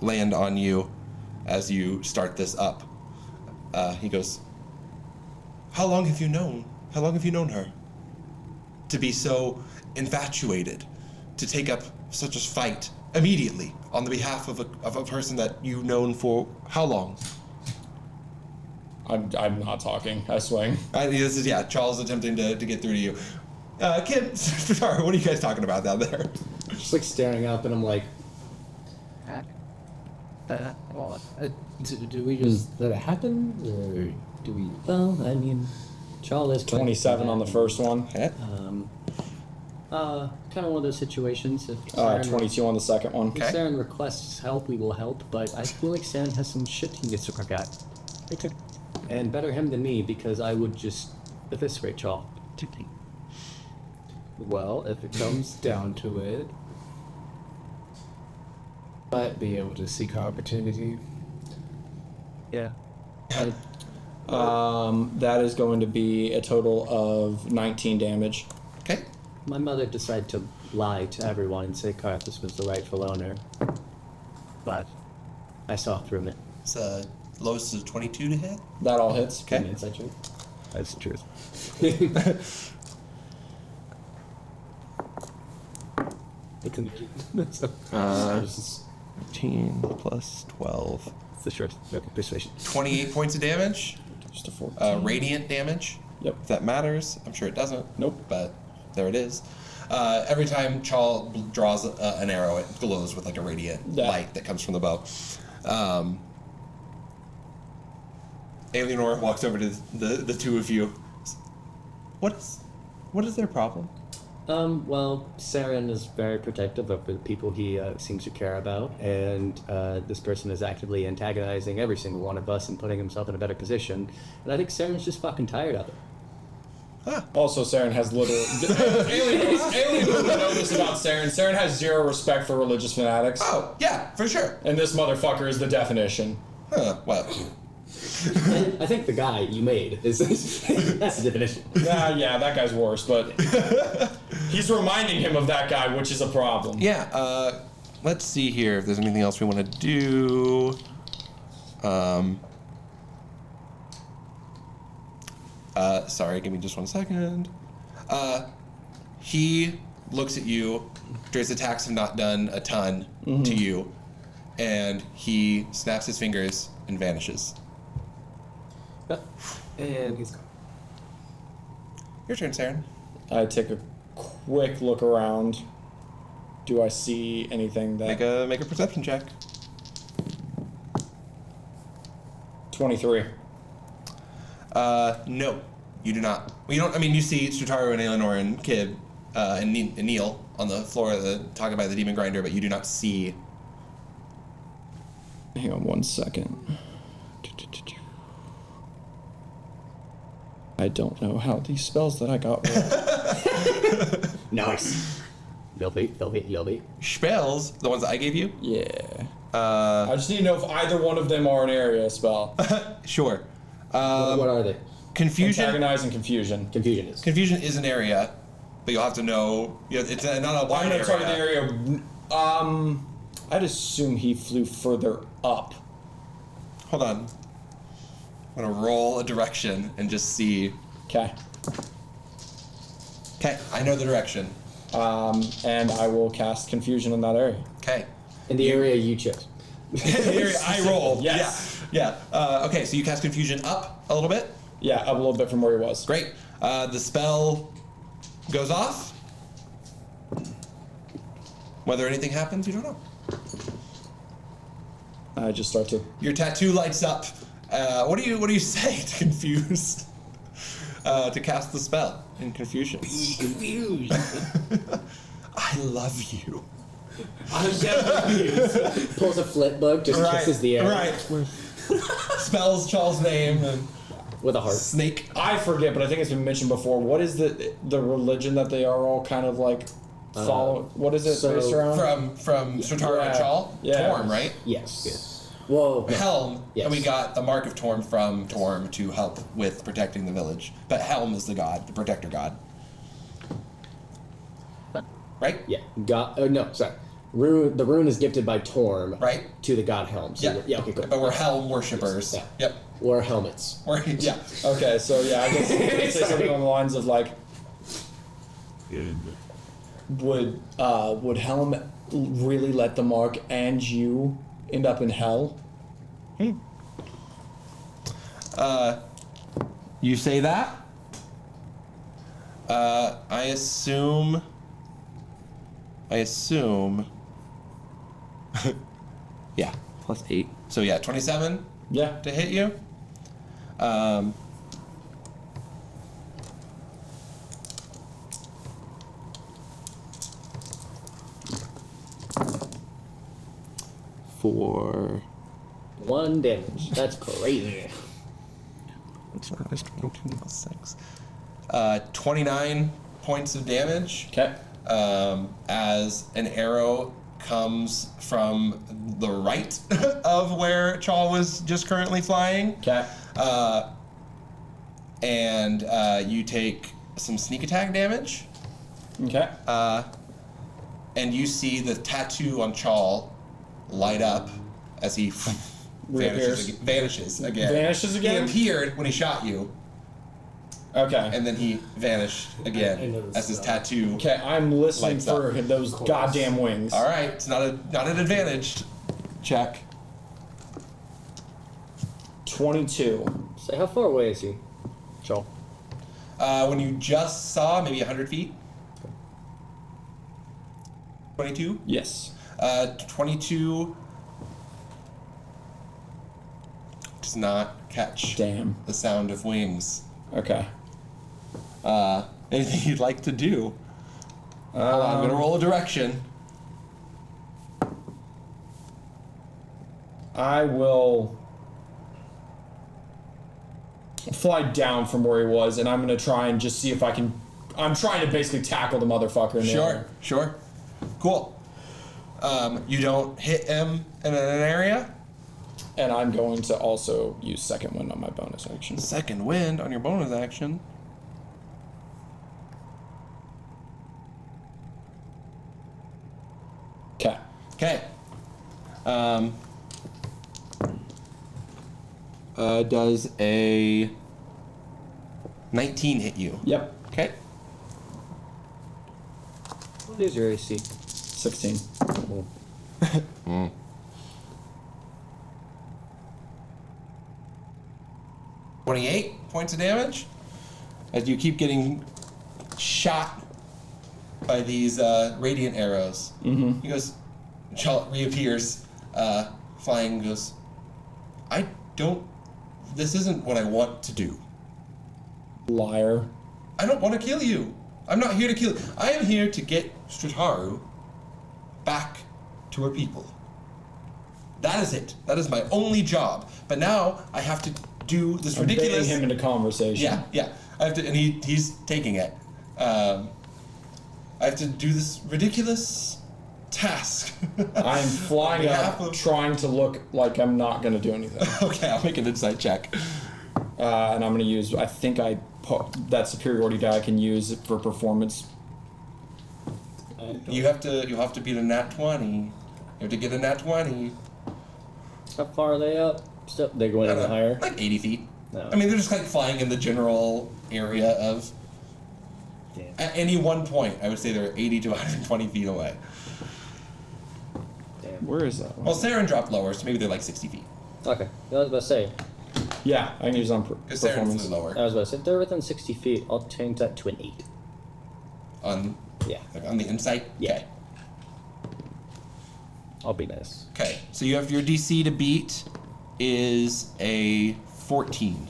Land on you as you start this up. He goes, How long have you known her? To be so infatuated, to take up such a fight immediately on the behalf of a person that you've known for how long? I'm not talking. I swing. This is Charles attempting to get through to you. Kid, sorry, what are you guys talking about down there? Just like staring up, and I'm like, do we just let it happen, or do we? Well, I mean, Charles is 27 on the first one. kind of one of those situations. If 22 on the second one. If Seren requests help, we will help, but I feel like Seren has some shit he needs to work out. Okay. And better him than me, because I would just eviscerate Charles. Well, if it comes down to it, might be able to seek opportunity. Yeah. That is going to be a total of 19 damage. Okay. My mother decided to lie to everyone and say Carthus was the rightful owner. But I saw through it. It's lowest of 22 to hit. That all hits. Okay. Inside joke. That's the truth. It's 15 plus 12. It's the truth. Okay, persuasion. 28 points of damage. Just a 14. Radiant damage. Yep. If that matters. I'm sure it doesn't. Nope. But there it is. Every time Chal draws an arrow, it glows with like a radiant light that comes from the bow. Alienor walks over to the two of you. What is their problem? Well, Seren is very protective of the people he seems to care about, and this person is actively antagonizing every single one of us and putting himself in a better position. And I think Seren's just fucking tired of it. Also, Seren has literal... Alien would know this about Seren. Seren has zero respect for religious fanatics. Oh, yeah, for sure. And this motherfucker is the definition. Well... I think the guy you made is that's the definition. Yeah, that guy's worse, but he's reminding him of that guy, which is a problem. Yeah, let's see here if there's anything else we want to do. Sorry, give me just 1 second. He looks at you. Dre's attacks have not done a ton to you, and he snaps his fingers and vanishes. And he's gone. Your turn, Seren. I take a quick look around. Do I see anything that... Make a perception check. 23. No, you do not. Well, you don't. I mean, you see Strataru and Alienor and Kib and Neil on the floor talking about the demon grinder, but you do not see. Hang on 1 second. I don't know how these spells that I got were. Nice. You'll Spells, the ones that I gave you? Yeah. I just need to know if either one of them are an area spell. Sure. What are they? Confusion. Antagonize and confusion. Confusion is. Confusion is an area, but you'll have to know. It's not a wide I'm gonna area. target the area. I'd assume he flew further up. Hold on. I'm gonna roll a direction and just see. Okay. Okay, I know the direction. And I will cast confusion in that area. Okay. In the area you chose. The area I rolled. Yes. Yeah. Okay, so you cast confusion up a little bit. Yeah, up a little bit from where he was. Great. The spell goes off. Whether anything happens, you don't know. I just start to. Your tattoo lights up. What do you say to confuse? To cast the spell in confusion. Confused. I love you. I'm definitely confused. Pulls a Flit book, just kisses the air Right. Spells Charles' name and with a heart. snake. I forget, but I think it's been mentioned before. What is the religion that they are all kind of like follow? What is it so based around? From Strataru Yeah. Mhelhie? Yeah. Torm, right? Yes. Whoa. No. Helm, Yes. and we got the mark of Torm from Torm to help with protecting the village. But Helm is the god, the protector god. Right? Yeah. God. No, sorry. The rune is gifted by Torm. Right. To the god Helm. So Yeah. yeah. Okay. Cool. But we're Helm worshippers. Yeah. Yep. Or helmets. Yeah. Okay, so yeah, I guess I'd say something on the lines of like, would Helm really let the mark and you end up in hell? You say that? I assume. Yeah. +8. So yeah, 27 Yeah. to hit you. For 1 damage. That's crazy. 6. 29 points of damage. Okay. As an arrow comes from the right of where Chaw was just currently flying. Okay. And you take some sneak attack damage. Okay. And you see the tattoo on Chaw light up as he vanishes again. Vanishes again? He appeared when he shot you, Okay. and then he vanished I again noticed as his that. tattoo. Okay, I'm listening Lights for up. those goddamn wings. All right, it's not an advantage check. 22. So how far away is he? Joel. When you just saw, maybe 100 feet. 22. Yes. 22 does not catch Damn. the sound of wings. Okay. Anything you'd like to do? Hold on, I'm gonna roll a direction. I will fly down from where he was, and I'm gonna try and just see if I can. I'm trying to basically tackle the motherfucker in the air. Sure. Cool. You don't hit him in an area. And I'm going to also use second wind on my bonus action. Second wind on your bonus action. Okay. Okay. Does a 19 hit you? Yep. Okay. What is your AC? 16. Oh. 28 points of damage as you keep getting shot by these radiant arrows. Mm-hmm. He goes, Charlotte reappears, flying, and goes, this isn't what I want to do. Liar. I don't want to kill you. I'm not here to kill you. I am here to get Strataru back to her people. That is it. That is my only job. But now I have to do this I'm ridiculous. baiting him into conversation. Yeah. I have to, and he's taking it. I have to do this ridiculous task. I'm flying On behalf up, of- trying to look like I'm not going to do anything. Okay, I'll make an insight check. And I'm going to use, I think that superiority die I can use for performance. You'll have to beat a nat 20. You have to get a nat 20. How far are they up? Still, they're going even higher. Like 80 feet. No. I mean, they're just like flying in the general area of. Damn. At any one point, I would say they're 80 to 120 feet away. Damn. Where is that one? Well, Seren dropped lower, so maybe they're like 60 feet. Okay. I was about to say. Yeah, I can use on Because Seren performance. flew lower I was about to say if they're within 60 feet. I'll change that to an 8. on Yeah. on the insight. Yeah. Okay. I'll be nice. Okay. So you have your DC to beat is a 14.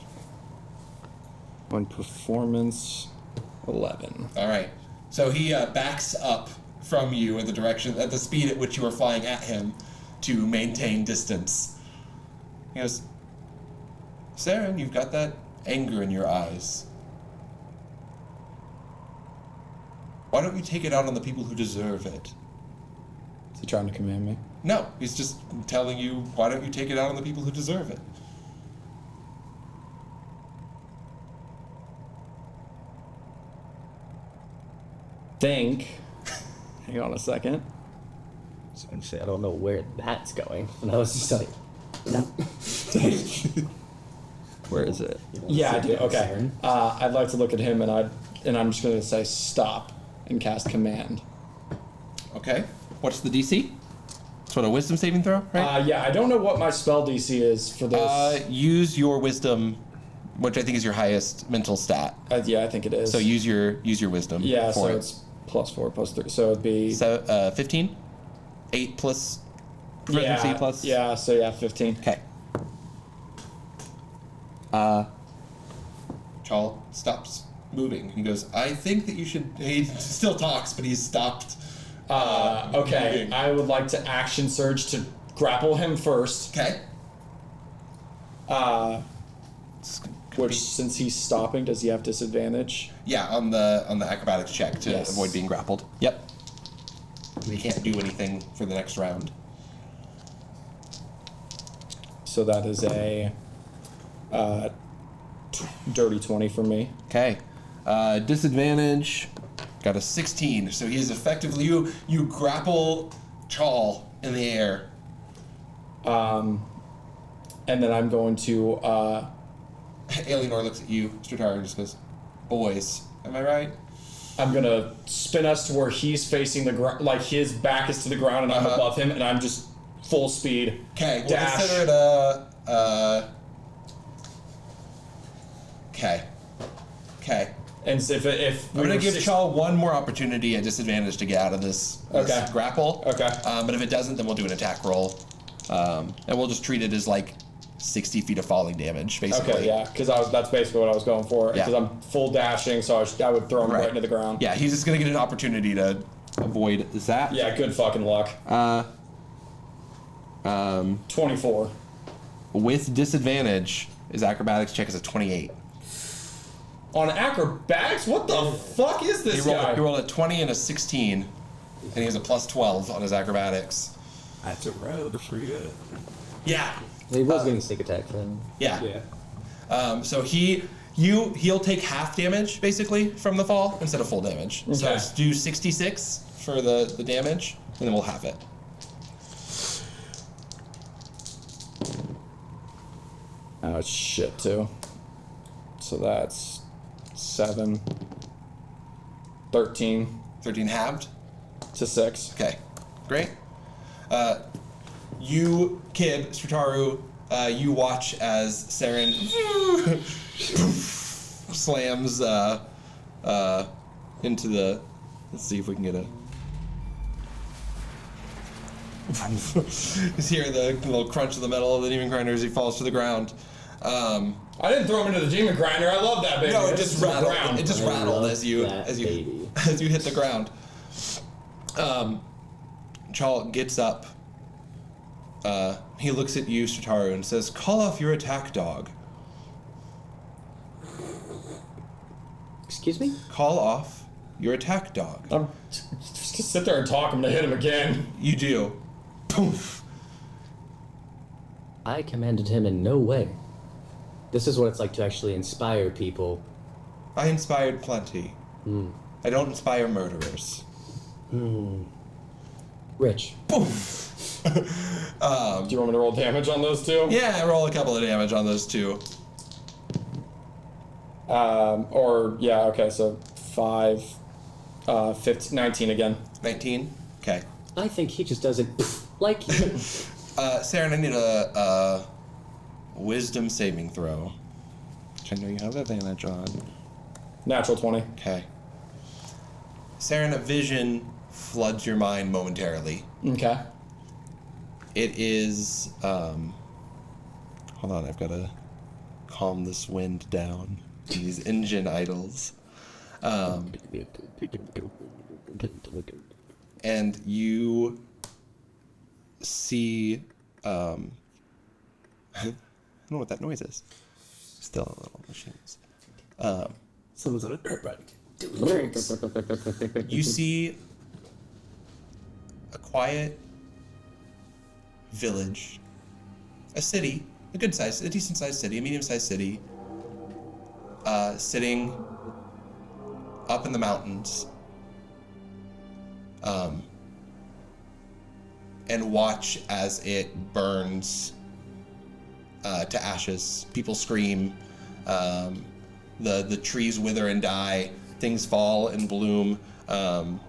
On performance, 11. All right. So he backs up from you at the speed at which you are flying at him to maintain distance. He goes, Seren, you've got that anger in your eyes. Why don't you take it out on the people who deserve it? Is he trying to command me? No, he's just telling you, why don't you take it out on the people who deserve it? Hang on a second. I was gonna say, I don't know where that's going. And I was just like, no. Where is it? Yeah, I do. Okay. I'd like to look at him, and I'm just gonna say stop and cast command. Okay. What's the DC? It's what, a wisdom saving throw, right? Yeah, I don't know what my spell DC is for this. Use your wisdom, which I think is your highest mental stat. Yeah, I think it is. So use your wisdom. Yeah, for so it. it's +4, +3. So it'd be 15? 8 plus proficiency plus? Yeah, so yeah, 15. Okay. Chal stops moving. He goes, I think that you should... He still talks, but he's stopped. Okay, moving. I would like to action surge to grapple him first. Okay. Which, since he's stopping, does he have disadvantage? Yeah, on the acrobatics check to Yes. avoid being grappled. Yep. He can't do anything for the next round. So that is a dirty 20 for me. Okay. Disadvantage. Got a 16. So he is effectively you grapple Chal in the air. And then I'm going to Alienor looks at you, Strataru, and just goes, boys, am I right? I'm gonna spin us to where he's facing the ground, like his back is to the ground, and I'm above him, and I'm just full speed. Okay, we'll dash. consider it a. Okay. Okay. And so if I'm gonna give Chal one more opportunity at disadvantage to get out of this Okay. grapple. Okay. But if it doesn't, then we'll do an attack roll, and we'll just treat it as like 60 feet of falling damage, basically. Okay, yeah, because that's basically what I was going for. Yeah. Because I'm full dashing, so I would throw him right into the ground. Yeah, he's just gonna get an opportunity to avoid that. Yeah, good fucking luck. 24. With disadvantage, his acrobatics check is a 28. On acrobatics? What the fuck is this guy? He rolled a 20 and a 16, and he has a plus 12 on his acrobatics. That's a road. That's pretty good. Yeah. He was getting sneak attack then. Yeah. Yeah. So he'll take half damage basically from the fall instead of full damage. So Okay. let's do 66 for the damage, and then we'll half it. Oh, it's shit, too. So that's 7, 13 13 halved. to 6. Okay, great. You, Kib, Strataru, you watch as Seren slams into the. Let's see if we can get a. You hear the little crunch of the metal of the demon grinder as he falls to the ground. I didn't throw him into the demon grinder. I love that baby. No, it It's just the rattled. ground. It just I rattled love as you that baby. as you hit the ground. Chal gets up. He looks at you, Strataru, and says, "Call off your attack dog. Excuse me? Call off your attack dog." I'm just to sit there and talk. I'm gonna hit him again. You do. Poof. I commanded him in no way. This is what it's like to actually inspire people. I inspired plenty. I don't inspire murderers. Rich. Do you want me to roll damage on those two? Yeah, roll a couple of damage on those two. Okay, so 5, 15, 19 again. 19. Okay. I think he just doesn't like you. Seren, I need a wisdom saving throw, which I know you have advantage on. Natural 20. Okay. Seren, a vision floods your mind momentarily. Okay. It is, hold on, I've got to calm this wind down. These engine idles. and you see, I don't know what that noise is. Still a little machines. Someone's on a dirt bike. You see a quiet village, a city, a decent-sized city, a medium-sized city, sitting up in the mountains, and watch as it burns to ashes. People scream. The trees wither and die. Things fall and bloom, and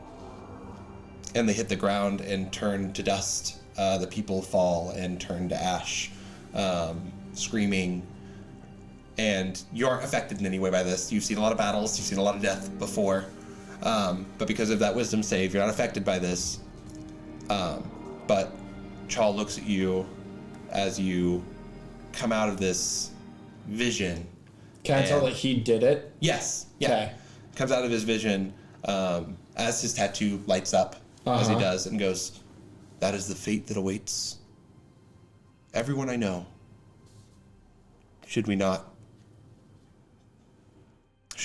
they hit the ground and turn to dust. The people fall and turn to ash, screaming. And you aren't affected in any way by this. You've seen a lot of battles. You've seen a lot of death before. But because of that wisdom save, you're not affected by this. But Chal looks at you as you come out of this vision. Can I tell that he did it? Yes. Yeah. Okay. Comes out of his vision as his tattoo lights up as he does and goes, "That is the fate that awaits everyone I know. Should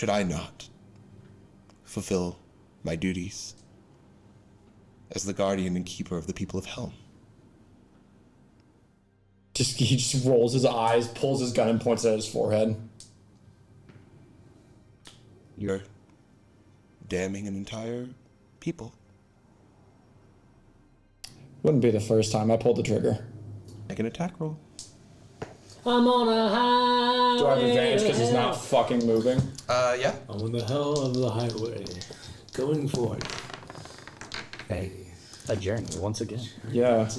I not fulfill my duties as the guardian and keeper of the people of Helm?" He just rolls his eyes, pulls his gun, and points it at his forehead. You're damning an entire people. Wouldn't be the first time I pulled the trigger. Make an attack roll. I'm on a highway. Do I have advantage because he's not fucking moving? Yeah. I'm on the hell of the highway, going forward. Hey, a journey once again. Yeah.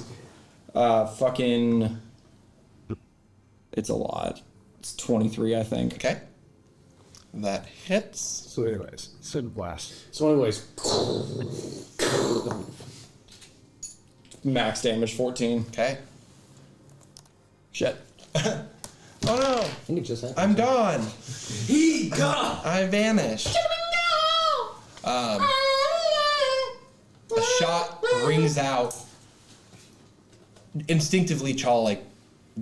Fucking. It's a lot. It's 23, I think. Okay. That hits. So anyways. Sword blast. So anyways, Max damage 14. Okay. Shit. Oh no! I think it just happened. I'm gone. He got. I vanished. A shot rings out. Instinctively, Chal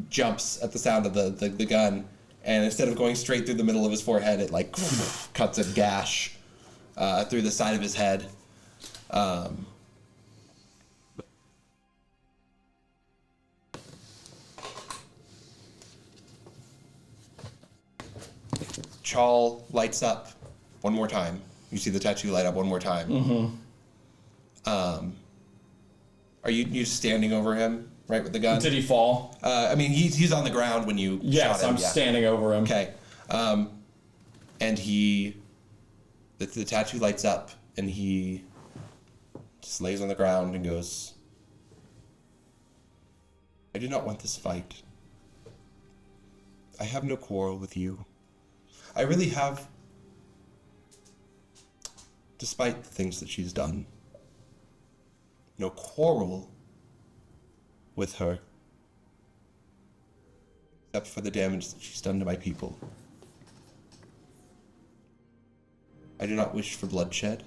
jumps at the sound of the gun, and instead of going straight through the middle of his forehead, it cuts a gash through the side of his head. Chal lights up one more time. You see the tattoo light up one more time. Mm-hmm. Are you standing over him, right, with the gun? Did he fall? I mean, he's on the ground when you Yes, shot him. I'm standing over him. Okay. And the tattoo lights up, and he just lays on the ground and goes, "I do not want this fight. I have no quarrel with you. I really have, despite the things that she's done, no quarrel with her, except for the damage that she's done to my people. I do not wish for bloodshed.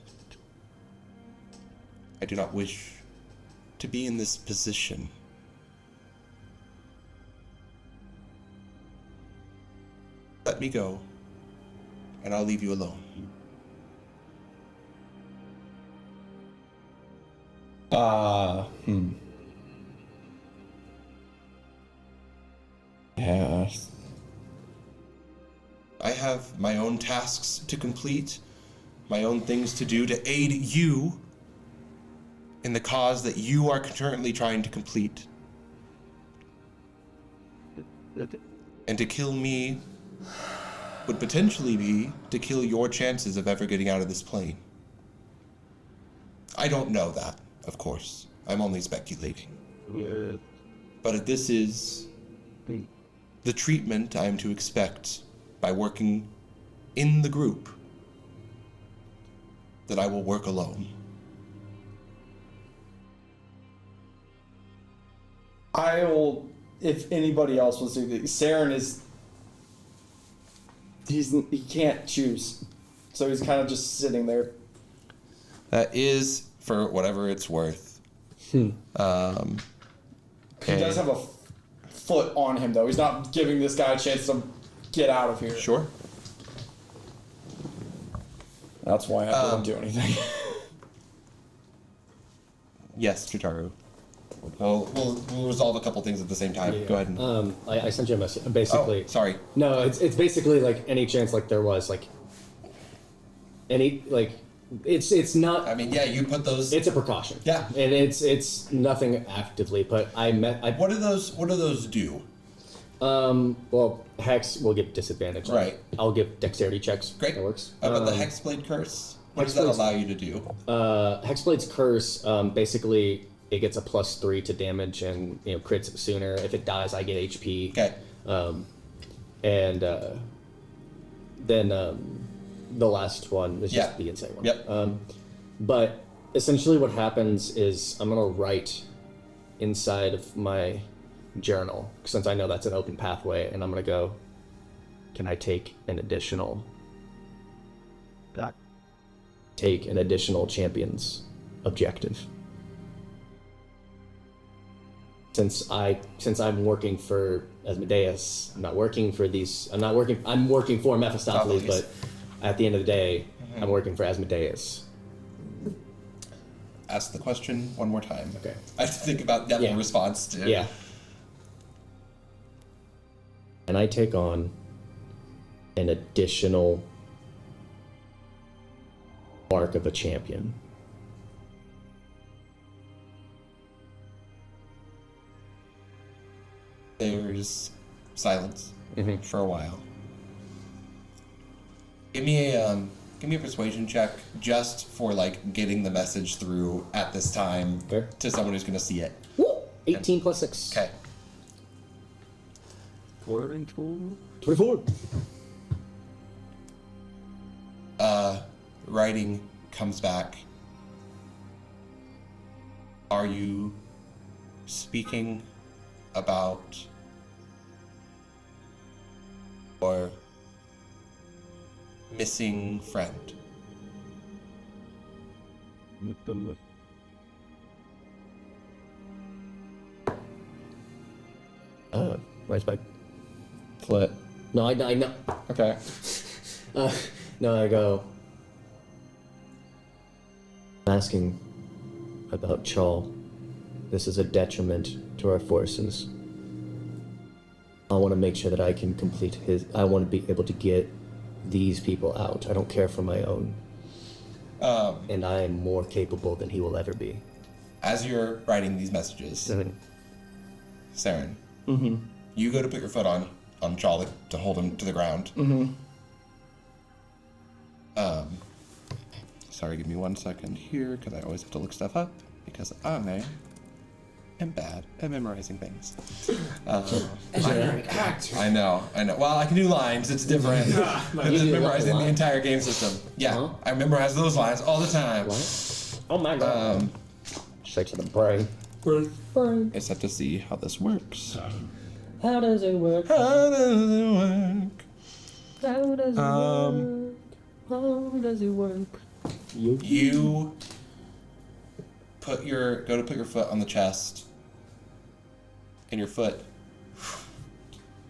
I do not wish to be in this position. Let me go, and I'll leave you alone." Yeah. I have my own tasks to complete, my own things to do to aid you in the cause that you are currently trying to complete. And to kill me would potentially be to kill your chances of ever getting out of this plane. I don't know that, of course. I'm only speculating. But this is the treatment I am to expect by working in the group that I will work alone. I will, if anybody else was to do this, Seren is, he can't choose. So he's kind of just sitting there. That is for whatever it's worth. He does have a foot on him, though. He's not giving this guy a chance to get out of here. Sure. That's why I don't do anything. Yes, Strataru. We'll resolve a couple things at the same time. Yeah. Go ahead. And... I sent you a message. Basically, Oh, sorry. No, it's basically like any chance like there was like any like it's not. I mean, yeah, you put those. It's a precaution. Yeah. And it's nothing actively, but I What do those do? Well, Hex will get disadvantage. Right. I'll give dexterity checks. Great. That works. How about the Hexblade Curse? What does that Hexblade's- allow you to do? Hexblade's Curse, basically it gets a +3 to damage and crits sooner. If it dies, I get HP. Okay. And then the last one is just Yeah. the insane one. Yep. But essentially what happens is I'm going to write inside of my journal, since I know that's an open pathway, and I'm going to go, can I take an additional champion's objective? Since I'm working for Asmodeus, I'm working for Mephistopheles, but at the end of the day, I'm working for Asmodeus. Ask the question one more time. Okay. I have to think about that Yeah. response to. Yeah. And I take on an additional mark of a champion. There's silence Mm-hmm. for a while. Give me a persuasion check just for like getting the message through at this time Okay. to someone who's gonna see it. 18 plus 6. Okay. 24. Writing comes back. Are you speaking about or missing friend? Where's my... Flit. No, I know. Okay. No, I go... I'm asking about Chal. This is a detriment to our forces. I want to make sure that I can complete his... I want to be able to get these people out. I don't care for my own. And I am more capable than he will ever be. As you're writing these messages, Seren, you go to put your foot on Charlie to hold him to the ground. Sorry, give me 1 second here, because I always have to look stuff up, because I am bad at memorizing things. I know. Well, I can do lines, it's different than memorizing the entire game system. Yeah, I memorize those lines all the time. What? Oh my god. Straight to the brain. Burn. I just have to see how this works. How does it work? How does it work? How does it work? How does it work? You go to put your foot on the chest, and your foot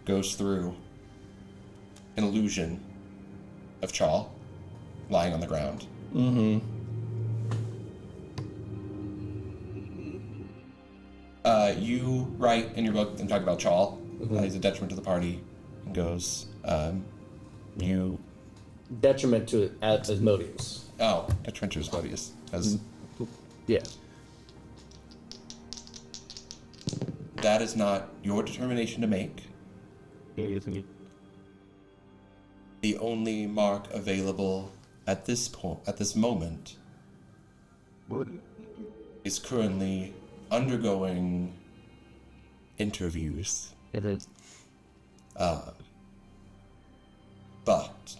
goes through an illusion of Chal lying on the ground. You write in your book and talk about Chal. He's a detriment to the party, and goes, you... Detriment to Asmodeus. Oh, detriment to Asmodeus. As Yeah. that is not your determination to make. The only mark available at this point, at this moment, is currently undergoing interviews. It is. But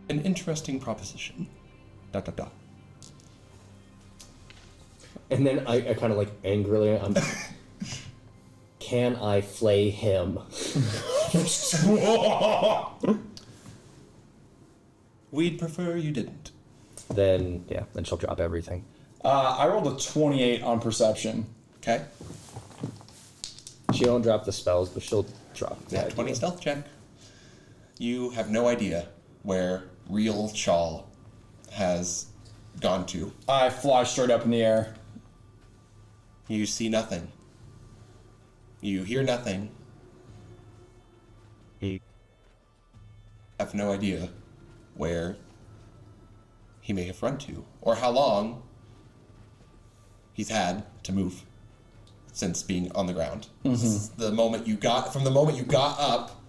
an interesting proposition. ... And then I kind of like angrily, can I flay him? We'd prefer you didn't. then she'll drop everything. I rolled a 28 on perception. Okay. She won't drop the spells, but she'll drop. Yeah, 20 stealth check. You have no idea where real Shawl has gone to. I fly straight up in the air. You see nothing. You hear nothing. He Have no idea where he may have run to, or how long he's had to move since being on the ground. This is the moment you got, from the moment you got up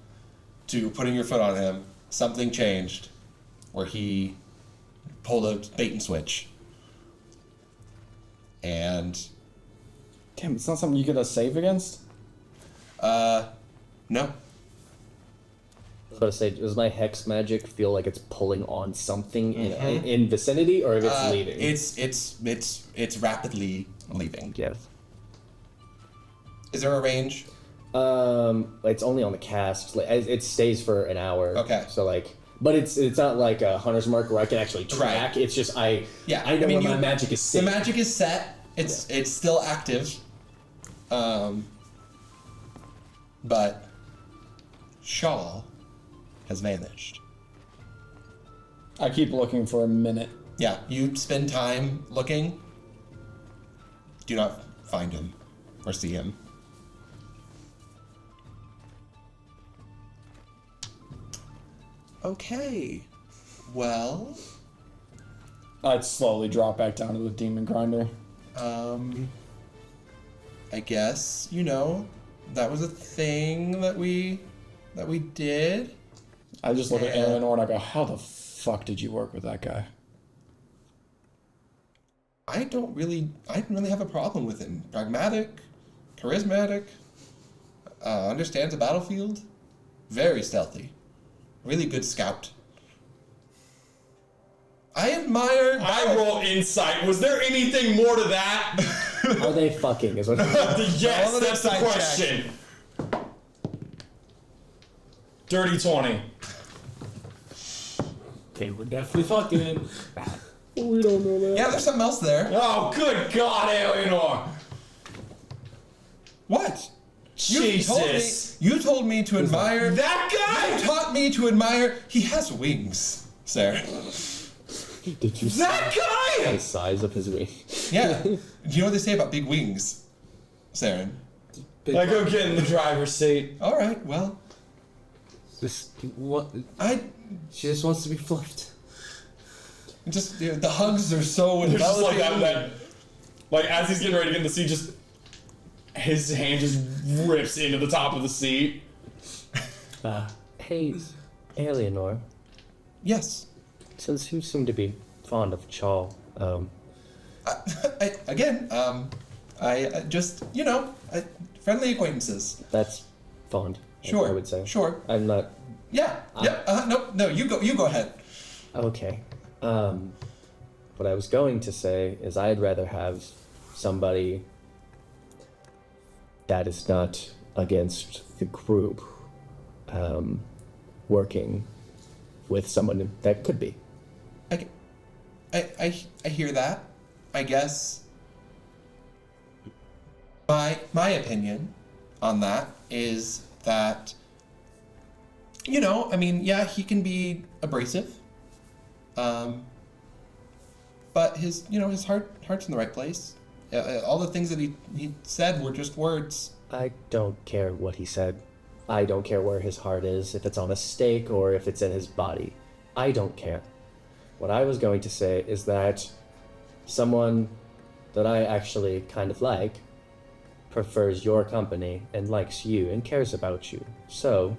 to putting your foot on him, something changed where he pulled a bait and switch. And Damn, it's not something you get a save against? no. I was about to say, does my hex magic feel like it's pulling on something in vicinity, or if it's leaving? It's rapidly leaving. yes. Is there a range? It's only on the cast. Like, it stays for an hour. Okay. So like, but it's not like a hunter's mark where I can actually track. Right. It's just I know where my magic is The set. magic is set. It's still active. But Shawl has vanished. I keep looking for a minute. Yeah, you spend time looking. Do not find him or see him. Okay. Well, I'd slowly drop back down to the demon grinder. I guess, that was a thing that we did. I just look at Yeah. Eleanor and I go, how the fuck did you work with that guy? I didn't really have a problem with him. Pragmatic, charismatic, understands the battlefield, very stealthy, really good scout. I admire. I roll insight. Was there anything more to that? Are they fucking? Is what. Yes, Roll an that's the insight check. question. Dirty 20. They were definitely fucking. We don't know that. Yeah, there's something else there. Oh, good God, Eleanor. What? Jesus. You told me to admire. That You guy? taught me to admire. He has wings, Sarah. Did you see That guy? the size of his wing? Yeah. Do you know what they say about big wings, Seren? I go get in the driver's seat. All right. Well, This what? she She just wants to be fluffed. just the hugs are so There's just like enveloping. that, like as he's getting ready to get in the seat, just his hand just rips into the top of the seat. Hey, Eleanor, Yes. since you seem to be fond of Chaw, I just friendly acquaintances. That's fond. Sure. I would say. Sure. I'm not. Yeah. Yep. No. You go ahead. Okay. What I was going to say is I'd rather have somebody that is not against the group working with someone that could be. I hear that. I guess my opinion on that is that he can be abrasive. But his heart's in the right place. All the things that he said were just words. I don't care what he said. I don't care where his heart is, if it's on a stake or if it's in his body. I don't care. What I was going to say is that someone that I actually kind of like prefers your company and likes you and cares about you. So,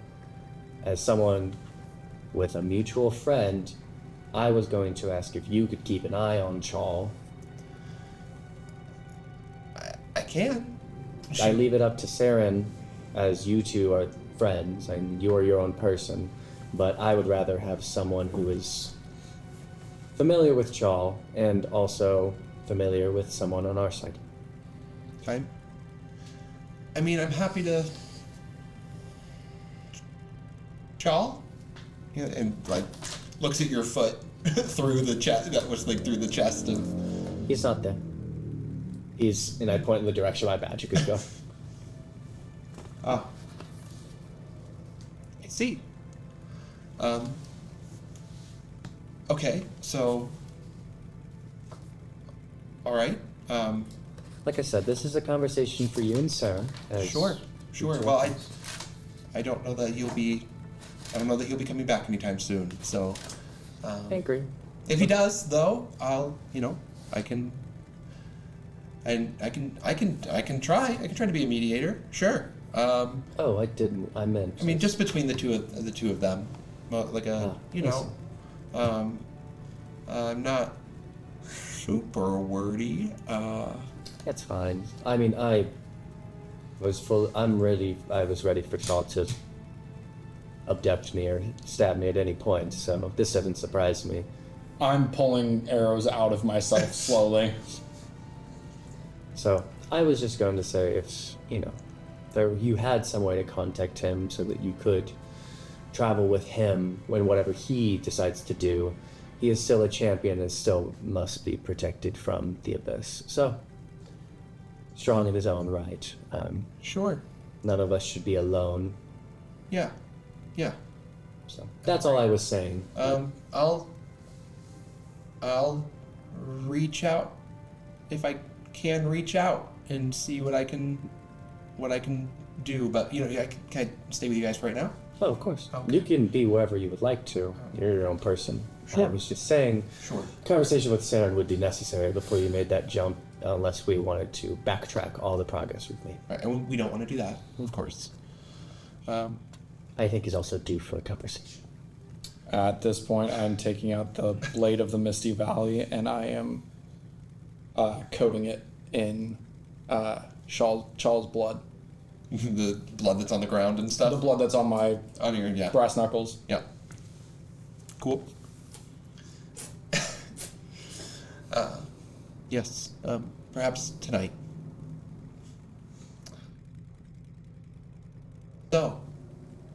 as someone with a mutual friend, I was going to ask if you could keep an eye on Chaw. I can. I leave it up to Seren, as you two are friends and you are your own person, but I would rather have someone who is familiar with Chaw and also familiar with someone on our side. I'm happy to. Chaw? Yeah, and looks at your foot through the chest. That was like through the chest of. He's not there. He's, and I point in the direction my magic could go. Ah. I see. Okay, so. All right. Like I said, this is a conversation for you and Seren. Sure. Well, I don't know that he'll be. I don't know that he'll be coming back anytime soon. So. I agree. If he does, though, I'll. I can. And I can try. I can try to be a mediator. Sure. Oh, I didn't. I meant. I mean, just between the two of them, well, like a I'm not super wordy. That's fine. I mean, I was ready for Shaw to abduct me or stab me at any point. So this doesn't surprise me. I'm pulling arrows out of myself slowly. So I was just going to say, if you had some way to contact him so that you could travel with him when whatever he decides to do, he is still a champion and still must be protected from the abyss. So strong in his own right. Sure. None of us should be alone. Yeah. So that's all I was saying. I'll reach out if I can reach out and see what I can do. But can I stay with you guys for right now? Oh, of course. Okay. You can be wherever you would like to. You're your own person. I was just saying, Sure. conversation with Seren would be necessary before you made that jump, unless we wanted to backtrack all the progress we've made. Right, and we don't want to do that, of course. I think he's also due for a conversation. At this point, I'm taking out the blade of the Misty Valley, and I am coating it in Charles' blood. The blood that's on the ground and stuff. The blood that's on my on your brass knuckles. Yeah. Cool. Yes. Perhaps tonight. So,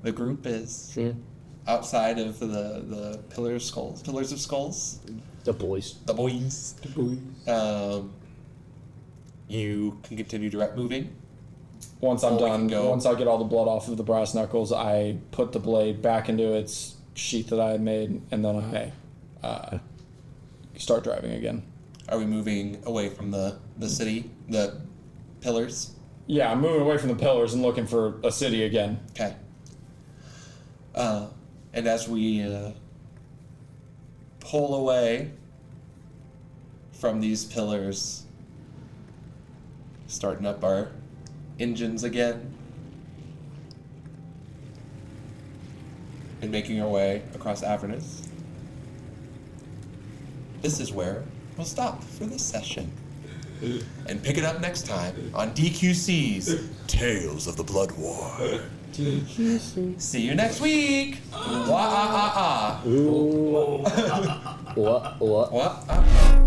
the group is outside of the pillars of skulls. The boys. The boys. You can continue direct moving. Once I'm Or we can done, go- once I get all the blood off of the brass knuckles, I put the blade back into its sheath that I had made, and then I start driving again. Are we moving away from the city, the pillars? Yeah, I'm moving away from the pillars and looking for a city again. Okay. And as we pull away from these pillars, starting up our engines again, and making our way across Avernus, this is where we'll stop for this session. And pick it up next time on DQC's Tales of the Blood War. See you next week. Ooh. What? What?